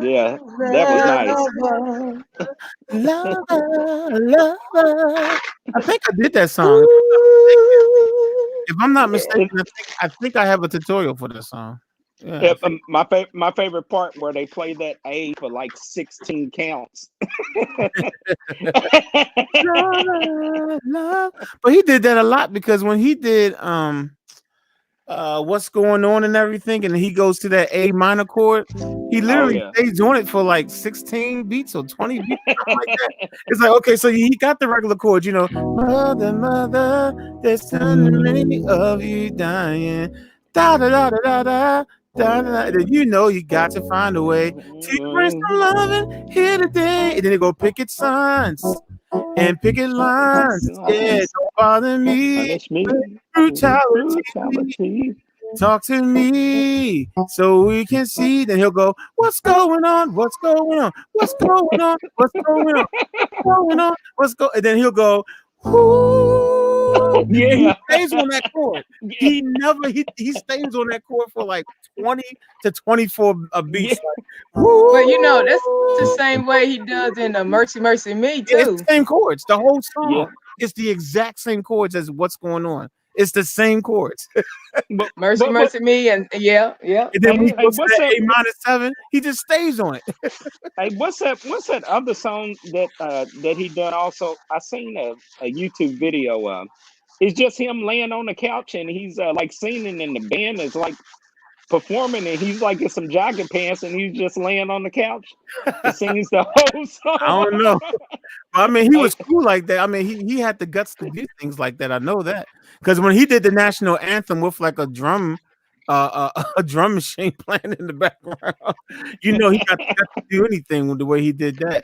Yeah, that was nice. lover. Lover. I think I did that song. Ooh. If I'm not Yeah. mistaken, I think I have a tutorial for this song. Yeah, I think. My favorite part where they play that A for like 16 counts. Love. But he did that a lot because when he did What's Going On and everything, and he goes to that A minor chord, he Oh literally yeah. stays on it for like 16 beats or 20 beats, something like that. It's like, okay, so he got the regular chords, mother, mother, there's so many of you dying, da da da da da da. Then you got to find a way to bring some loving here today. And then they go picket signs and picket lines. Yeah, don't bother me Punish me with with brutality. brutality. Talk to me so we can see. Then he'll go, what's going on? What's going on? What's going on? What's going on? What's going on? And then he'll go, whoo. And he Yeah. stays on that chord. He never he stays on that chord for like 20 to 24 beats. Yeah. Like, whoo. But that's the same way he does in Mercy, Mercy Me Yeah, it's too. the same chords. The whole song. Yeah. It's the exact same chords as What's Going On. It's the same chords. Mercy, Mercy Me, and yeah. And then when he goes to what's that that? A-7, he just stays on it. Hey, what's that other song that he done also? I seen a YouTube video. It's just him laying on the couch and he's like singing, and the band is like performing, and he's like in some jogging pants and he's just laying on the couch and sings the whole song. I don't know. I mean, he was cool like that. I mean, he had the guts to do things like that. I know that because when he did the national anthem with like a drum machine playing in the background, he got the guts to do anything with the way he did that.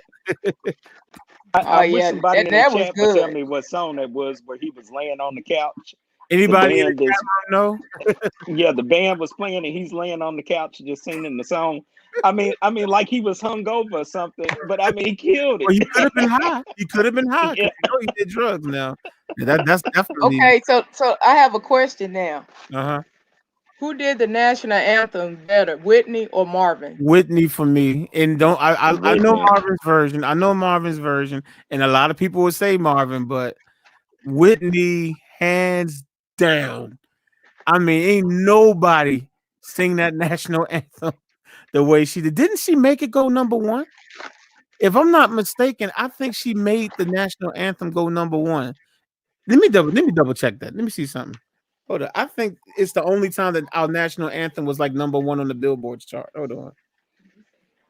I wish yeah, somebody in the that was chat would tell good. me what song that was where he was laying on the couch. Anybody in the band is- chat room know? Yeah, the band was playing and he's laying on the couch just singing the song. I mean, like he was hungover or something, but I mean, he killed it. Well, he could have been high. He could have been high. Yeah. He did drugs now. Yeah, that's definitely Okay, so I have a question now. Uh-huh. Who did the national anthem better, Whitney or Marvin? Whitney for me. And I know Whitney. Marvin's version. I know Marvin's version, and a lot of people would say Marvin, but Whitney hands down. I mean, ain't nobody sing that national anthem the way she did. Didn't she make it go number one? If I'm not mistaken, I think she made the national anthem go number one. Let me double check that. Let me see something. Hold on. I think it's the only time that our national anthem was like number one on the Billboard chart. Hold on.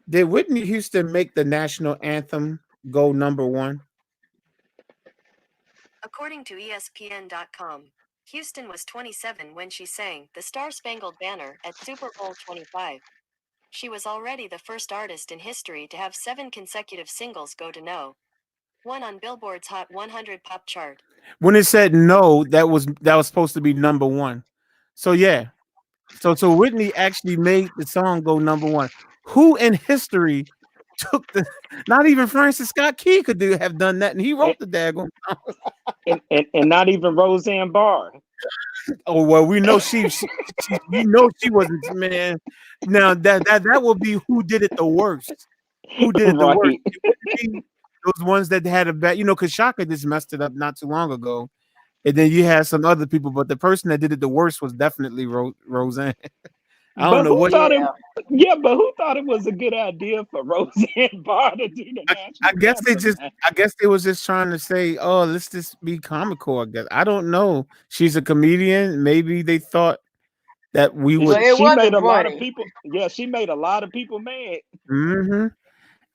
Did Whitney Houston make the national anthem go number one? According to ESPN.com, Houston was 27 when she sang The Star Spangled Banner at Super Bowl 25. She was already the first artist in history to have 7 consecutive singles go to no. 1 on Billboard's Hot 100 pop chart. When it said no, that was supposed to be number 1. So yeah. So Whitney actually made the song go number 1. Who in history took the? Not even Francis Scott Key could have done that, and he wrote the daggone. and not even Roseanne Barr. Oh well, we know she wasn't, man. Now that will be who did it the worst. Who did it the worst? It wouldn't be those ones that had a bad, because Shaka just messed it up not too long ago, and then you had some other people, but the person that did it the worst was definitely Roseanne. I don't know what. but who thought it was a good idea for Roseanne Barr to do the national I guess they was just trying to say, oh, let's just be comical. I guess I don't know. She's a comedian. Maybe they thought that we would. She made a lot of people. Yeah, she made a lot of people mad. Mm-hmm.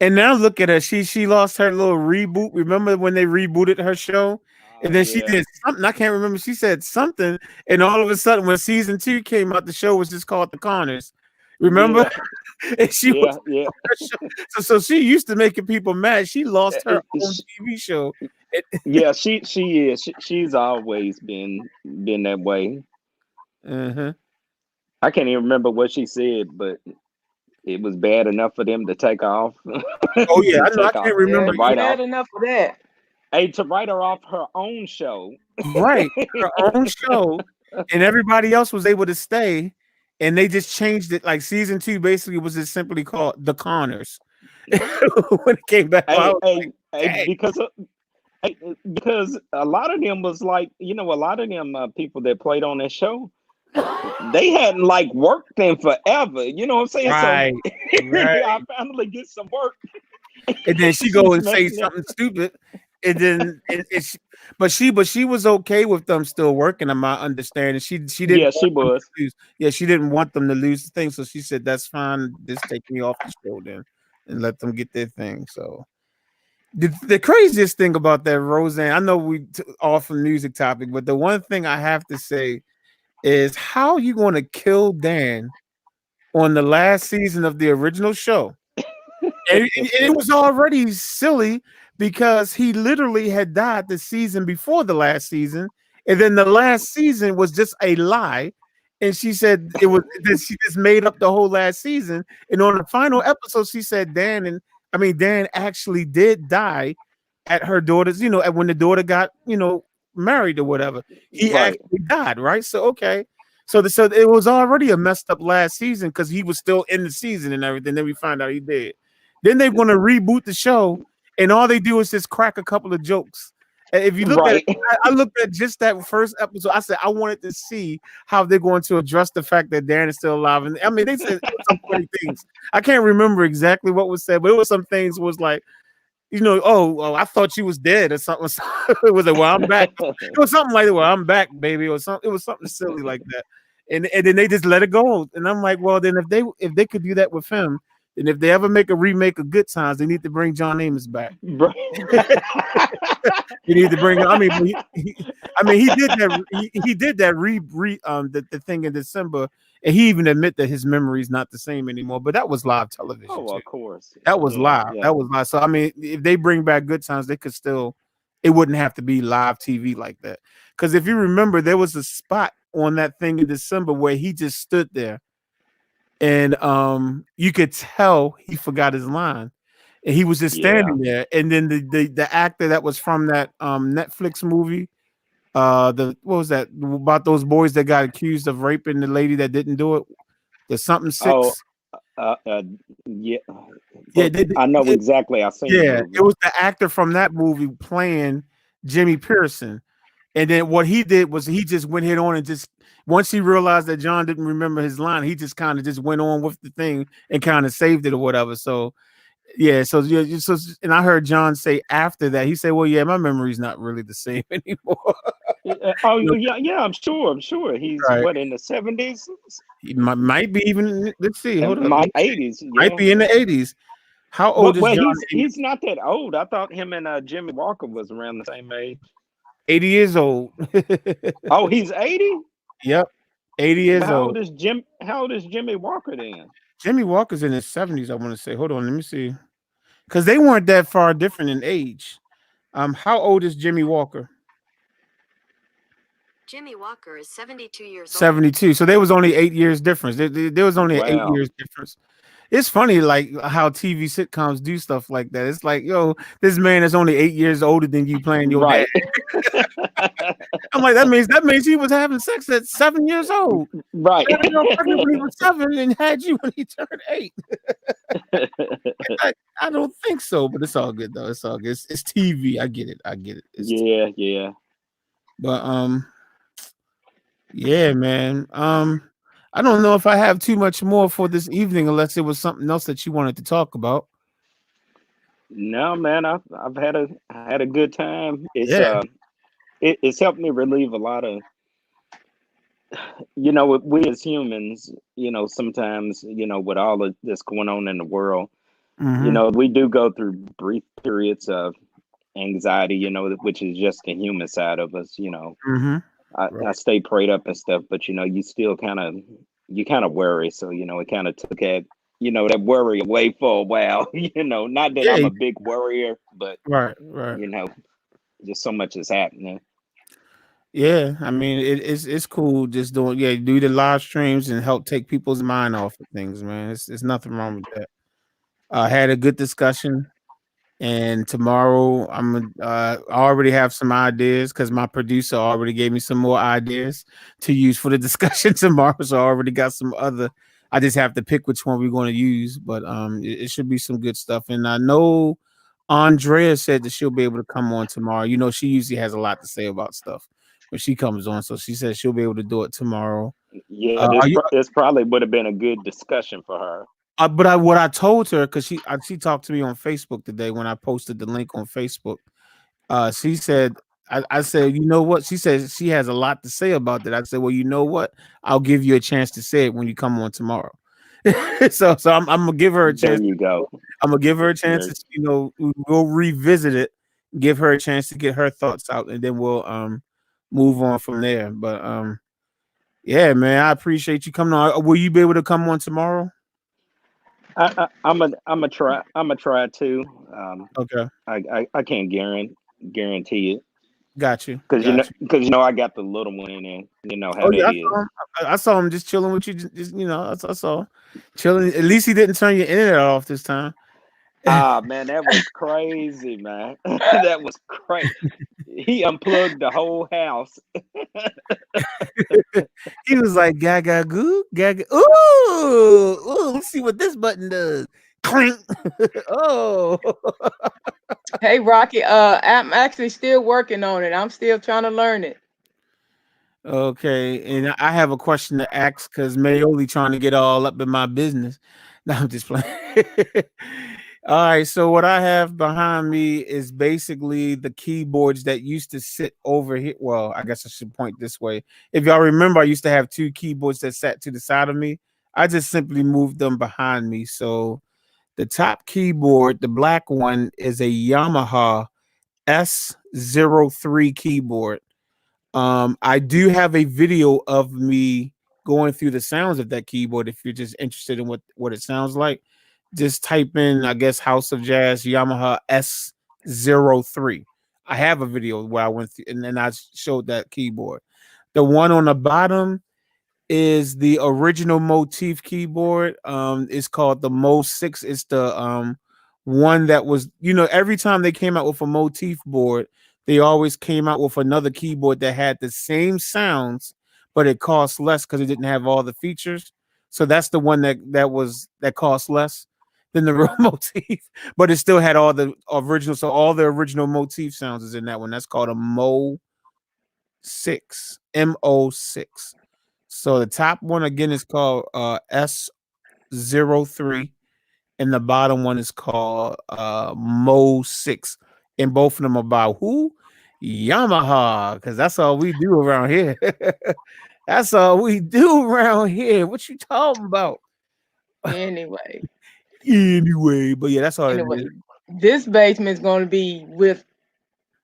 And now look at her. She lost her little reboot. Remember when they rebooted her show? And then she did something. I can't remember. She said something, and all of a sudden, when season 2 came out, the show was just called The Conners. Remember? Yeah. And she was so she used to making people mad. She lost her own TV show. Yeah, she is. She's always been that way. Uh-huh. I can't even remember what she said, but it was bad enough for them to take off. Oh yeah, I can't remember. Bad enough for that. Hey, to write her off her own show. Right, her own show, and everybody else was able to stay, and they just changed it. Like season 2 basically was just simply called The Conners. When it came back, because a lot of them was like, a lot of them people that played on that show, they hadn't like worked in forever. You know what I'm saying? Right. So I finally get some work. And then she go and say something stupid. And then but she was okay with them still working, in my understanding. She didn't. Yeah, she was. Yeah, she didn't want them to lose the thing, so she said, "That's fine. Just take me off the show then, and let them get their thing." So the craziest thing about that Roseanne, I know we off the music topic, but the one thing I have to say is, how are you going to kill Dan on the last season of the original show? And it was already silly, because he literally had died the season before the last season, and then the last season was just a lie. And she said she just made up the whole last season. And on the final episode, she said Dan actually did die at her daughter's, when the daughter got, married or whatever. He actually died, right? So okay. So it was already a messed up last season, because he was still in the season and everything. Then we find out he did. Then they're going to reboot the show, and all they do is just crack a couple of jokes. And if you look at it, I looked at just that first episode. I said I wanted to see how they're going to address the fact that Dan is still alive. And I mean, they said some funny things. I can't remember exactly what was said, but it was some things was like, oh, I thought she was dead or something. It was like, well, I'm back. It was something like, well, I'm back, baby, or something. It was something silly like that. And then they just let it go. And I'm like, well, then if they could do that with him, and if they ever make a remake of Good Times, they need to bring John Amos back. You need to bring. I mean, he did that. He did that the thing in December, and he even admit that his memory is not the same anymore. But that was live television. Oh, of course. That was live. Yeah. That was live. So I mean, if they bring back Good Times, they could still. It wouldn't have to be live TV like that. Because if you remember, there was a spot on that thing in December where he just stood there. And you could tell he forgot his line, and he was just standing there. And then the actor that was from that Netflix movie, what was that about those boys that got accused of raping the lady that didn't do it? The something 6. I know exactly. I seen. Yeah, it was the actor from that movie playing Jimmy Pearson. And then what he did was he just went head on and just, once he realized that John didn't remember his line, he just kind of just went on with the thing and kind of saved it or whatever. So, yeah. So and I heard John say after that, he said, well, yeah, my memory's not really the same anymore. Yeah, I'm sure. He's what, in the 70s? He might be even, let's see. Hold on. 80s. Might be in the 80s. How old is John? He's not that old. I thought him and Jimmy Walker was around the same age. 80 years old. Oh, he's 80? Yep. 80 years old. How old is Jimmy Walker then? Jimmy Walker's in his 70s, I want to say. Hold on, let me see. Because they weren't that far different in age. How old is Jimmy Walker? Jimmy Walker is 72 years old. 72. So there was only 8 years difference. There was only an 8 Wow. years difference. It's funny, like how TV sitcoms do stuff like that. It's like, yo, this man is only 8 years older than you playing your Right. dad. I'm like, that means he was having sex at 7 years old. Right. Got a girl pregnant when he was 7 and had you when he turned 8. I don't think so, but it's all good though. It's all good. It's TV. I get it. It's Yeah, yeah. But yeah, man. I don't know if I have too much more for this evening, unless it was something else that you wanted to talk about. No, man, I've had a good time. It's Yeah. It's helped me relieve a lot of, we as humans, sometimes, with all of this going on in the world, we do go through brief periods of anxiety, which is just the human side of us. I stay prayed up and stuff, but you still kind of worry. So it kind of took that worry away for a while. Not that I'm a big worrier, but right. just so much is happening. Yeah, I mean it's cool just do the live streams and help take people's mind off of things, man. It's nothing wrong with that. I had a good discussion, and tomorrow I already have some ideas because my producer already gave me some more ideas to use for the discussion tomorrow. So I already got some other. I just have to pick which one we're going to use, but it should be some good stuff. And I know Andrea said that she'll be able to come on tomorrow. She usually has a lot to say about stuff when she comes on, so she said she'll be able to do it tomorrow. Yeah, this probably would have been a good discussion for her. But what I told her, because she talked to me on Facebook today when I posted the link on Facebook. She said, I said, you know what? She said she has a lot to say about that. I said, well, you know what? I'll give you a chance to say it when you come on tomorrow. so I'm gonna give her a chance. There you go. I'm gonna give her a chance to, we'll revisit it, give her a chance to get her thoughts out, and then we'll move on from there. But yeah, man, I appreciate you coming on. Will you be able to come on tomorrow? I'm a try too. Okay. I can't guarantee it. Got you. Because I got the little one in, and how Oh yeah, that is. I saw him just chilling with you. Just I saw him chilling. At least he didn't turn your internet off this time. Ah, man, that was crazy, man. That was crazy. He unplugged the whole house. He was like, gaga goo, gaga. Ooh, let's see what this button does. Clink. Oh. Hey, Rocky, I'm actually still working on it. I'm still trying to learn it. Okay, and I have a question to ask because Mayoli trying to get all up in my business. No, I'm just playing. All right, so what I have behind me is basically the keyboards that used to sit over here. Well, I guess I should point this way. If y'all remember, I used to have 2 keyboards that sat to the side of me. I just simply moved them behind me. So the top keyboard, the black one, is a Yamaha S03 keyboard. I do have a video of me going through the sounds of that keyboard. If you're just interested in what it sounds like, just type in, I guess, House of Jazz Yamaha S03. I have a video where I went through and then I showed that keyboard. The one on the bottom is the original Motif keyboard. It's called the Mo 6. It's the one that was, every time they came out with a Motif board, they always came out with another keyboard that had the same sounds, but it cost less because it didn't have all the features. So that's the one that cost less than the real Motif, but it still had all the original. So all the original Motif sounds is in that one. That's called a Mo 6, MO6. So the top one again is called S03, and the bottom one is called Mo 6. And both of them are by who? Yamaha, because that's all we do around here. That's all we do around here. What you talking about? Anyway, but yeah, that's all it is. This basement is going to be with,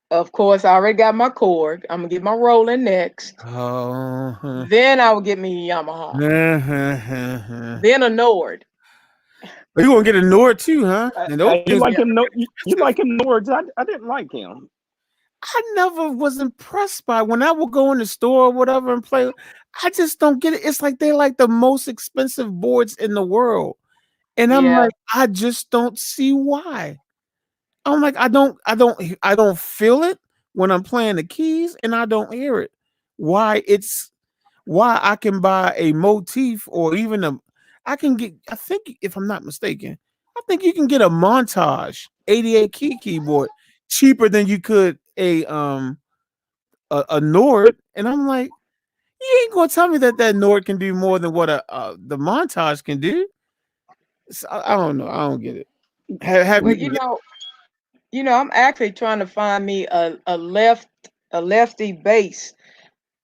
of course, I already got my cord. I'm going to get my Roland next. Then I will get me a Yamaha. Then a Nord. But you gonna get a Nord too, huh? And those You things like are him? No, you expensive. like him Nords? I didn't like him. I never was impressed by when I would go in the store or whatever and play. I just don't get it. It's like they're like the most expensive boards in the world. And I'm Yeah. like, I just don't see why. I'm like, I don't feel it when I'm playing the keys, and I don't hear it. Why I can buy a motif or even I can get, I think if I'm not mistaken, I think you can get a Montage 88 key keyboard cheaper than you could a Nord. And I'm like, you ain't gonna tell me that Nord can do more than what the Montage can do. So, I don't know. I don't get it. Have Well, you? I'm actually trying to find me a lefty bass.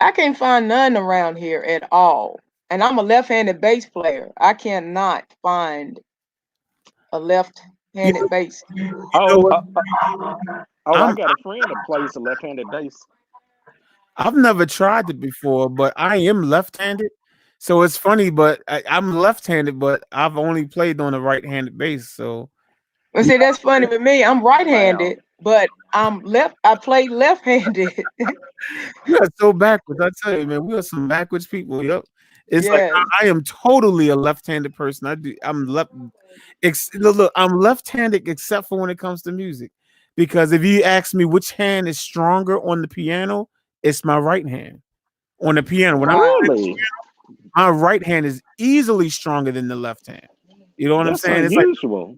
I can't find none around here at all. And I'm a left-handed bass player. I cannot find a left-handed bass. Oh, what? I got a friend that plays a left-handed bass. I've never tried it before, but I am left-handed. So it's funny, but I'm left-handed, but I've only played on a right-handed bass. So Well, see, that's funny with me. I'm right-handed, but I'm left. I play left-handed. we are so backwards. I tell you, man, we are some backwards people. Yep. It's like Yes. I am totally a left-handed person. I'm left. Look, I'm left-handed except for when it comes to music. Because if you ask me which hand is stronger on the piano, it's my right hand. On the piano, when I'm playing the piano, my right hand is easily stronger than the left hand. You know what I'm saying? It's like, unusual.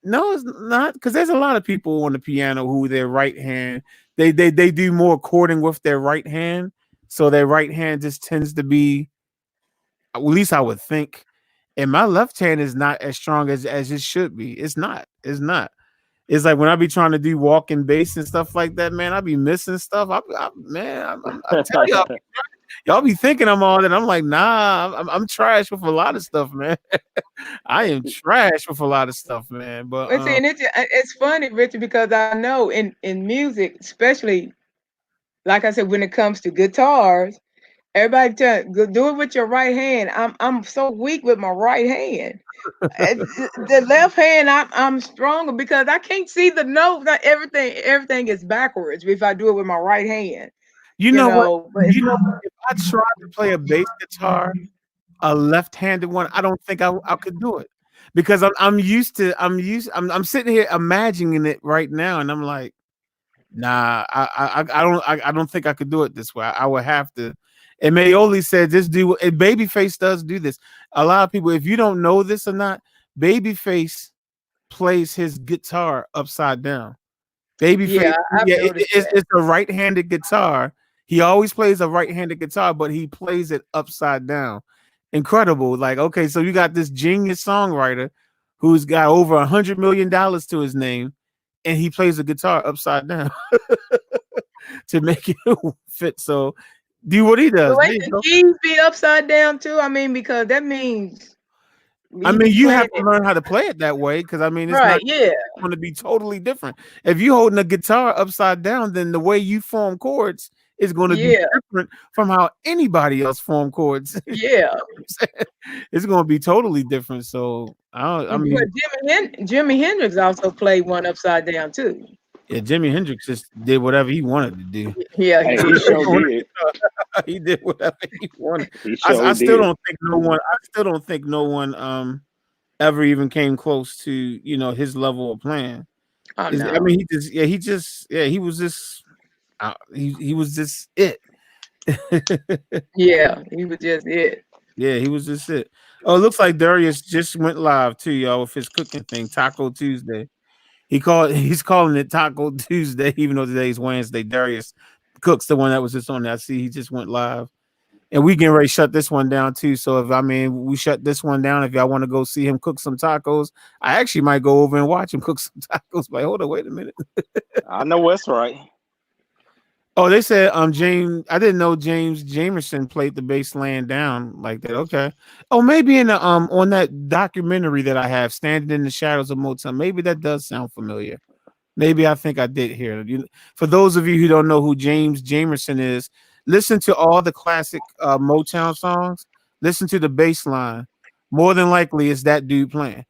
no, it's not, because there's a lot of people on the piano who their right hand, they do more chording with their right hand, so their right hand just tends to be, at least I would think. And my left hand is not as strong as it should be. It's not. It's not. It's like when I be trying to do walking bass and stuff like that, man, I be missing stuff. I tell y'all be thinking I'm all that. I'm like, nah, I'm trash with a lot of stuff, man. I am trash with a lot of stuff, man. But see, and it's funny, Richard, because I know in music, especially, like I said, when it comes to guitars, everybody do it with your right hand. I'm so weak with my right hand. The left hand, I'm stronger because I can't see the note. Everything is backwards if I do it with my right hand. You know what? If I tried to play a bass guitar, a left-handed one, I don't think I could do it, because I'm sitting here imagining it right now, and I'm like, nah, I don't think I could do it this way. I would have to. And Mayoli said, just do. And Babyface does do this. A lot of people, if you don't know this or not, Babyface plays his guitar upside down. Babyface, it's a right-handed guitar. He always plays a right-handed guitar, but he plays it upside down. Incredible. Like, okay, so you got this genius songwriter who's got over $100 million to his name, and he plays the guitar upside down to make it fit. So do what he does. Wait, the keys be upside down too? I mean, because that means you have to learn how to play it that way, because I mean, it's not going to be totally different. If you're holding a guitar upside down, then the way you form chords is going to be different from how anybody else form chords. Yeah. It's going to be totally different. So I mean, Jimi Hendrix also played one upside down too. Yeah, Jimi Hendrix just did whatever he wanted to do. Yeah, he sure did. He did whatever he wanted. I still don't think no one. I still don't think no one ever even came close to his level of playing. Oh, no. I mean, he was just he was just it. Yeah, he was just it. Yeah, he was just it. Oh, it looks like Darius just went live too, y'all, with his cooking thing, Taco Tuesday. He's calling it Taco Tuesday, even though today's Wednesday. Darius Cook's the one that was just on there. I see he just went live. And we getting ready to shut this one down too. So we shut this one down. If y'all want to go see him cook some tacos, I actually might go over and watch him cook some tacos. But hold on, wait a minute. I know what's right. Oh, they said James. I didn't know James Jamerson played the bass laying down like that. Okay. Oh, maybe in the on that documentary that I have, Standing in the Shadows of Motown. Maybe that does sound familiar. Maybe I think I did hear it. For those of you who don't know who James Jamerson is, listen to all the classic Motown songs. Listen to the bass line. more than likely it's that dude playing.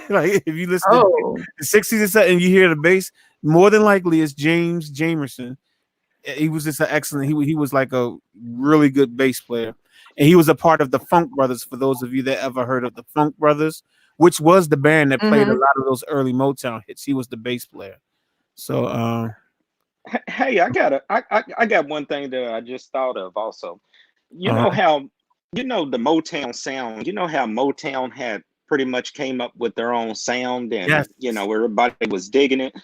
Like if you listen to the 60s and you hear the bass, more than likely it's James Jamerson. He was just an excellent. He was like a really good bass player, and he was a part of the Funk Brothers. For those of you that ever heard of the Funk Brothers, which was the band that played a lot of those early Motown hits, he was the bass player. So, hey, I got one thing that I just thought of also. You know how the Motown sound. You know how Motown had pretty much came up with their own sound, and everybody was digging it.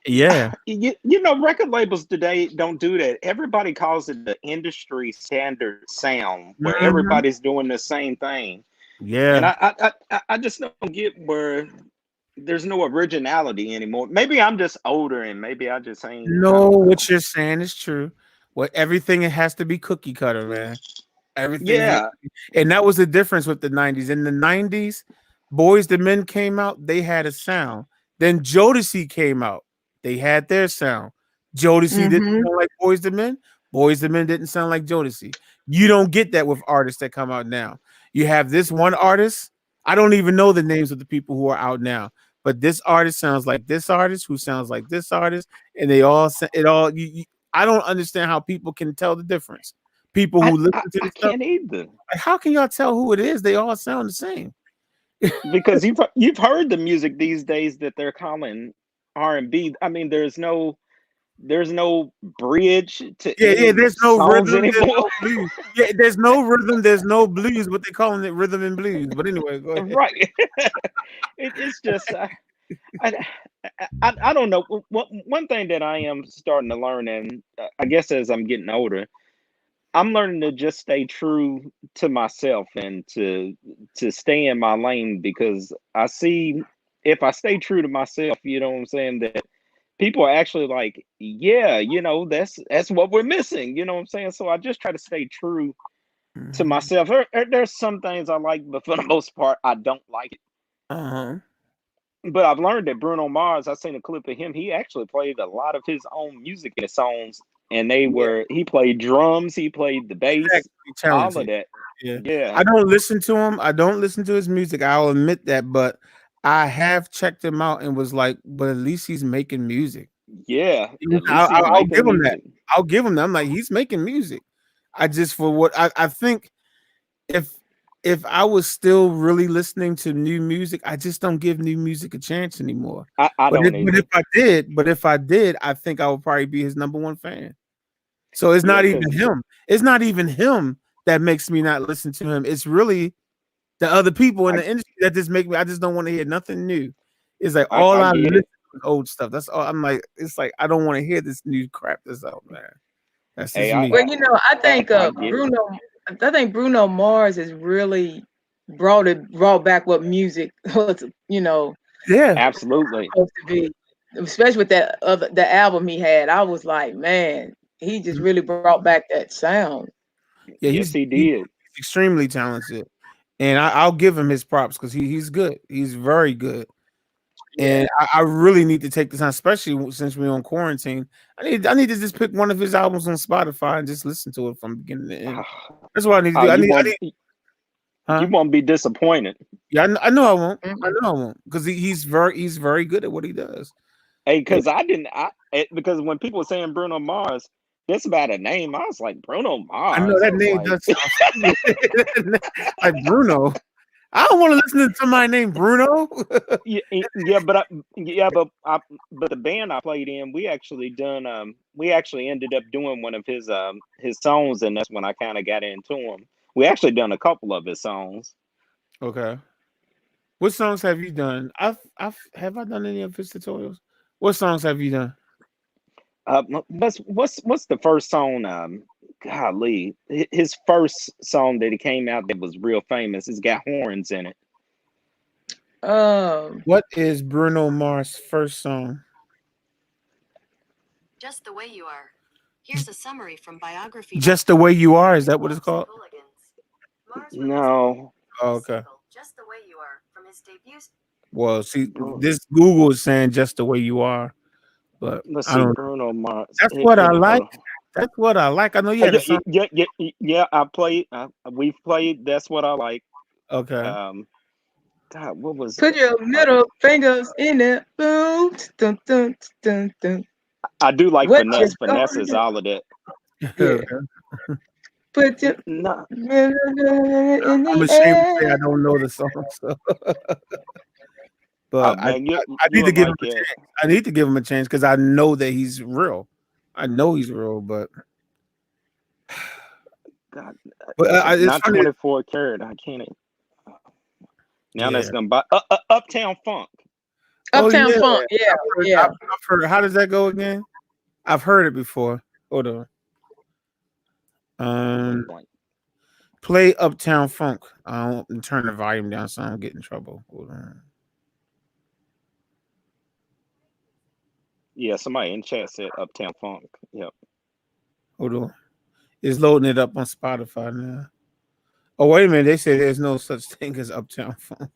Yeah. You know, record labels today don't do that. Everybody calls it the industry standard sound, where everybody's doing the same thing. Yeah. And I just don't get where there's no originality anymore. Maybe I'm just older, and maybe I just ain't. No, what you're saying is true. Well, everything it has to be cookie cutter, man. Everything. Yeah. And that was the difference with the 90s. In the 90s, Boyz II Men came out, they had a sound. Then Jodeci came out. They had their sound. Jodeci didn't sound like Boyz II Men. Boyz II Men didn't sound like Jodeci. You don't get that with artists that come out now. You have this one artist. I don't even know the names of the people who are out now, but this artist sounds like this artist, who sounds like this artist, and they all I don't understand how people can tell the difference. People who listen to this stuff, can't either. Like, how can y'all tell who it is? They all sound the same. Because you've heard the music these days that they're calling R&B. I mean, there's no bridge to there's no rhythm, anymore. there's no blues. Yeah, there's no rhythm, there's no blues, but they're calling it rhythm and blues. But anyway, go ahead. Right. It's just I don't know. One thing that I am starting to learn, and I guess as I'm getting older, I'm learning to just stay true to myself and to stay in my lane, because I see if I stay true to myself, you know what I'm saying, that people are actually like, yeah, that's what we're missing, you know what I'm saying? So I just try to stay true to myself. There's some things I like, but for the most part, I don't like it. But I've learned that Bruno Mars, I seen a clip of him, he actually played a lot of his own music in his songs, and he played drums, he played the bass, all of that. Yeah. I don't listen to him. I don't listen to his music. I'll admit that, but I have checked him out and was like, but at least he's making music. Yeah. I'll give him that. I'll give him that. I'm like, he's making music. I just, for what I think, if I was still really listening to new music, I just don't give new music a chance anymore. But if I did, I think I would probably be his number one fan. So it's not even him. It's not even him that makes me not listen to him. It's really the other people in the industry that just make me. I just don't want to hear nothing new. It's like all I listen to is old stuff. That's all. I'm like, it's like I don't want to hear this new crap that's out, man. That's just me. Well, I think Bruno Mars has really brought back what music was, Yeah, absolutely. Supposed to be, especially with the album he had. I was like, man, he just really brought back that sound. Yeah, he did. He's extremely talented, and I'll give him his props because he's good. He's very good. And I really need to take the time, especially since we're on quarantine. I need to just pick one of his albums on Spotify and just listen to it from beginning to end. That's what I need to do. You won't be disappointed. Yeah, I know I won't. I know I won't, because he's very good at what he does. Hey, because because when people were saying Bruno Mars, just about a name, I was like, Bruno Mars. I know that name does sound like Bruno. I don't want to listen to somebody named Bruno. but the band I played in, we actually ended up doing one of his songs, and that's when I kind of got into him. We actually done a couple of his songs. Okay. What songs have you done? Have I done any of his tutorials? What songs have you done? What's the first song? Golly, his first song that he came out that was real famous. It's got horns in it. What is Bruno Mars' first song? Just the Way You Are. Here's a summary from biography. Just the Way You Are. Is that what it's called? No. Oh, okay. Just the Way You Are from his debut. Well, see, this Google is saying Just the Way You Are, but let's see, Bruno Mars. That's what I like. That's what I like. I know you had a song. Yeah. I played. We've played. That's what I like. Okay. God, what was? Put your middle fingers in it. Boom. Dun, dun, dun, dun. I do like What finesse. you Finesse gonna is do? all of that. Yeah. Put your No, middle finger in I'm the ashamed to say air. I don't know the song, so. But man, I you need to would give him like a it. chance. I need to give him a chance because I know that he's real. I know he's real, but God, it's not funny. 24 karat. I can't. Now that's Yeah. gonna buy Uptown Funk. Oh Uptown yeah, Funk. Yeah. Yeah. I've heard. How does that go again? I've heard it before. Hold on. Play Uptown Funk. And turn the volume down so I don't get in trouble. Hold on. Yeah, somebody in chat said Uptown Funk. Yep. Hold on. It's loading it up on Spotify now. Oh, wait a minute. They say there's no such thing as Uptown Funk.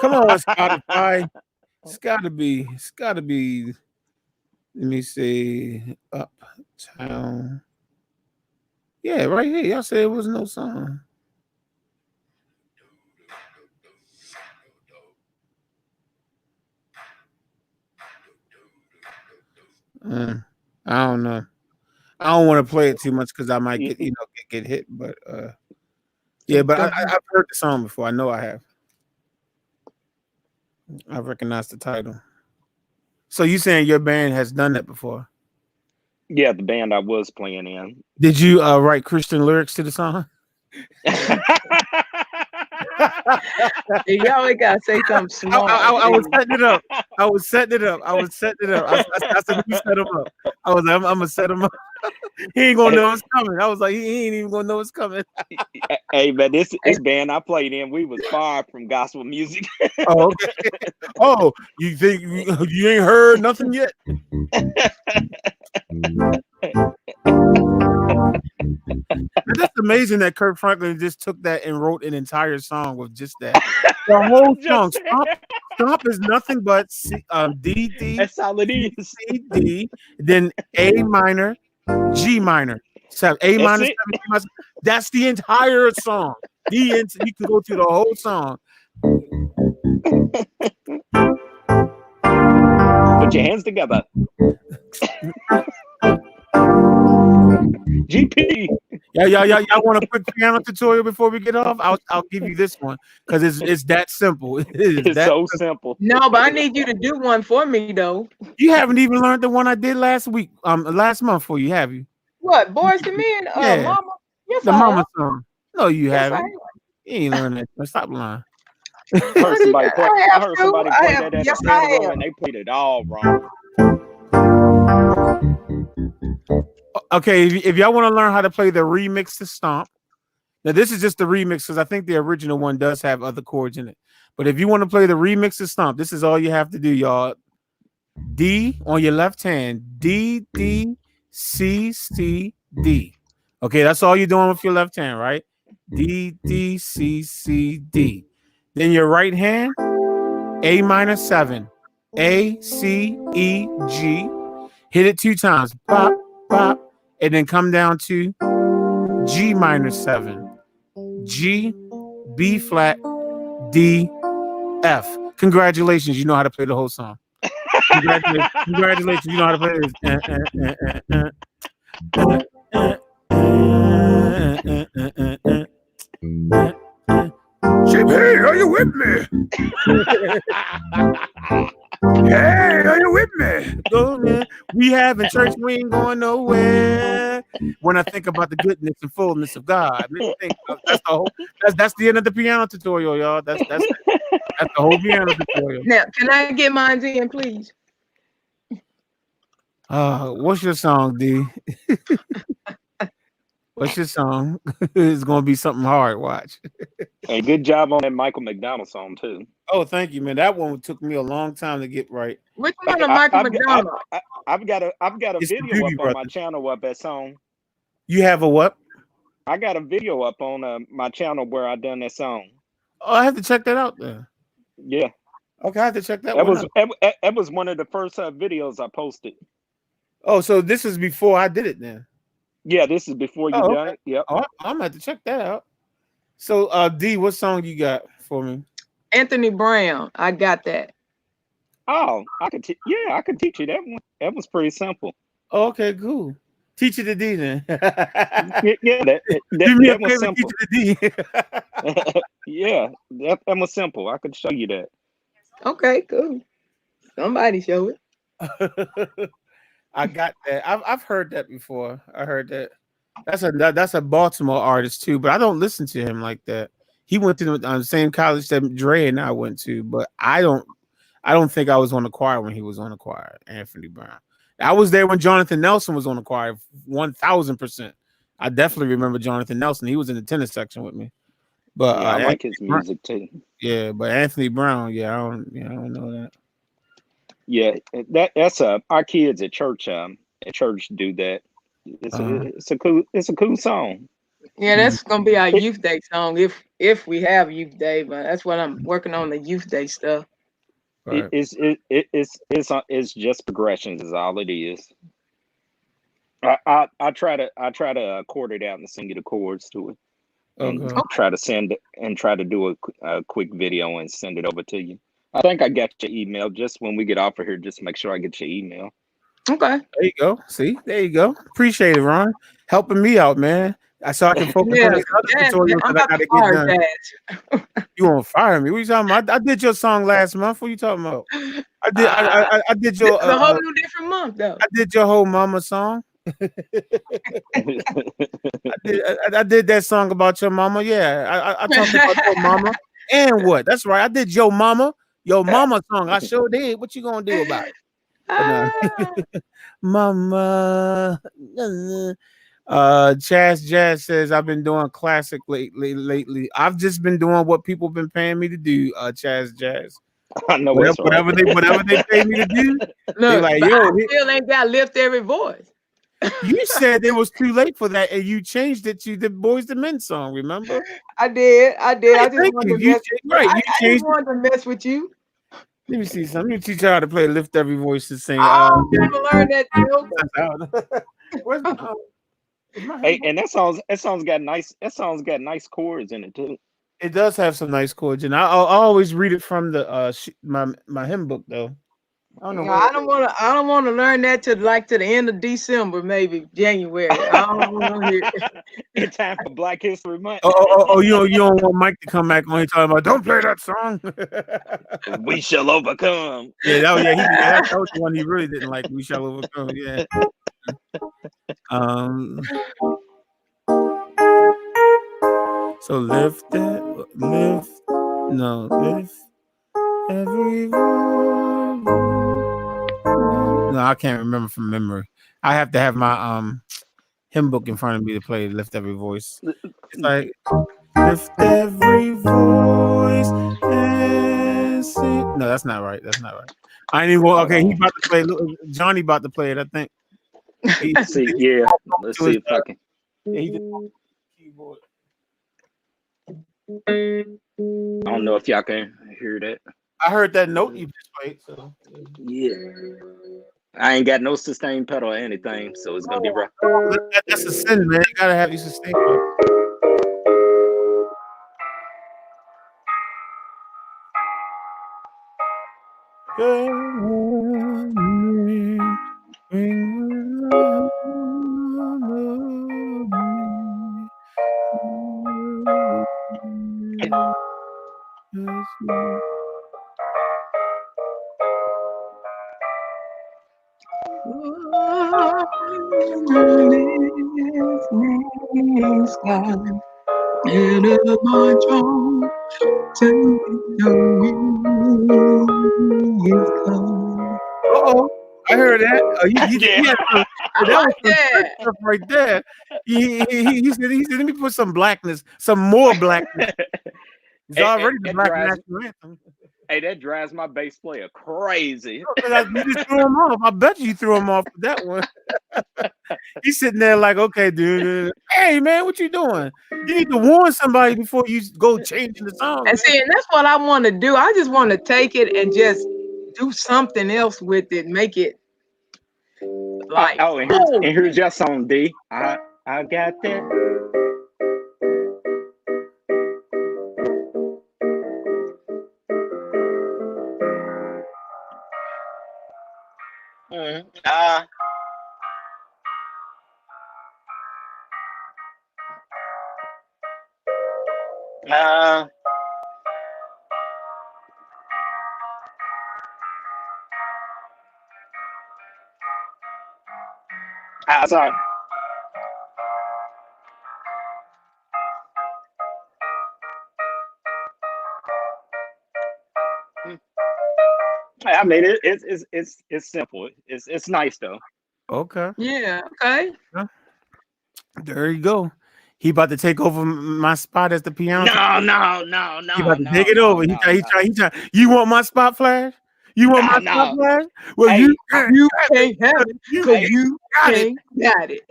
Come on, Spotify. It's gotta be. Let me see. Uptown. Yeah, right here. Y'all said it was no song. I don't know. I don't want to play it too much because I might get hit. But yeah, but I've heard the song before. I know I have. I recognize the title. So you saying your band has done that before? Yeah, the band I was playing in. Did you write Christian lyrics to the song? You always gotta say something smart. I was setting it up. I said, you set him up. I was like, I'm gonna set him up. He ain't gonna know it's coming. I was like, he ain't even gonna know it's coming. Hey, man, this band I played in, we was far from gospel music. Oh, okay. Oh, you think you ain't heard nothing yet? That's amazing that Kirk Franklin just took that and wrote an entire song with just that. The whole song, Stomp is nothing but D D. That's all it is. C D, then A minor, G minor, A minor, 7, G minor. That's the entire song. You can go through the whole song. Put your hands together. GP. Y'all want a quick piano tutorial before we get off? I'll give you this one because it's that simple. It's that so simple. No, but I need you to do one for me though. You haven't even learned the one I did last month for you, have you? What, Boys to Men? Yeah. Mama? Yes, the I mama have. song. No, you Yes, haven't. You ain't learned that. Stop lying. I heard somebody play that at yes, the funeral and they played it all wrong. Okay, if y'all want to learn how to play the remix to Stomp, now this is just the remix because I think the original one does have other chords in it. But if you want to play the remix to Stomp, this is all you have to do, y'all. D on your left hand, D, D, C, C, D. Okay, that's all you're doing with your left hand, right? D, D, C, C, D. Then your right hand, A minor 7, A, C, E, G. Hit it 2 times, pop, pop, and then come down to G minor 7, G, B flat, D, F. Congratulations, you know how to play the whole song. Congratulations, you know how to play this. JP, are you with me? Hey, are you with me? We having church, we ain't going nowhere. When I think about the goodness and fullness of God, that's the end of the piano tutorial, y'all. That's the whole piano tutorial. Now, can I get mine in, please? What's your song, D? What's your song? It's gonna be something hard. Watch. Hey, good job on that Michael McDonald song too. Oh, thank you, man. That one took me a long time to get right. Which one of Michael McDonald? I've got a video up on my channel up that song. You have a what? I got a video up on my channel where I done that song. Oh, I have to check that out then. Yeah. Okay, I have to check that one out. That was one of the first videos I posted. Oh, so this is before I did it then? Yeah, this is before you done it. Yep. Oh, I'm gonna have to check that out. So D, what song you got for me? Anthony Brown. I got that. Oh, I could teach you that one. That was pretty simple. Oh, okay, cool. Teach it to D then. Yeah, Do me a that was favor, simple. teach it to D. Yeah, that was simple. I could show you that. Okay, cool. Somebody show it. I got that. I've heard that before. I heard that. That's a Baltimore artist too, but I don't listen to him like that. He went to the same college that Dre and I went to, but I don't think I was on the choir when he was on the choir. Anthony Brown. I was there when Jonathan Nelson was on the choir. 1000%. I definitely remember Jonathan Nelson. He was in the tennis section with me. But yeah, I like his music too. Yeah, but Anthony Brown, I don't know that. Yeah, that's our kids at church do that. It's a cool song. Yeah, that's gonna be our youth day song if we have youth day, but that's what I'm working on, the youth day stuff. Right. It's just progressions is all it is. I try to chord it out and sing you the chords to it. And try to do a quick video and send it over to you. I think I got your email. Just when we get off of here, just make sure I get your email. Okay. There you go. See, there you go. Appreciate it, Ron. Helping me out, man. So I can focus on these other tutorials that I gotta get done. You won't fire me? What you talking about? I did your song last month. What you talking about? I did your it's a whole new different month though. I did your whole mama song. I did that song about your mama. Yeah, I talked about your mama. And what? That's right. I did your mama song. I sure did. What you gonna do about it? Mama. Chaz Jazz says I've been doing classic lately. I've just been doing what people been paying me to do. Chaz Jazz. I know whatever they pay me to do. Look, like, yo, I still ain't got Lift Every Voice. You said it was too late for that, and you changed it to the Boys to Men song. Remember? I did. I just wanted to mess with you. Let me see something. Let me teach you how to play Lift Every Voice to sing. I'm gonna learn that too. Hey, and that song's got nice chords in it too. It does have some nice chords, and I always read it from the my hymn book though. I don't want to learn that to the end of December, maybe January. I don't want to hear it. In time for Black History Month. You don't want Mike to come back when he's talking about don't play that song. We shall overcome. Yeah, that was the one he really didn't like. We shall overcome. Yeah. So lift every voice. No, I can't remember from memory. I have to have my hymn book in front of me to play Lift Every Voice. It's like lift every voice and sing. No, that's not right. I ain't even okay. He about to play. Johnny about to play it, I think. Let's see if I can. Yeah, he did keyboard. I don't know if y'all can hear that. I heard that note you just played. So yeah, I ain't got no sustain pedal or anything, so it's gonna be rough. That's a sin, man. You gotta have your sustain pedal. I heard that. That was some stuff right there. He said, let me put some blackness, some more blackness. It's already the Black National Anthem. Hey, that drives my bass player crazy. You just threw him off. I bet you threw him off for that one. He's sitting there like, okay, dude. Hey, man, what you doing? You need to warn somebody before you go changing the song. And see, and that's what I want to do. I just want to take it and just do something else with it, make it like. And here's your song, D. I got that. Sorry. I mean, it's simple. It's nice though. Okay. Yeah. Okay. There you go. He about to take over my spot as the piano. No. He about to take it over. He try. You want my spot, Flash? You want my spot, Flash? Well, Hey, you can't have it because you got it. got it.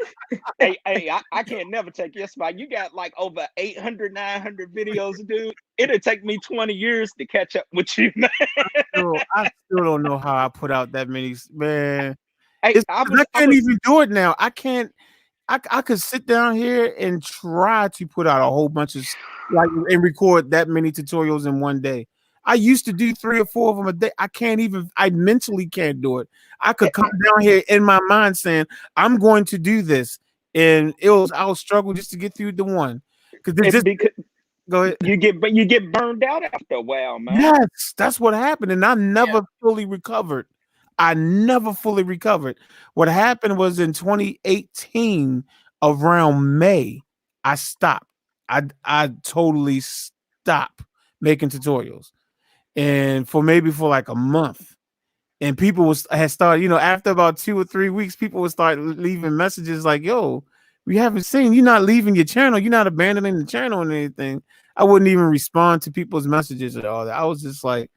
hey, I can't never take your spot. You got like over 800, 900 videos, dude. It'll take me 20 years to catch up with you, man. I still don't know how I put out that many, man. Hey, I can't even do it now. I can't. I could sit down here and try to put out a whole bunch of and record that many tutorials in one day. I used to do 3 or 4 of them a day. I mentally can't do it. I could come down here in my mind saying, I'm going to do this. And I'll struggle just to get through the one. Because go ahead. You get burned out after a while, man. Yes, that's what happened. And I never fully recovered. What happened was in 2018, around May, I stopped. I totally stopped making tutorials. And for like a month. And people had started, after about 2 or 3 weeks, people would start leaving messages like, yo, we haven't seen you're not leaving your channel, you're not abandoning the channel and anything. I wouldn't even respond to people's messages at all. I was just like,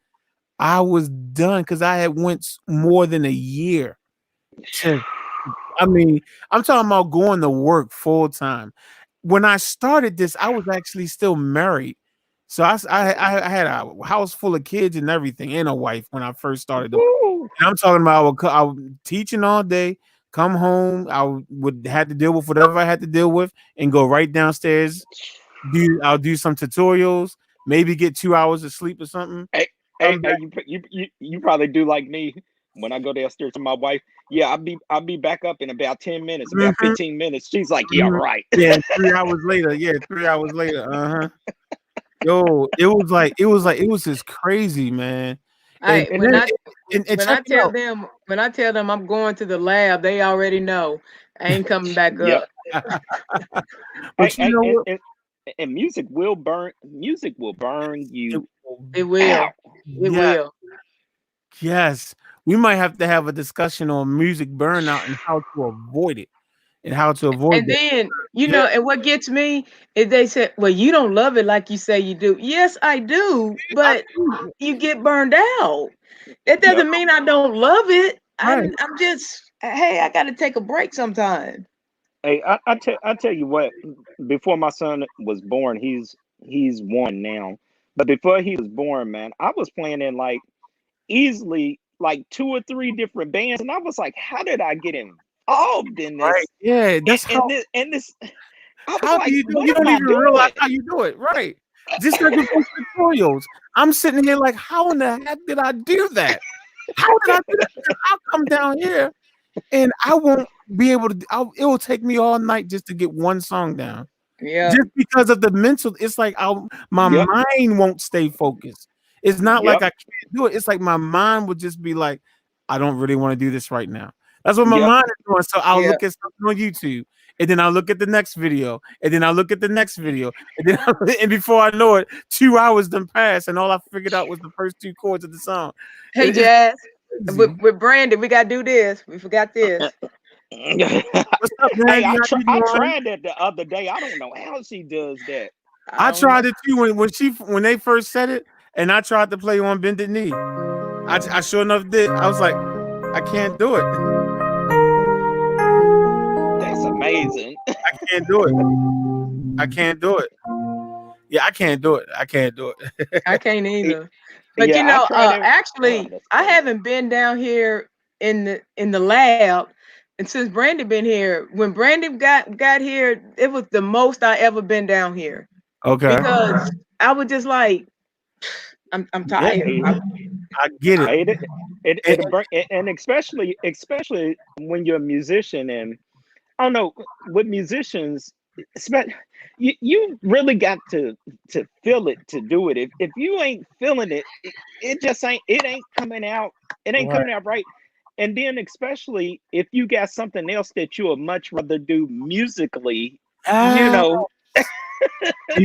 I was done because I had went more than a year. I'm talking about going to work full time. When I started this, I was actually still married. So I had a house full of kids and everything and a wife when I first started. And I'm talking about I was teaching all day, come home, I would have to deal with whatever I had to deal with and go right downstairs. I'll do some tutorials, maybe get 2 hours of sleep or something. Hey, you probably do like me when I go downstairs to my wife. Yeah, I'll be back up in about 10 minutes, about 15 minutes. She's like, yeah, right. Yeah, 3 hours later. Yeah, 3 hours later. Yo, it was just crazy, man. When I tell them I'm going to the lab, they already know I ain't coming back up. But and music will burn you. It will. It will. Yes. We might have to have a discussion on music burnout and how to avoid it. And then, and what gets me is they said, well, you don't love it like you say you do. Yes, I do, but you get burned out. That doesn't mean I don't love it. Right. I'm just, hey, I got to take a break sometime. Hey, I tell you what, before my son was born, he's 1 now. But before he was born, man, I was playing in like easily like 2 or 3 different bands. And I was like, how did I get involved in this? Right. Yeah, that's how do you do it? You don't even realize how you do it, right? Just like with tutorials. I'm sitting here like, how in the heck did I do that? How did I do that? I'll come down here and I won't be able to. It will take me all night just to get one song down. Yeah, just because of the mental. It's like my mind won't stay focused. It's not like I can't do it. It's like my mind would just be like, I don't really want to do this right now. That's what my mind is doing. So I'll look at something on YouTube, and then I'll look at the next video, and then I'll look at the next video, and then and before I know it, 2 hours done passed, and all I figured out was the first 2 chords of the song. Hey, Jazz, with Brandon, we gotta do this. We forgot this. What's up, man? Hey, I tried that the other day. I don't know how she does that. I tried it too when they first said it, and I tried to play on bended knee. I sure enough did. I was like, I can't do it. That's amazing. I can't do it. Yeah, I can't do it. I can't either. But actually, I haven't been down here in the lab. And since Brandon been here, when Brandon got here, it was the most I ever been down here. Okay. Because I was just like, I'm tired. I get it. Hey, and especially when you're a musician, and I don't know, with musicians, you really got to feel it to do it. If you ain't feeling it, it just ain't coming out. It ain't coming out right. And then especially if you got something else that you would much rather do musically, you know.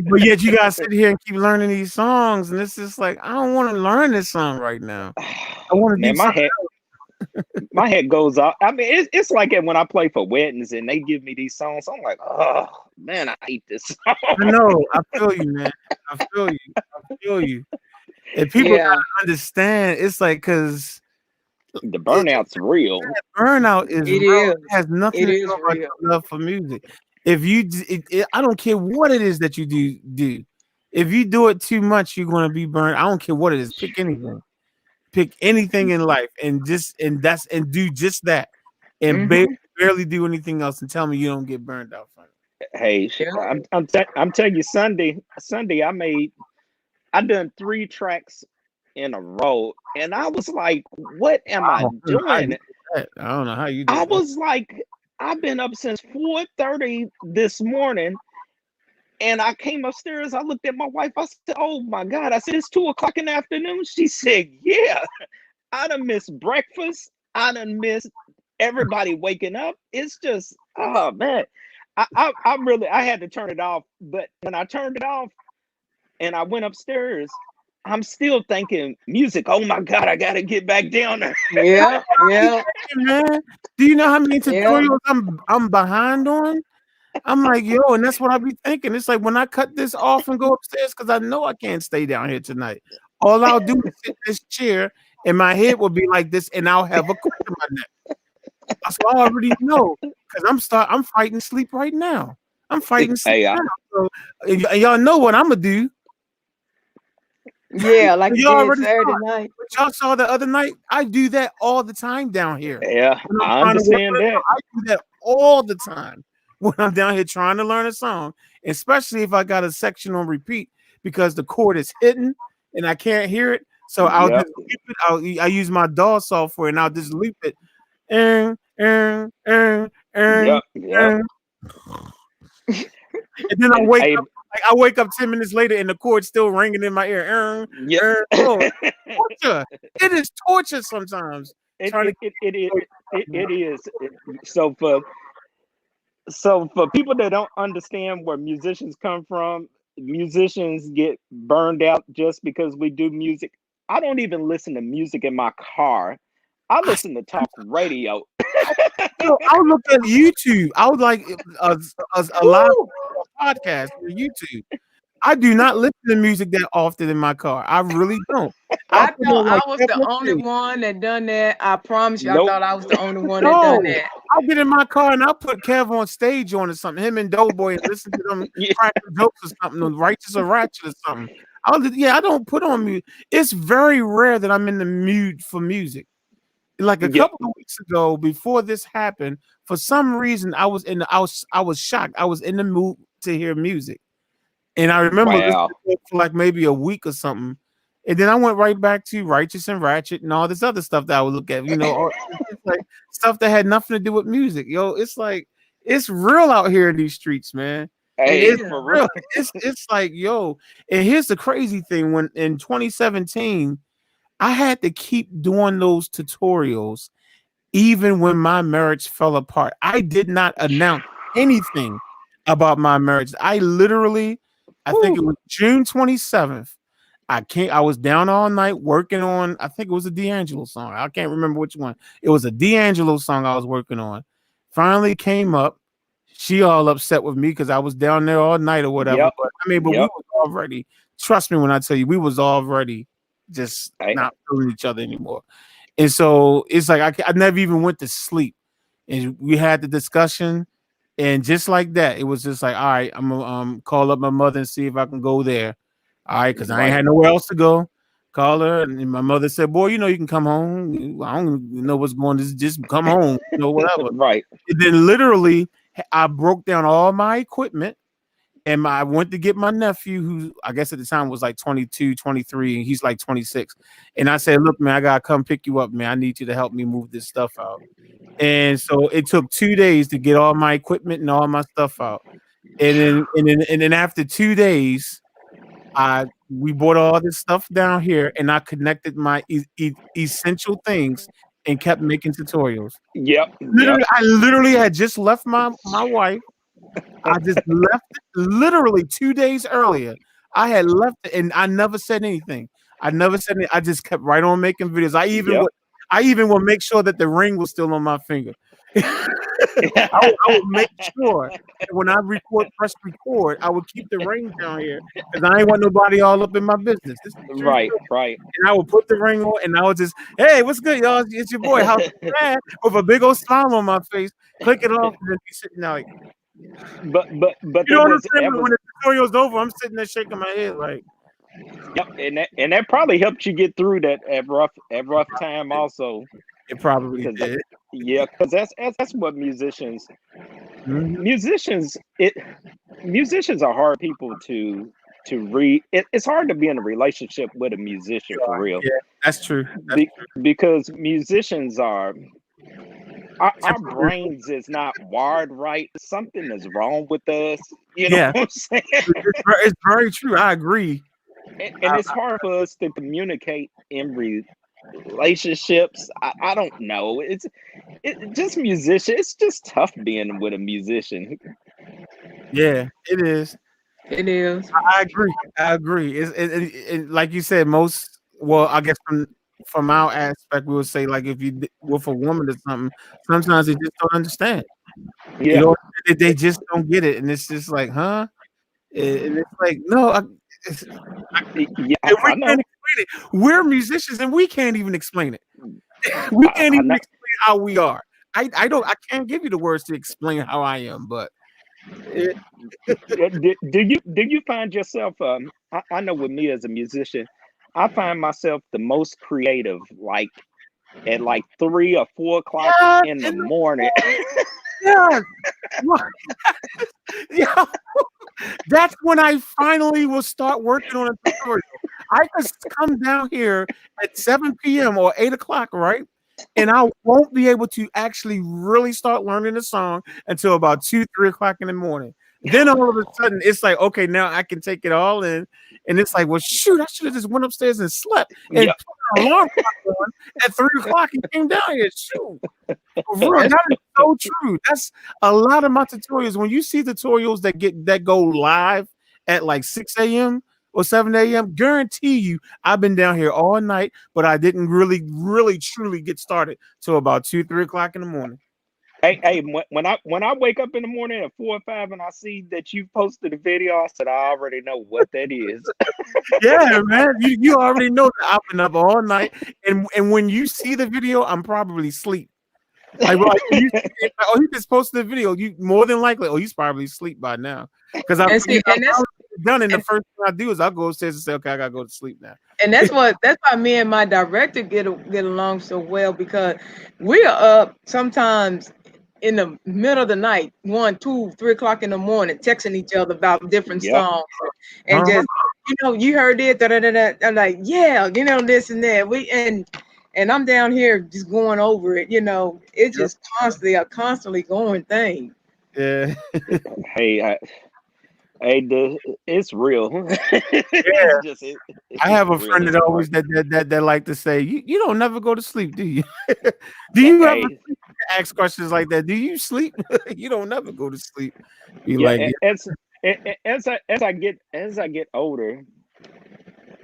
But yet you gotta sit here and keep learning these songs, and it's just like I don't want to learn this song right now. I want to do something else. My head goes off. I mean, it's like when I play for weddings and they give me these songs. I'm like, oh man, I hate this song. I know. I feel you, man. I feel you. And people gotta understand. It's like because the burnout's real. Burnout is real. It has nothing to do with your love for music. If you, I don't care what it is that you do. If you do it too much, you're gonna be burned. I don't care what it is. Pick anything. Pick anything in life, and do just that, and barely do anything else, and tell me you don't get burned out from it. Hey, I'm telling you, Sunday I done 3 tracks in a row, and I was like, what am I doing? I don't know how you do I that. was like, I've been up since 4:30 this morning, and I came upstairs. I looked at my wife. I said, oh my God. I said, it's 2:00 in the afternoon. She said, yeah. I done missed breakfast. I done missed everybody waking up. It's just, oh man. I had to turn it off. But when I turned it off and I went upstairs, I'm still thinking music. Oh my God, I gotta get back down there. Yeah. Man, do you know how many tutorials I'm behind on? I'm like, yo, and that's what I be thinking. It's like when I cut this off and go upstairs, because I know I can't stay down here tonight. All I'll do is sit in this chair, and my head will be like this, and I'll have a cord in my neck. So I already know, because I'm fighting sleep right now. I'm fighting sleep now. So, and y'all know what I'm gonna do. Yeah, like you y'all did Saturday night. But y'all saw the other night. I do that all the time down here. Yeah, I understand that. I do that all the time when I'm down here trying to learn a song, especially if I got a section on repeat because the chord is hidden and I can't hear it. So I'll just loop it. I use my DAW software and I'll just loop it. And then I wake up 10 minutes later and the chord's still ringing in my ear. Torture. It is torture sometimes. It is. So for people that don't understand where musicians come from, musicians get burned out just because we do music. I don't even listen to music in my car. I listen to talk radio. I look at YouTube. I would like a live podcast on YouTube. I do not listen to music that often in my car. I really don't. I thought I was the only one that done that. I promise you, I thought I was the only one that done that. I'll get in my car and I'll put Kev on stage on or something. Him and Doughboy and listen to them cracking jokes or something, Righteous or Ratchet or something. I don't put on music. It's very rare that I'm in the mood for music. Like a couple of weeks ago, before this happened, for some reason I was shocked. I was in the mood to hear music. And I remember listening to it for like maybe a week or something. And then I went right back to Righteous and Ratchet and all this other stuff that I would look at, it's like stuff that had nothing to do with music. Yo, it's like it's real out here in these streets, man. Hey, it's for real. It's like, yo, and here's the crazy thing. When in 2017, I had to keep doing those tutorials even when my marriage fell apart. I did not announce anything about my marriage. I think it was June 27th. I was down all night working on, I think it was a D'Angelo song. I can't remember which one. It was a D'Angelo song I was working on. Finally came up. She all upset with me because I was down there all night or whatever. But we was already, trust me when I tell you, we was already just not feeling each other anymore. And so it's like I never even went to sleep. And we had the discussion. And just like that, it was just like, all right, I'm gonna call up my mother and see if I can go there. All right, because I ain't had nowhere else to go. Call her, and my mother said, "Boy, you can come home. I don't know what's going on. Just come home, whatever." Right. And then literally, I broke down all my equipment, And I went to get my nephew, who I guess at the time was like 22, 23, and he's like 26. And I said, look, man, I gotta come pick you up, man. I need you to help me move this stuff out. And so it took 2 days to get all my equipment and all my stuff out. And then after 2 days, we bought all this stuff down here, and I connected my essential things and kept making tutorials. Yep. I literally had just left my wife. I just left literally 2 days earlier. I had left it, and I never said anything. I just kept right on making videos. I even will make sure that the ring was still on my finger. I would make sure that when I press record, I would keep the ring down here because I ain't want nobody all up in my business. Right. And I would put the ring on, and I would just, hey, what's good, y'all? It's your boy, how's it going? With a big old smile on my face, click it off, and then be sitting there like. But you know what I'm saying? When the tutorial's over, I'm sitting there shaking my head like. Yep, and that probably helped you get through that rough time also. It probably did. Yeah, because that's what musicians are hard people to read. It's hard to be in a relationship with a musician for real. Yeah, that's true. Because musicians are. Our brains is not wired right. Something is wrong with us. You know what I'm saying? It's very true. I agree. And it's hard for us to communicate in relationships. I don't know. It's just musician. It's just tough being with a musician. Yeah, it is. It is. I agree. It's like you said, I guess from our aspect, we would say like if you with a woman or something, sometimes they just don't understand. Yeah, you know, they just don't get it, and it's just like, huh? And it's like, no, I know. Explain it. We're musicians, and we can't even explain it. We can't even explain how we are. I can't give you the words to explain how I am, but. Do you find yourself? I know with me as a musician, I find myself the most creative, like at like 3 or 4 o'clock in the morning. Yeah, yeah. That's when I finally will start working on a tutorial. I just come down here at 7 p.m. or 8 o'clock, right? And I won't be able to actually really start learning the song until about 2, 3 o'clock in the morning. Then all of a sudden, it's like, okay, now I can take it all in. And it's like, well, shoot, I should have just went upstairs and slept and put an alarm clock on at 3 o'clock and came down here. Shoot. For real, that is so true. That's a lot of my tutorials. When you see tutorials that go live at like 6 a.m. or 7 a.m., guarantee you I've been down here all night, but I didn't really, truly get started till about 2, 3 o'clock in the morning. Hey, when I wake up in the morning at 4 or 5 and I see that you posted a video, I said I already know what that is. Yeah, man, you already know that I've been up all night, and when you see the video, I'm probably asleep. Like, he just posted the video. You more than likely, he's probably asleep by now. Because I'm done, and the first thing I do is I go upstairs and say, okay, I gotta go to sleep now. And that's why me and my director get along so well, because we're up sometimes in the middle of the night, 1, 2, 3 o'clock in the morning, texting each other about different songs, and just you heard it, I'm like, yeah, this and that. And I'm down here just going over it. It's just constantly going thing. Yeah. Hey, it's real. Yeah. I have a friend that always that like to say, you don't never go to sleep, do you? Do you ever ask questions like that? Do you sleep? You don't never go to sleep. As I get older,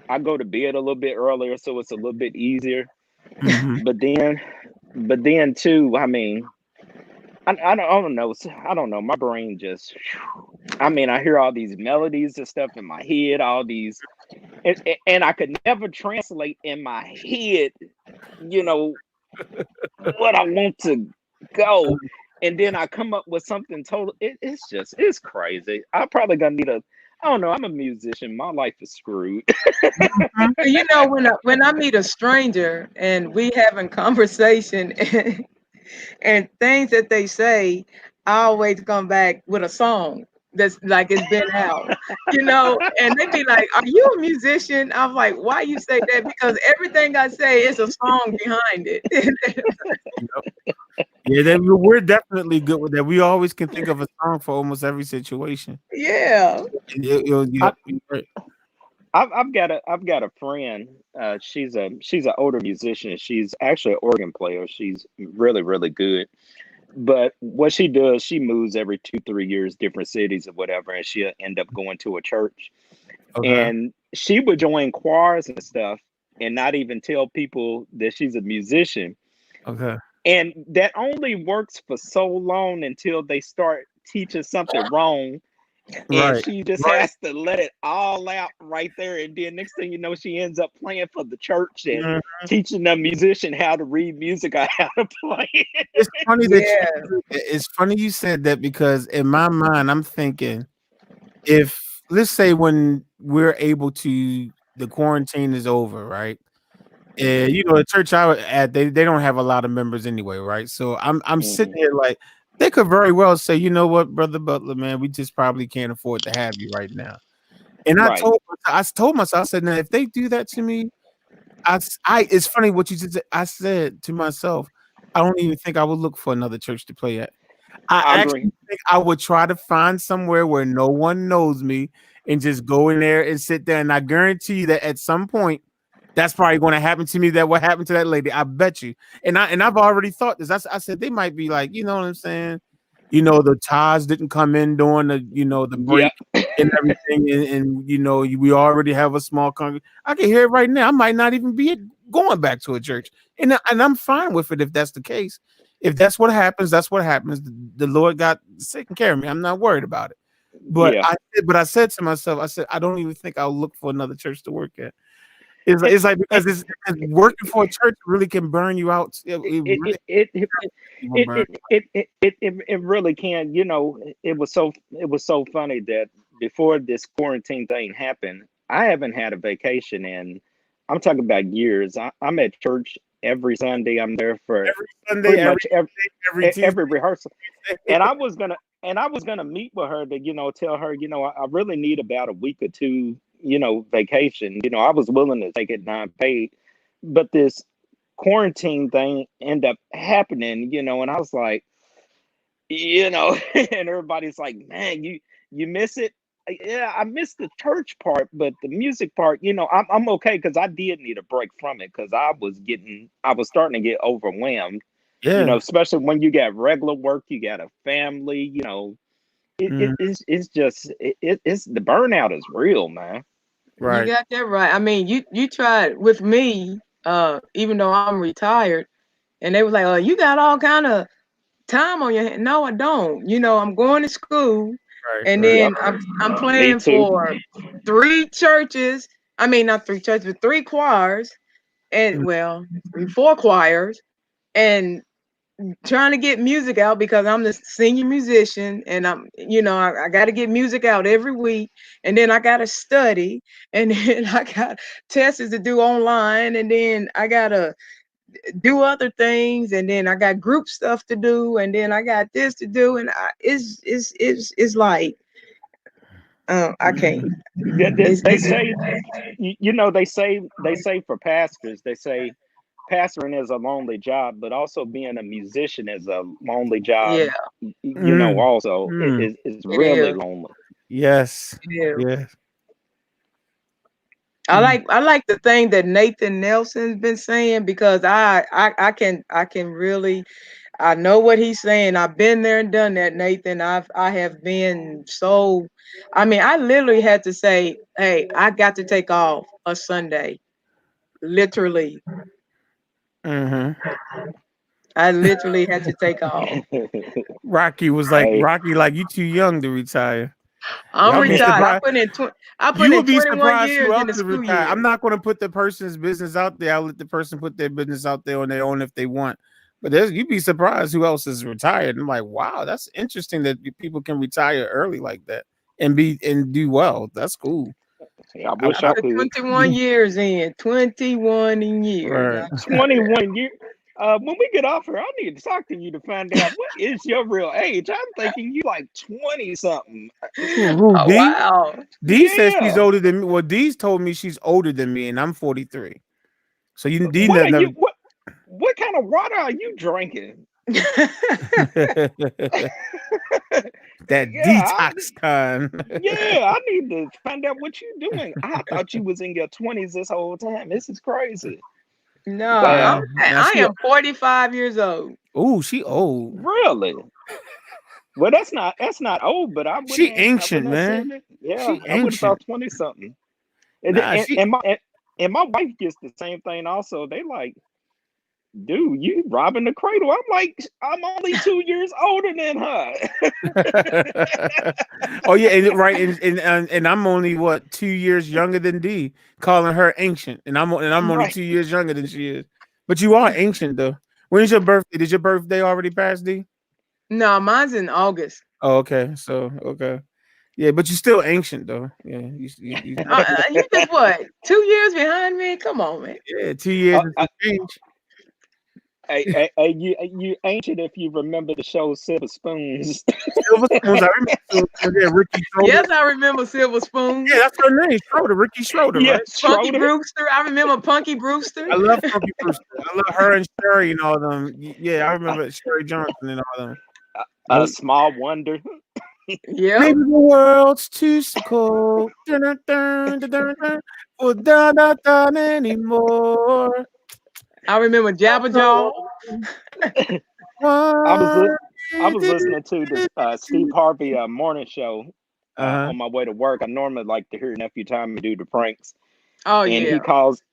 I go to bed a little bit earlier, so it's a little bit easier. Mm-hmm. But then too, I mean, I don't know. I don't know. My brain just, I hear all these melodies and stuff in my head, all these, and I could never translate in my head, what I want to go. And then I come up with something total. It's crazy. I'm probably going to need I don't know. I'm a musician. My life is screwed. When I meet a stranger and we having conversation and things that they say, I always come back with a song. that's like it's been out, you know, and they be like, "Are you a musician?" I'm like, "Why you say that?" Because everything I say is a song behind it. Yeah, we're definitely good with that. We always can think of a song for almost every situation. Yeah. I've got a friend. She's an older musician. She's actually an organ player. She's really, really good. But what she does, she moves every 2-3 years, different cities or whatever, and she'll end up going to a church. Okay. And she would join choirs and stuff, and not even tell people that she's a musician. Okay. And that only works for so long until they start teaching something wrong. And she just has to let it all out right there. And then next thing you know, she ends up playing for the church and teaching the musician how to read music or how to play it. It's funny it's funny you said that, because in my mind, I'm thinking, if let's say when we're able to, the quarantine is over, right? And you know, the church I was at, they don't have a lot of members anyway, right? So I'm sitting here like, they could very well say, you know what, Brother Butler, man, we just probably can't afford to have you right now. And I told myself, I said, now if they do that to me, it's funny what you just said. I said to myself, I don't even think I would look for another church to play at. I actually think I would try to find somewhere where no one knows me and just go in there and sit there. And I guarantee you that at some point, that's probably going to happen to me. That what happened to that lady. I bet you. And I've already thought this. I said they might be like, you know what I'm saying? You know, the ties didn't come in during the, you know, the break and everything. And you know, we already have a small congregation. I can hear it right now. I might not even be going back to a church. And I'm fine with it if that's the case. If that's what happens, that's what happens. The Lord got taking care of me. I'm not worried about it. But I said to myself, I said, I don't even think I'll look for another church to work at. It's like because it's working for a church really can burn you out. It really can. You know, it was so funny that before this quarantine thing happened, I haven't had a vacation in, I'm talking about years. I'm at church every Sunday. I'm there for every Sunday, every rehearsal. And I was gonna meet with her to, you know, tell her, you know, I really need about a week or two, you know, vacation. You know, I was willing to take it non-paid, but this quarantine thing ended up happening, you know, and I was like, you know, and everybody's like, man, you miss it. Yeah, I missed the church part, but the music part, you know, I'm okay, because I did need a break from it, because I was starting to get overwhelmed. Yeah. You know, especially when you got regular work, you got a family, you know, it's just the burnout is real, man. Right. You got that right. I mean, you tried with me, even though I'm retired, and they were like, "Oh, you got all kind of time on your hand." No, I don't. You know, I'm going to school, and then I'm playing for 3 churches. I mean, not 3 churches, but 3 choirs, and 4 choirs, and trying to get music out because I'm the senior musician, and I'm, you know, I got to get music out every week, and then I got to study, and then I got tests to do online, and then I got to do other things, and then I got group stuff to do, and then I got this to do, and it's like I can't. They say, you know, they say for pastors, they say pastoring is a lonely job, but also being a musician is a lonely job. Yeah. You know, also it's really lonely. Yes. Yeah. Yes. I like the thing that Nathan Nelson's been saying, because I can really, I know what he's saying. I've been there and done that, Nathan. I have been so, I mean, I literally had to say, hey, I got to take off a Sunday. Literally. I literally had to take off. Rocky was like, you too young to retire. I'm retired. I put in 21 years in the school year. I'm not going to put the person's business out there. I'll let the person put their business out there on their own if they want. But you'd be surprised who else is retired. I'm like, wow, that's interesting that people can retire early like that and do well. That's cool. Yeah, I wish I could. 21 years in. 21 years. Right. 21 years. when we get off here, I need to talk to you to find out what is your real age. I'm thinking you like 20 something. Who, Oh, D? wow. D says she's Yeah. older than me. Well, D's told me she's older than me, and I'm 43. So you D What are never. you? What kind of water are you drinking? That Yeah, detox kind. yeah, I need to find out what you're doing. I thought you was in your 20s this whole time. This is crazy. No, Wow. Now I she- am 45 years old. Oh, she old. Really? Well, that's not old, but I wouldn't She have- ancient, I wouldn't have man. said it. Yeah, She I would have ancient. thought 20 something. And, Nah, and my wife gets the same thing also. They like, dude, you robbing the cradle. I'm like, I'm only 2 years older than her. Oh yeah, right, and I'm only what 2 years younger than D, calling her ancient, and I'm only Right. 2 years younger than she is. But you are ancient though. When's your birthday? Did your birthday already pass, D? No, mine's in August. Oh, okay. So okay, yeah, but you're still ancient though. Yeah, you You just what? 2 years behind me? Come on, man. yeah, 2 years and some change. Hey, you ancient if you remember the show Silver Spoons. Silver Spoons, I remember Silver Spoons, yeah, Ricky Schroeder. Yes, I remember Silver Spoon. Yeah, that's her name, Schroeder, Ricky Schroeder, Yeah, right? Punky Schroeder. Brewster. I remember Punky Brewster. I love Punky Brewster. I love her and Sherry and all them. Yeah, I remember Sherry Johnson and all them. A Small Wonder. Yeah. Maybe the world's too cold. Dun, dun, dun, dun, dun, dun, for dun, dun, dun anymore. I remember Jabba Jaw. I was listening to the Steve Harvey morning show on my way to work. I normally like to hear Nephew Tommy do the pranks. Oh, And yeah.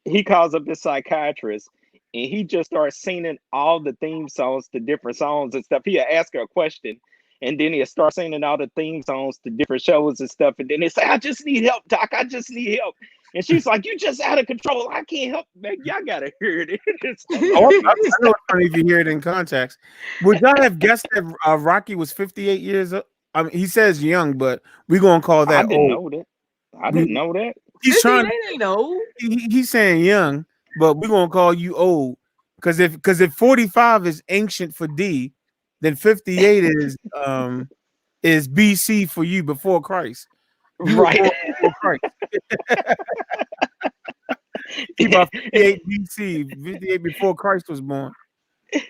he calls up this psychiatrist, and he just starts singing all the theme songs to different songs and stuff. He'll ask her a question, and then he'll start singing all the theme songs to different shows and stuff. And then they say, I just need help, Doc. I just need help. And she's like, you just out of control. I can't help. Man, y'all got to hear it. Oh, I know it's funny if you hear it in context. Would y'all have guessed that Rocky was 58 years old? I mean, he says young, but we're going to call that I didn't old. know that. I didn't know that. He's trying. That ain't old. He's saying young, but we're going to call you old. Because if 45 is ancient for D, then 58 is BC for you, before Christ. You were Right. born before Christ. He about 58 BC, 58 before Christ was born.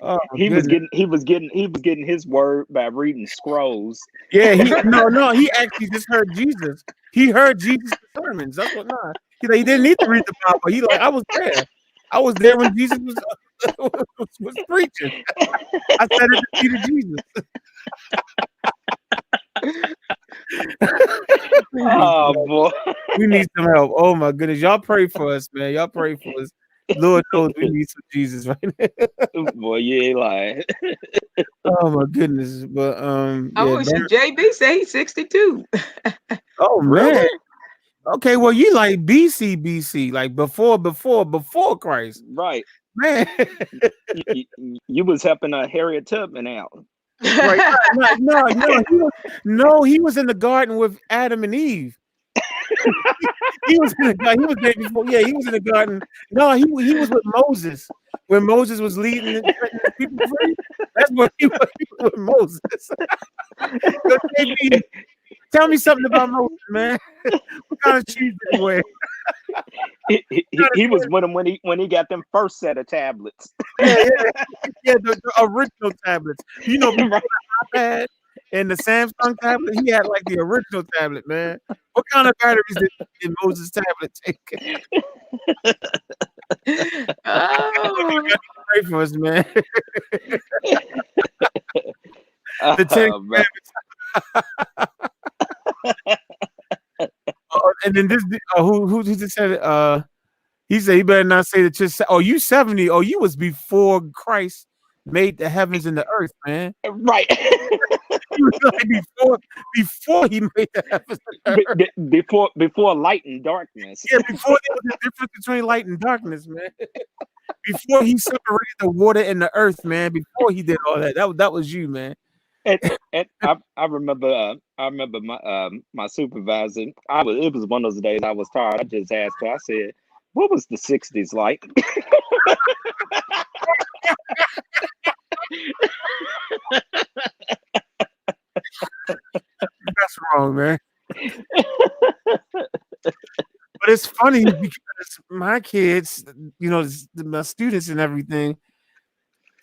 Oh, He was getting his word by reading scrolls. Yeah, he actually just heard Jesus. He heard Jesus' sermons. That's what not. He didn't need to read the Bible. He I was there. I was there when Jesus was preaching. I said it to Peter Jesus. Oh boy, we need some help. Oh my goodness, y'all pray for us, man. Y'all pray for us. Lord knows we need some Jesus right now. Boy, you ain't lying. Oh my goodness, but I wish JB say he's 62. Oh man. Okay, well you like BC, like before Christ, right? Man, you was helping Harriet Tubman out. Right? No, he was in the garden with Adam and Eve. he was in the garden. He was there before. Yeah, he was in the garden. No, he was with Moses when Moses was leading the people free. That's what he was with Moses. So, JB, tell me something about Moses, man. What kind of shoes did he wear? He was with him when he got them first set of tablets. Yeah, the original tablets. You know, before the iPad and the Samsung tablet, he had like the original tablet, man. What kind of batteries did Moses' tablet take? Oh. Pray for us, man. The and then this who just said it? He said he better not say that. Just you 70? Oh, you was before Christ made the heavens and the earth, man. Right. He was like before he made the heavens and the earth. Before light and darkness. Yeah, before there was a difference between light and darkness, man. Before he separated the water and the earth, man. Before he did all that, that was you, man. And I remember my supervisor. It was one of those days I was tired. I just asked her. I said, "What was the '60s like?" wrong, man. But it's funny because my kids, my students and everything,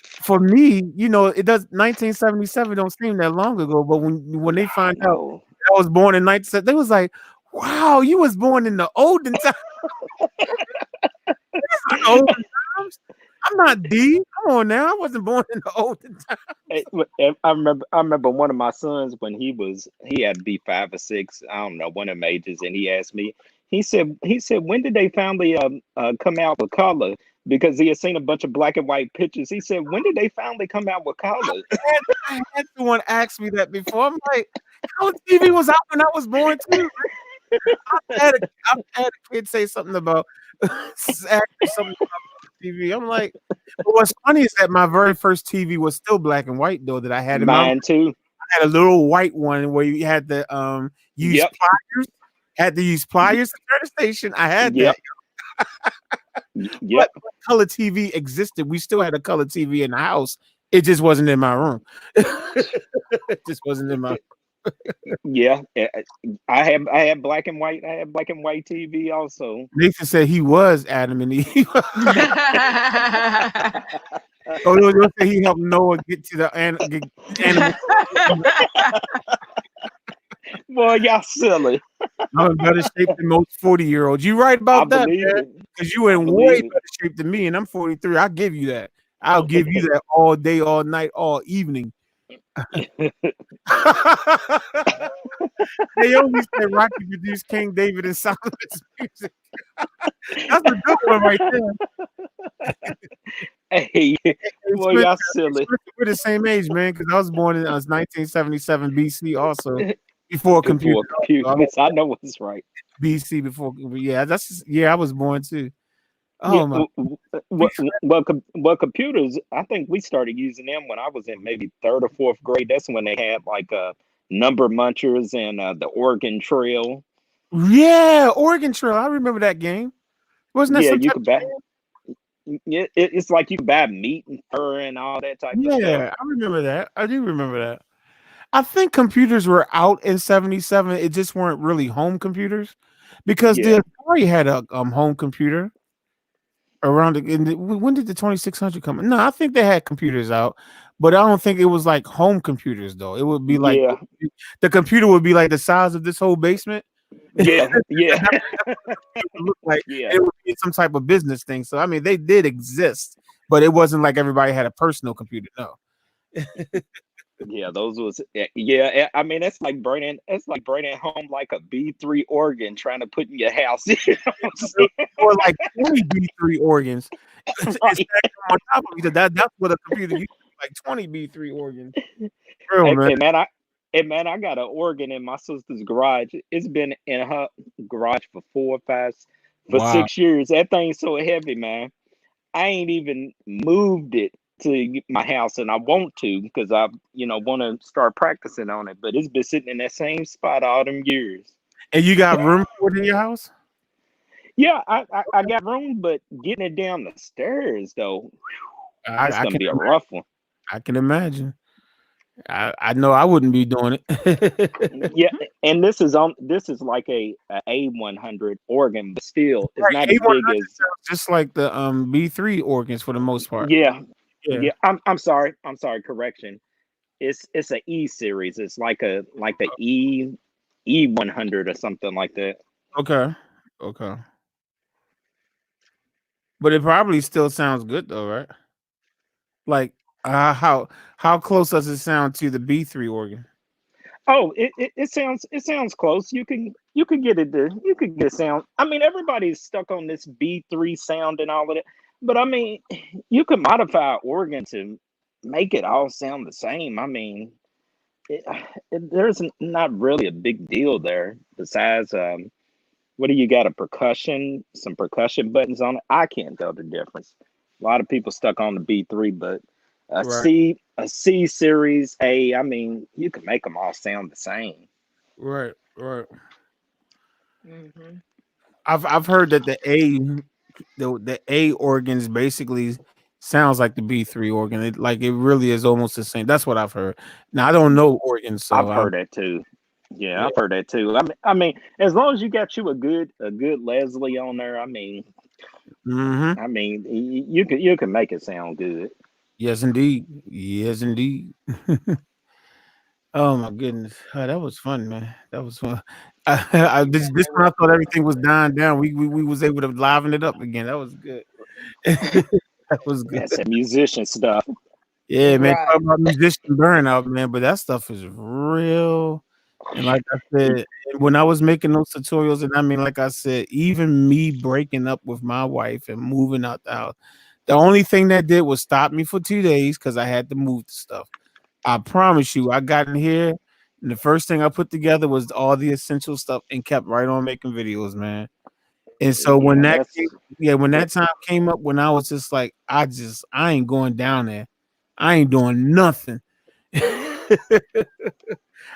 for me, it does 1977 don't seem that long ago, but when they find out I was born in 1977, they was like, wow, you was born in the olden times. Olden times? I'm not D. Come on now. I wasn't born in the olden times. I remember one of my sons when he had to be 5 or 6, I don't know, one of them ages, and he asked me, he said, when did they finally come out with color? Because he had seen a bunch of black and white pictures. He said, when did they finally come out with color? I had someone ask me that before. I'm like, color TV was out when I was born too. I've had a kid say something about TV. I'm like, but what's funny is that my very first TV was still black and white though that I had in mine too. I had a little white one where you had to use pliers. Had to use pliers to turn the station. I had that. Yep. But color TV existed. We still had a color TV in the house. It just wasn't in my room. It just wasn't in my. Yeah, I had black and white. I had black and white TV also. Nathan said he was Adam and Eve. You'll say he helped Noah get to the animal. Boy, y'all silly. I'm in better shape than most 40-year-olds. You right about that, man. Because you in way better shape than me, and I'm 43. I'll give you that. I'll give you that all day, all night, all evening. They always say Rocky produced King David and Solomon's music. That's a good one right there. Hey, boy, y'all silly. We're the same age, man, because I was born in 1977 BC also. Before computer. I know what's right. BC before, I was born too. Oh my! Well, computers. I think we started using them when I was in maybe 3rd or 4th grade. That's when they had like number munchers and the Oregon Trail. Yeah, Oregon Trail. I remember that game. Wasn't that some you could buy? Yeah, it's like you could buy meat and fur and all that type of stuff. Yeah, I remember that. I do remember that. I think computers were out in 77. It just weren't really home computers because the Atari had a home computer around when did the 2600 come? No, I think they had computers out, but I don't think it was like home computers though. It would be like the computer would be like the size of this whole basement. Yeah. It looked like it would be some type of business thing. So I mean, they did exist, but it wasn't like everybody had a personal computer. No. Yeah, those was I mean, it's like bringing home like a B3 organ trying to put in your house. Or like 20 B3 organs. On top of each other. That's what a computer used, like 20 B3 organs. Man, I got an organ in my sister's garage. It's been in her garage for 6 years. That thing's so heavy, man. I ain't even moved it to my house, and I want to because I want to start practicing on it, but it's been sitting in that same spot all them years. And you got room for it in your house? Yeah, I got room, but getting it down the stairs though, it's gonna be a rough one. I can imagine. I know I wouldn't be doing it. Yeah, and this is like a A100 organ, but still it's not as big as just like the B3 organs for the most part. Yeah. I'm sorry. Correction. It's a E series. It's like the E100 or something like that. Okay. But it probably still sounds good though, right? Like how close does it sound to the B3 organ? Oh, it sounds close. You can get it there. You can get sound. I mean, everybody's stuck on this B3 sound and all of it. But I mean, you can modify an organ to make it all sound the same. I mean, there's not really a big deal there. Besides, what do you got? Some percussion buttons on it. I can't tell the difference. A lot of people stuck on the B3, but a C series A. I mean, you can make them all sound the same. Right. Mm-hmm. I've heard that the A organs basically sounds like the B3 organ. It really is almost the same. That's what I've heard. Now I don't know organs, so I've heard it too. Yeah, I've heard that too. I mean, as long as you got you a good Leslie on there, I mean, you can make it sound good. Yes, indeed. Yes, indeed. Oh my goodness, that was fun, man. That was fun. This when I thought everything was dying down, we was able to liven it up again. That was good. That was good. That's that musician stuff. Yeah, man. Right. Talk about musician burnout, man. But that stuff is real. And like I said, when I was making those tutorials, and I mean, like I said, even me breaking up with my wife and moving out the house, the only thing that did was stop me for 2 days because I had to move the stuff. I promise you, I got in here, and the first thing I put together was all the essential stuff and kept right on making videos, man. And so when that time came up, when I was just like, I ain't going down there. I ain't doing nothing.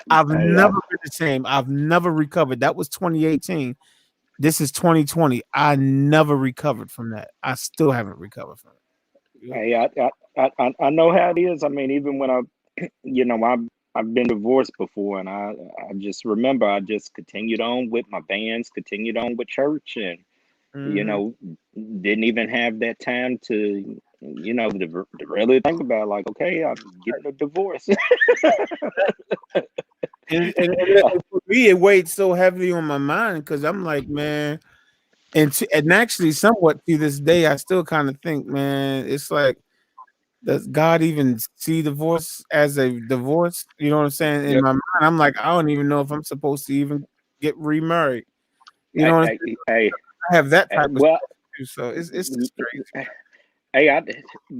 I've never been the same. I've never recovered. That was 2018. This is 2020. I never recovered from that. I still haven't recovered from it. Hey, I know how it is. I mean, even when I've been divorced before, and I just remember I just continued on with my bands, continued on with church, and didn't even have that time to to really think about like, okay, I'm getting a divorce. and for me, it weighed so heavily on my mind because I'm like, man, and actually, somewhat to this day, I still kind of think, man, it's like, does God even see divorce as a divorce? You know what I'm saying? In my mind, I'm like, I don't even know if I'm supposed to even get remarried. You know what I'm saying? I have that type of stuff too, so it's just crazy. Hey,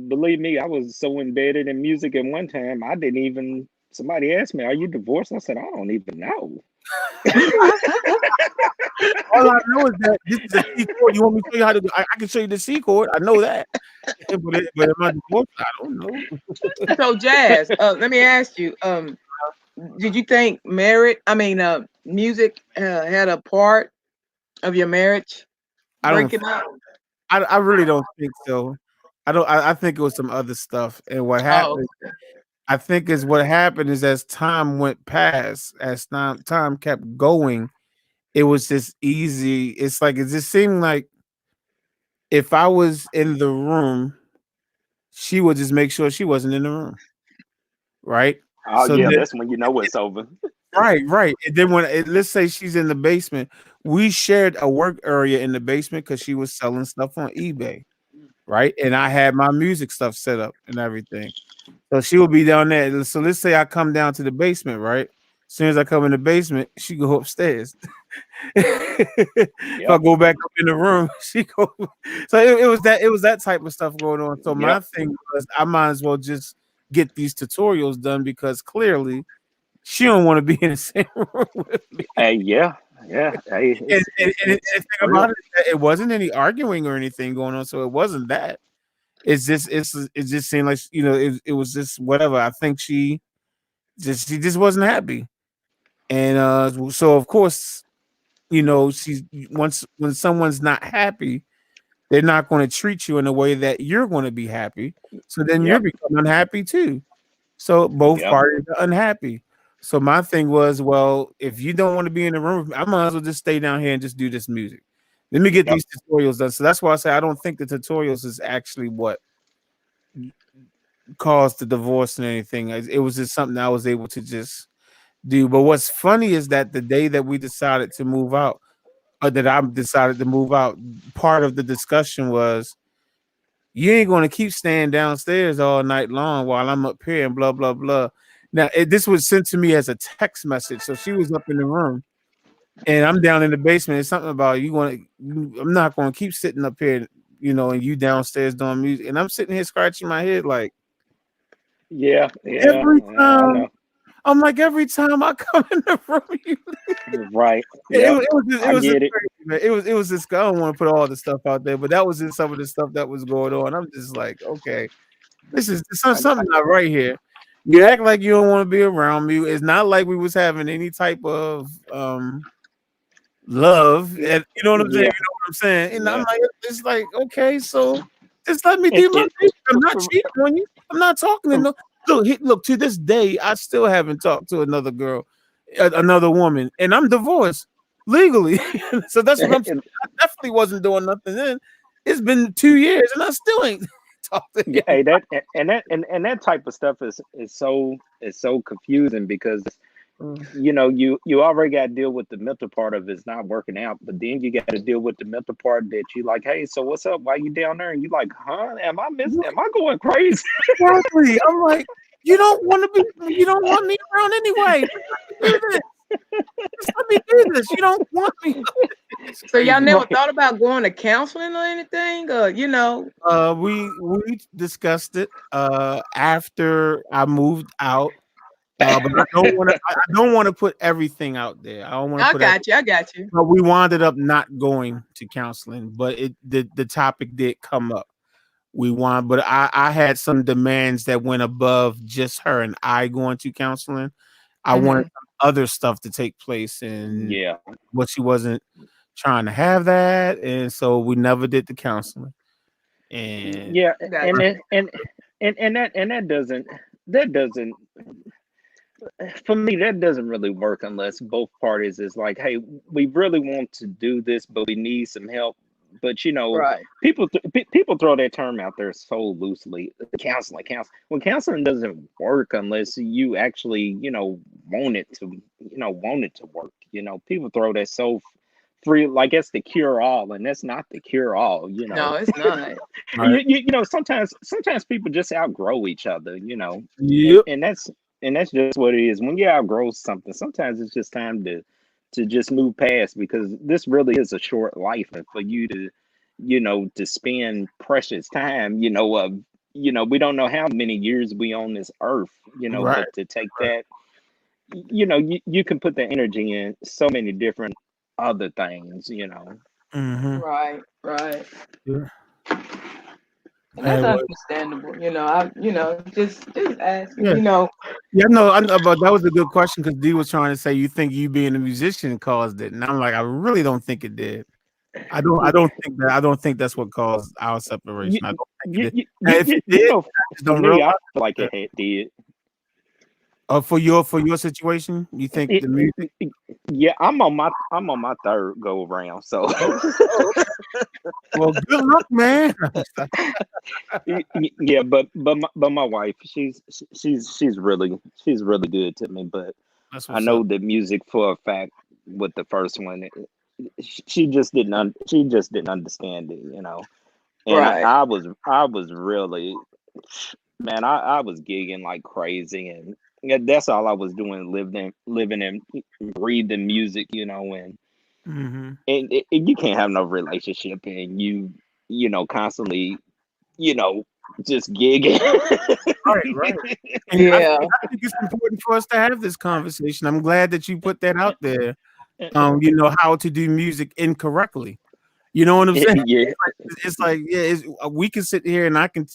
believe me, I was so embedded in music at one time, I didn't even. Somebody asked me, "Are you divorced?" I said, "I don't even know." All I know is that this is a C chord. You want me to show you how to do? I can show you the C chord. I know that, but am I divorced? I don't know. So, Jazz, let me ask you: did you think music had a part of your marriage breaking up? I really don't think so. I think it was some other stuff. And what happened, I think is what happened is as time went past, as time kept going, it was just easy. It's like it just seemed like if I was in the room, she would just make sure she wasn't in the room. Right? Oh, so that's when you know it's over. Right. And then let's say she's in the basement, we shared a work area in the basement because she was selling stuff on eBay. Right. And I had my music stuff set up and everything. So she will be down there. So let's say I come down to the basement, right? As soon as I come in the basement, she go upstairs. If I go back up in the room, she go. So it was that type of stuff going on. So my thing was I might as well just get these tutorials done because clearly she don't want to be in the same room with me. Hey, yeah. Hey, and the thing about it wasn't any arguing or anything going on. So it wasn't that. It just seemed like it was just whatever. I think she just wasn't happy, and so of course, she's when someone's not happy, they're not going to treat you in a way that you're going to be happy. So then you're becoming unhappy too. So both parties are unhappy. So my thing was, well, if you don't want to be in the room, I might as well just stay down here and just do this music. Let me get these tutorials done. So that's why I say I don't think the tutorials is actually what caused the divorce and anything. It was just something I was able to just do. But what's funny is that the day that we decided to move out, or that I decided to move out, part of the discussion was, you ain't going to keep staying downstairs all night long while I'm up here and blah, blah, blah. Now, this was sent to me as a text message. So she was up in the room and I'm down in the basement. It's something about I'm not going to keep sitting up here, and you downstairs doing music. And I'm sitting here scratching my head like, every time. I'm like, every time I come in the room, you right. It was just, I don't want to put all the stuff out there, but that was just some of the stuff that was going on. I'm just like, okay, this is something not right here. You act like you don't want to be around me. It's not like we was having any type of love. And, you know what I'm saying? You know what I'm saying? And I'm like, it's like, okay, so just let me do my thing. I'm not cheating on you. I'm not talking to no. Look, to this day, I still haven't talked to another girl another woman, and I'm divorced legally. So that's what I'm saying. I definitely wasn't doing nothing then. It's been 2 years, and I still ain't talked to him. Yeah, that type of stuff is so confusing because you already got to deal with the mental part of it's not working out, but then you got to deal with the mental part that you like, hey, so what's up? Why you down there? And you like, huh? Am I going crazy? Exactly. I'm like, you don't want me around anyway. Just let me do this. You don't want me. So y'all never thought about going to counseling or anything, or we discussed it after I moved out. But I don't want to put everything out there. I got you. But we wound up not going to counseling, but the topic did come up. But I had some demands that went above just her and I going to counseling. I wanted other stuff to take place, and but she wasn't trying to have that, and so we never did the counseling. And that doesn't for me, that doesn't really work unless both parties is like, hey, we really want to do this, but we need some help. But people throw that term out there so loosely. Counseling. Well, counseling doesn't work unless you actually, want it to work. People throw that so free, like it's the cure all, and that's not the cure all. No, it's not. Sometimes people just outgrow each other. Yep. And that's just what it is. When you outgrow something, sometimes it's just time to just move past, because this really is a short life, and for you to to spend precious time we don't know how many years we on this earth, Right. but to take that, you can put the energy in so many different other things. Mm-hmm. Right. Yeah. And that's understandable. Just asking. Yeah. Yeah, no, I know, but that was a good question, because D was trying to say, you think you being a musician caused it, and I'm like, I really don't think it did. I don't think that's what caused our separation. I don't think it did. If it did, I just don't for me, I realize feel like it did. for your situation, you think the music? Yeah, I'm on my third go around, so Well, good luck, man. yeah, but my wife, she's really good to me, but That's I what's know up. the music for a fact with the first one, she just didn't understand it, and Right. I was really, man, I was gigging like crazy, and that's all I was doing, living and breathing music, and Mm-hmm. you can't have no relationship and you constantly just gigging. Right. And Yeah. I think it's important for us to have this conversation. I'm glad that you put that out there. How to do music incorrectly. You know what I'm saying? Yeah. It's like we can sit here and I can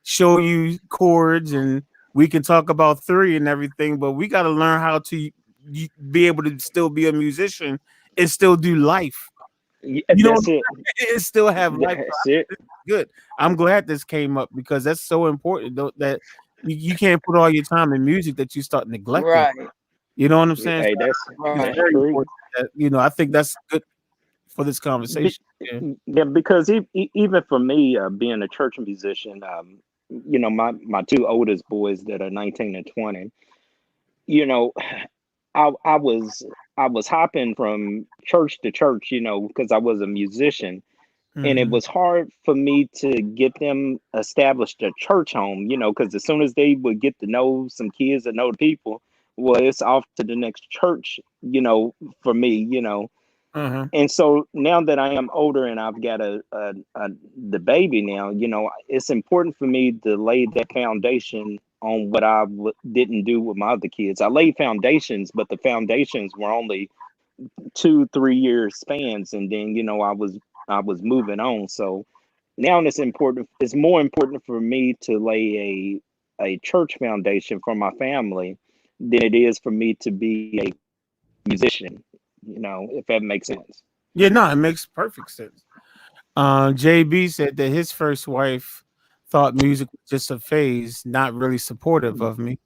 show you chords and we can talk about theory and everything, but we got to learn how to be able to still be a musician and still do life. That's it. And still have life. That's it. Good. I'm glad this came up, because that's so important, that you can't put all your time in music that you start neglecting. Right. You know what I'm saying? Hey, So that's it's very true. important that, I think that's good for this conversation. Yeah, because even for me, being a church musician, my two oldest boys that are 19 and 20, I was hopping from church to church, because I was a musician, and it Mhm. was hard for me to get them established a church home, because as soon as they would get to know some kids and know the people, well, it's off to the next church, for me. Uh-huh. And so now that I am older and I've got the baby now, it's important for me to lay that foundation on what I didn't do with my other kids. I laid foundations, but the foundations were only 2-3 year spans, and then I was moving on. So now it's important. It's more important for me to lay a church foundation for my family than it is for me to be a musician. If that makes sense. Yeah, no, it makes perfect sense. JB said that his first wife thought music was just a phase, not really supportive of me.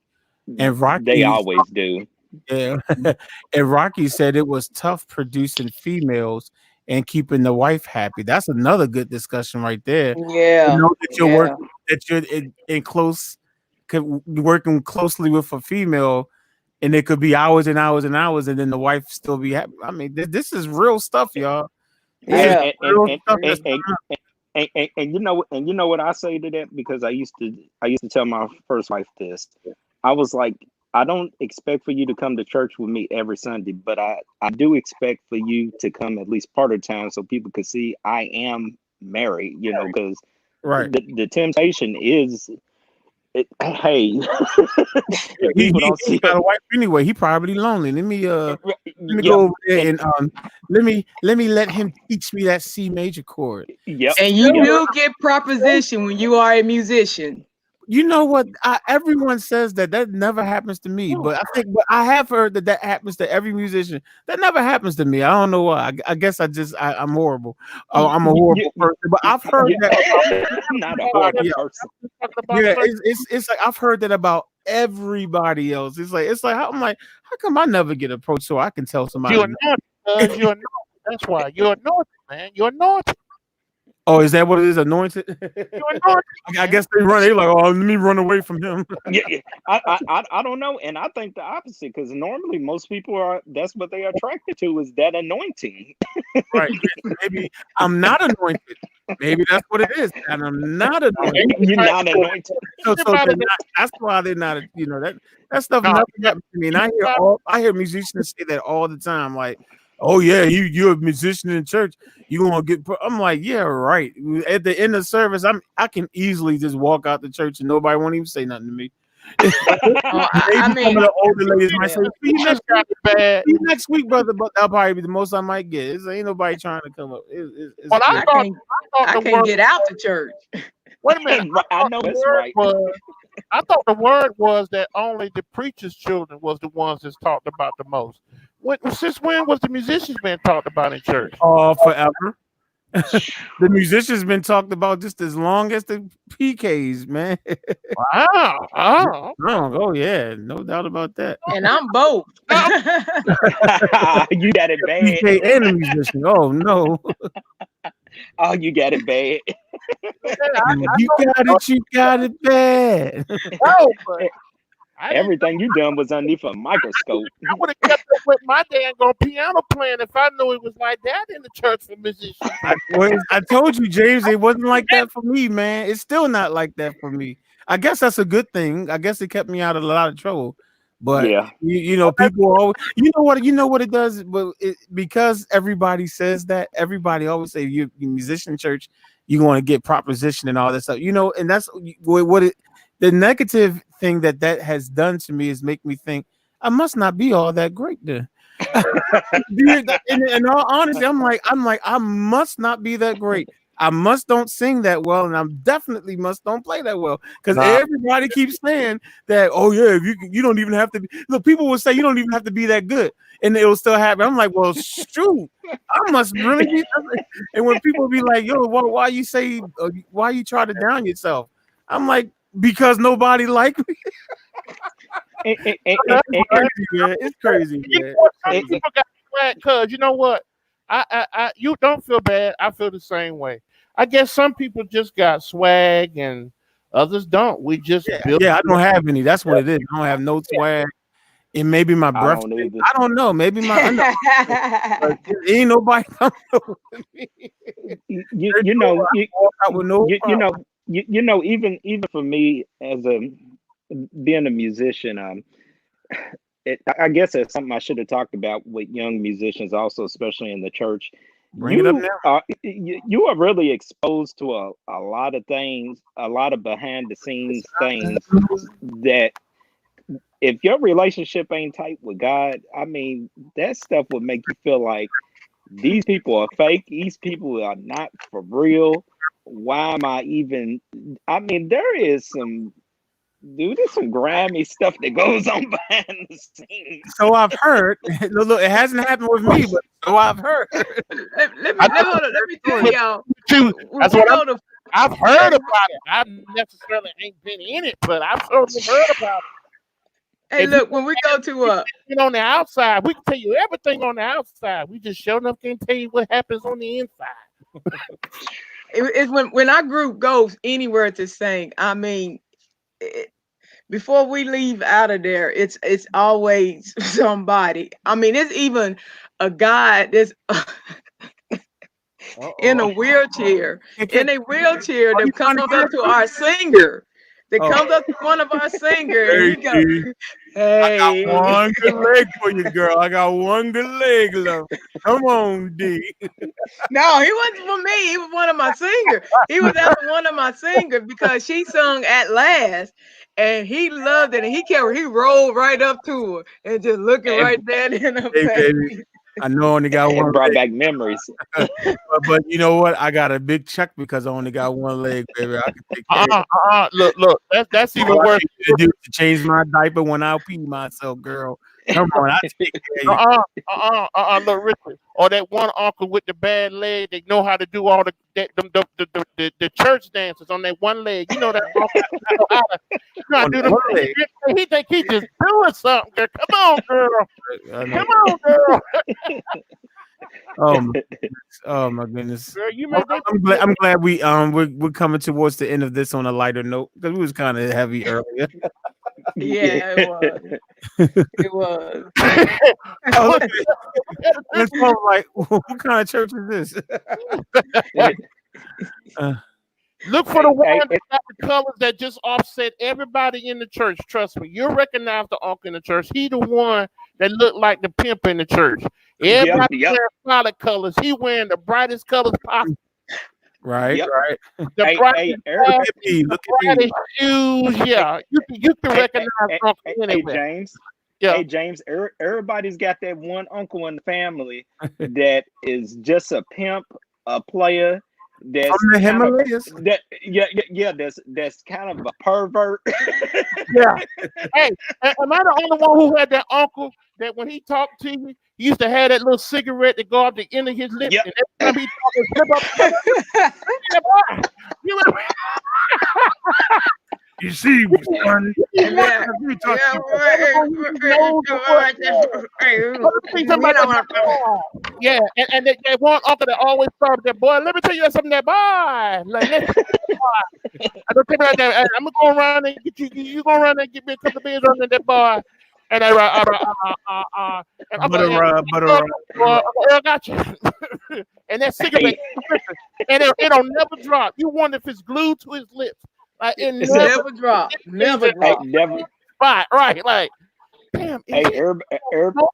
And They Rocky, always do. Yeah. And Rocky said it was tough producing females and keeping the wife happy. That's another good discussion right there. Yeah. You know that you're Yeah. working, that you're working closely with a female, and it could be hours and hours and hours, and then the wife still be happy. I mean, this is real stuff, y'all. This is Yeah. real stuff that's And you know what I say to that, because I used to tell my first wife this. I was like, I don't expect for you to come to church with me every Sunday, but I do expect for you to come at least part of the time so people can see I am married, you know, because right. the temptation is hey, He people don't see got a it. wife anyway. He probably lonely. Let me Yeah. go over there and let me let him teach me that C major chord. Yep. And you Yep. will get proposition when you are a musician. You know what? Everyone says that never happens to me, but I have heard that happens to every musician. That never happens to me. I don't know why. I guess I'm horrible. I'm a horrible person. But I've heard that Not a horrible person. Yeah, it's like I've heard that about everybody else. It's like how come I never get approached so I can tell somebody? You're anointed. You're anointed. That's why you're anointed, man. You're anointed. Oh, is that what it is? Anointed? I guess they run. They like, oh, let me run away from him. Yeah. I don't know, and I think the opposite, because normally most people that's what they are attracted to, is that anointing. Right? Maybe I'm not anointed. Maybe that's what it is, and I'm not anointed. You're not anointed. So that's why they're not. You know that stuff never happens to me. And I hear musicians say that all the time, like, oh yeah, you're a musician in church. You gonna get? I'm like, yeah, right. At the end of service, I can easily just walk out the church and nobody won't even say nothing to me. I mean, some of the older ladies might say, "See you next week, brother," but that'll probably be the most I might get. Ain't nobody trying to come up. I can't get out the church. Wait a minute. I know that's right. I thought the word was that only the preacher's children was the ones that's talked about the most. Since when was the musicians being talked about in church? Oh, forever. The musicians been talked about just as long as the PKs, man. Wow. Oh yeah, no doubt about that. And I'm both. You got it bad. PK and a musician. Oh no. Oh, you got it bad. You got it bad. Oh, everything you done was underneath a microscope. I would have kept up with my dang on piano playing if I knew it was like that in the church for musicians. I told you, James, it wasn't like that for me, man. It's still not like that for me. I guess that's a good thing. I guess it kept me out of a lot of trouble. But yeah, you know, people always, you know what it does, but because everybody says that, everybody always say you musician church, you're going to get proposition and all that stuff, you know, and that's the negative thing that has done to me is make me think I must not be all that great then. in all honesty, I'm like I must not be that great. I must don't sing that well, and I definitely must don't play that well, because everybody keeps saying that. Oh yeah, you don't even have to be. Look, people will say you don't even have to be that good, and it will still happen. I'm like, well, shoot, I must really be. And when people be like, yo, why you say, why you try to down yourself? I'm like, because nobody like me. It's crazy, man. Some people got swag, cause you know what? You don't feel bad. I feel the same way. I guess some people just got swag and others don't. We just build. I don't have any. That's what it is. I don't have no swag. And maybe my breath. I don't know. Maybe my ain't nobody coming over me. You know, even for me as being a musician, I guess it's something I should have talked about with young musicians also, especially in the church. Bring it up now. You are really exposed to a lot of things, a lot of behind the scenes things that if your relationship ain't tight with God, I mean, that stuff would make you feel like these people are fake. These people are not for real. Why am I even? I mean, there's some grimy stuff that goes on behind the scenes. So I've heard. Look, it hasn't happened with me, but so I've heard. Let me tell y'all. That's what I've heard about it. I necessarily ain't been in it, but I've certainly heard about it. Hey, look, when we go to on the outside, we can tell you everything on the outside. We just sure enough can't tell you what happens on the inside. it's when our group goes anywhere to sing. I mean, before we leave out of there, it's always somebody. I mean, it's even a guy that's in a wheelchair, that comes up to our singer. That comes up to one of our singers, and he goes, "Hey, I got one good leg for you, girl. I got one good leg left. Come on, D." No, he wasn't for me. He was one of my singers. He was after one of my singers because she sung At Last, and he loved it. And he rolled right up to her and just looking right there in her face. Baby, I know I only got one. It brought leg. back memories. but you know what? I got a big check because I only got one leg, baby. I can take care of it. Look, that's even worse. To change my diaper when I pee myself, girl. Come on, I take care of you. Look, Richard, or that one uncle with the bad leg. They know how to do all the church dances on that one leg. You know that uncle. He think he just doing something. Girl. Come on, girl. Come on, girl. Oh my goodness. Girl, I'm glad we're coming towards the end of this on a lighter note because we was kind of heavy earlier. Yeah, it was. It was. It's like, what kind of church is this? Look for the one that got the colors that just offset everybody in the church. Trust me, you'll recognize the uncle in the church. He the one that looked like the pimp in the church. Everybody wearing solid colors. He wearing the brightest colors possible. Right, right. The brightest shoes. Yeah, you can recognize uncle anywhere. James. Yeah. Hey James, everybody's got that one uncle in the family that is just a pimp, a player. That's from the Himalayas. That's kind of a pervert. Yeah. Hey, am I the only one who had that uncle that when he talked to you, he used to have that little cigarette that go up the end of his lips, and every time he talking, you see, son. Yeah, and that one uncle that always started that boy. Let me tell you something, that boy. Like, I'm gonna go around and get you. You gonna run and get me a couple of beers on that boy. And I got you. And that cigarette, and it'll never drop. You wonder if it's glued to his lips. Like it never drop. Never drop. Never. Right. Like, damn. Hey,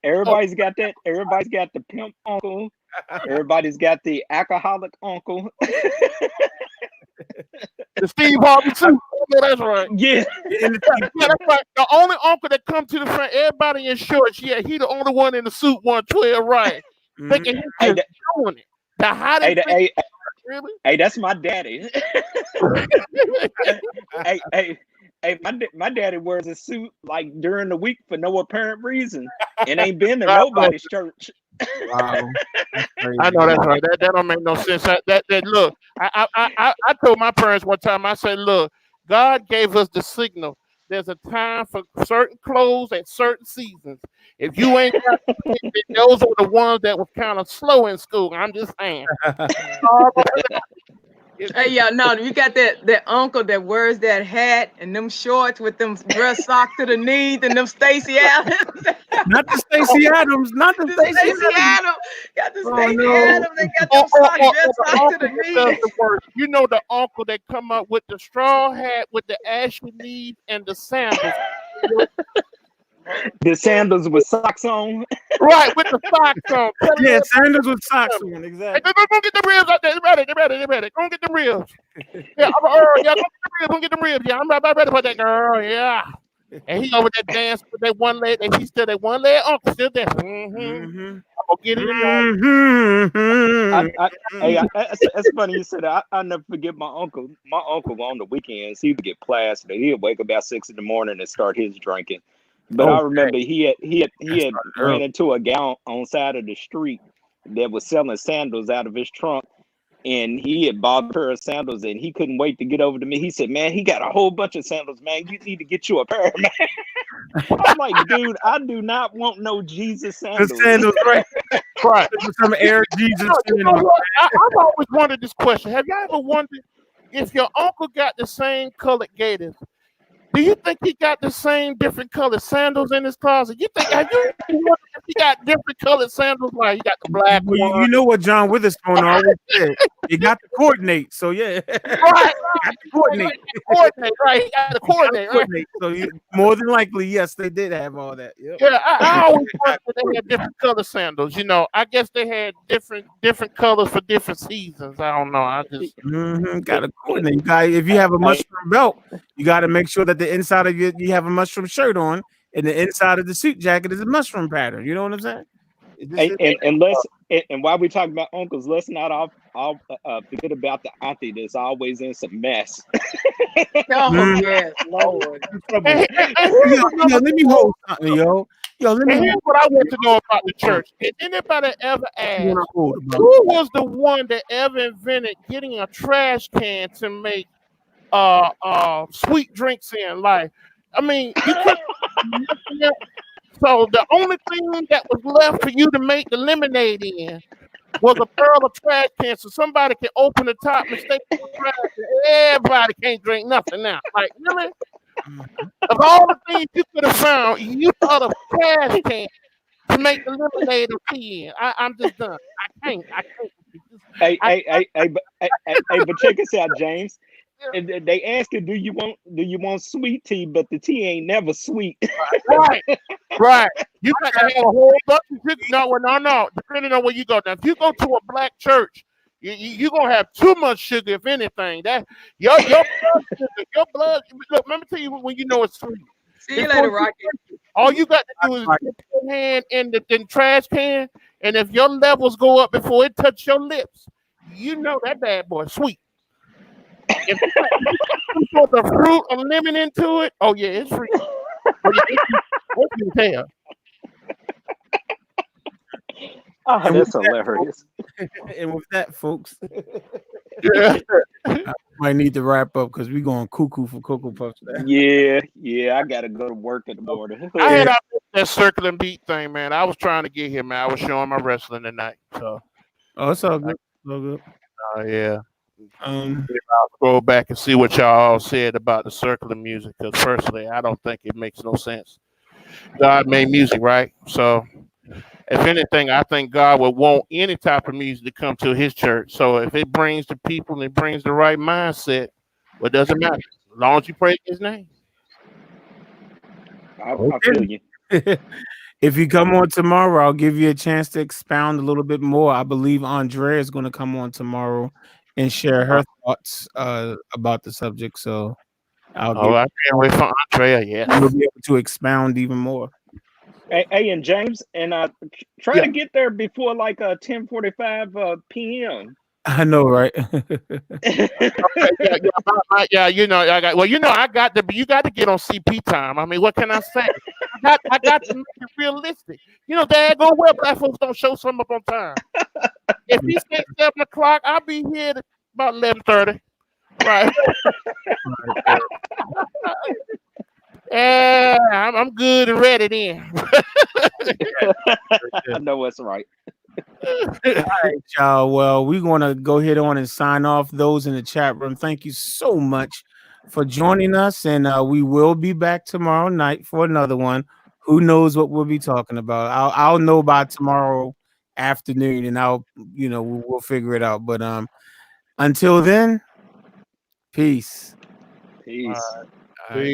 everybody's got that. Everybody's got the pimp uncle. Everybody's got the alcoholic uncle. The Steve Harvey suit. That's right. Yeah, that's right. The only uncle that come to the front, everybody in shorts. Yeah, he the only one in the suit 112, right? Thinking he's just doing it. The hottest. Really? Hey, that's my daddy. hey, my daddy wears a suit like during the week for no apparent reason, and ain't been to nobody's church. Wow. I know that's right. That don't make no sense. That look, I told my parents one time. I said, look, God gave us the signal. There's a time for certain clothes at certain seasons. If you ain't got those are the ones that was kind of slow in school. I'm just saying. Hey, y'all, no, you got that uncle that wears that hat and them shorts with them dress socks to the knees and them Stacey Adams. Not the Stacey Adams. Not the Stacey Adams. Got the Stacey Adams. They got them dress socks to the knees. You know the uncle that come up with the straw hat with the ashy leaf and the sandals. The sandals with socks on. Right, with the socks on. Yeah, sandals with socks on, exactly. Hey, go get the ribs out there. They're ready. Go get the ribs. Yeah, go get the ribs. Yeah, I'm ready for that girl. Yeah. And he over there dance with that one leg, and he's still that one leg uncle still there. I'm gonna get it in. It's funny you said that. I never forget my uncle. My uncle on the weekends, he would get plastered. He'd wake up about 6 a.m. and start his drinking. But I remember he had ran into a gal on side of the street that was selling sandals out of his trunk, and he had bought a pair of sandals, and he couldn't wait to get over to me. He said, "Man, he got a whole bunch of sandals, man. You need to get you a pair, man." I'm like, dude, I do not want no Jesus The sandals. sandals, right? Right. Some Air Jesus You know sandals. what? I've always wondered this question. Have y'all ever wondered if your uncle got the same colored gators? Do you think he got the same different colored sandals in his closet? Have you wondered if he got different colored sandals? Like he got the black Well, one. you know what John Witherspoon always said. You got to coordinate. So yeah. Right, Got to coordinate. coordinate, right? He got to coordinate, right? Coordinate. So more than likely, yes, they did have all that. Yep. Yeah, I always wondered if they had different color sandals. You know, I guess they had different colors for different seasons. I don't know. I just Got to coordinate. You got, if you have a mushroom belt, you got to make sure that the inside of you have a mushroom shirt on, and the inside of the suit jacket is a mushroom pattern. You know what I'm saying? And while we talk about uncles, let's not all forget about the auntie that's always in some mess. Oh yes, Lord. Yo, let me hold something, yo. Let me. And here's what I want to know about the church. Did anybody ever ask who was the one that ever invented getting a trash can to make sweet drinks in? Like, I mean, you couldn't. So the only thing that was left for you to make the lemonade in was a pair of trash cans, so somebody can open the top and stay in the trash, and everybody can't drink nothing now. Like, really? Of all the things you could have found, you thought of trash can to make the lemonade of tea in. I'm just done. I can't. But check this out, James. And they ask you, do you want sweet tea? But the tea ain't never sweet. Right. You got to have a whole bunch of sugar. No. Depending on where you go. Now, if you go to a black church, you're gonna have too much sugar, if anything. That your blood. Look, let me tell you when you know it's sweet. See you later, Rocky. All you got to do is put your hand in the trash can, and if your levels go up before it touch your lips, you know that bad boy sweet. If you put the fruit or lemon into it, oh yeah, it's free. What you tell? Oh, that's hilarious. And with that, folks, Yeah. I might need to wrap up because we're going cuckoo for Cocoa Puffs. Yeah, I gotta go to work in the morning. I had that circling beat thing, man. I was trying to get here, man. I was showing my wrestling tonight. So it's all good. All good. Yeah. I'll scroll back and see what y'all all said about the circling music. Because personally, I don't think it makes no sense. God made music, right? So if anything, I think God would want any type of music to come to his church. So if it brings the people and it brings the right mindset, well, it doesn't matter. As long as you praise his name. I feel you. If you come on tomorrow, I'll give you a chance to expound a little bit more. I believe Andrea is going to come on tomorrow and share her thoughts about the subject. So I can't wait for Andrea. Yeah, we'll be able to expound even more. Hey, and James, and try to get there before like 10:45 p.m. I know, right? Yeah, you know, I got to. You got to get on CP time. I mean, what can I say? I got to make it realistic. You know, daggone well, black folks don't show something up on time. If he says 7 o'clock, I'll be here at about 11:30. Right. Yeah, I'm good and ready then. I know what's right. All right, y'all. Well, we're going to go ahead on and sign off. Those in the chat room, thank you so much for joining us. And we will be back tomorrow night for another one. Who knows what we'll be talking about? I'll know by tomorrow afternoon, and we'll figure it out. But until then, peace. Peace. All right.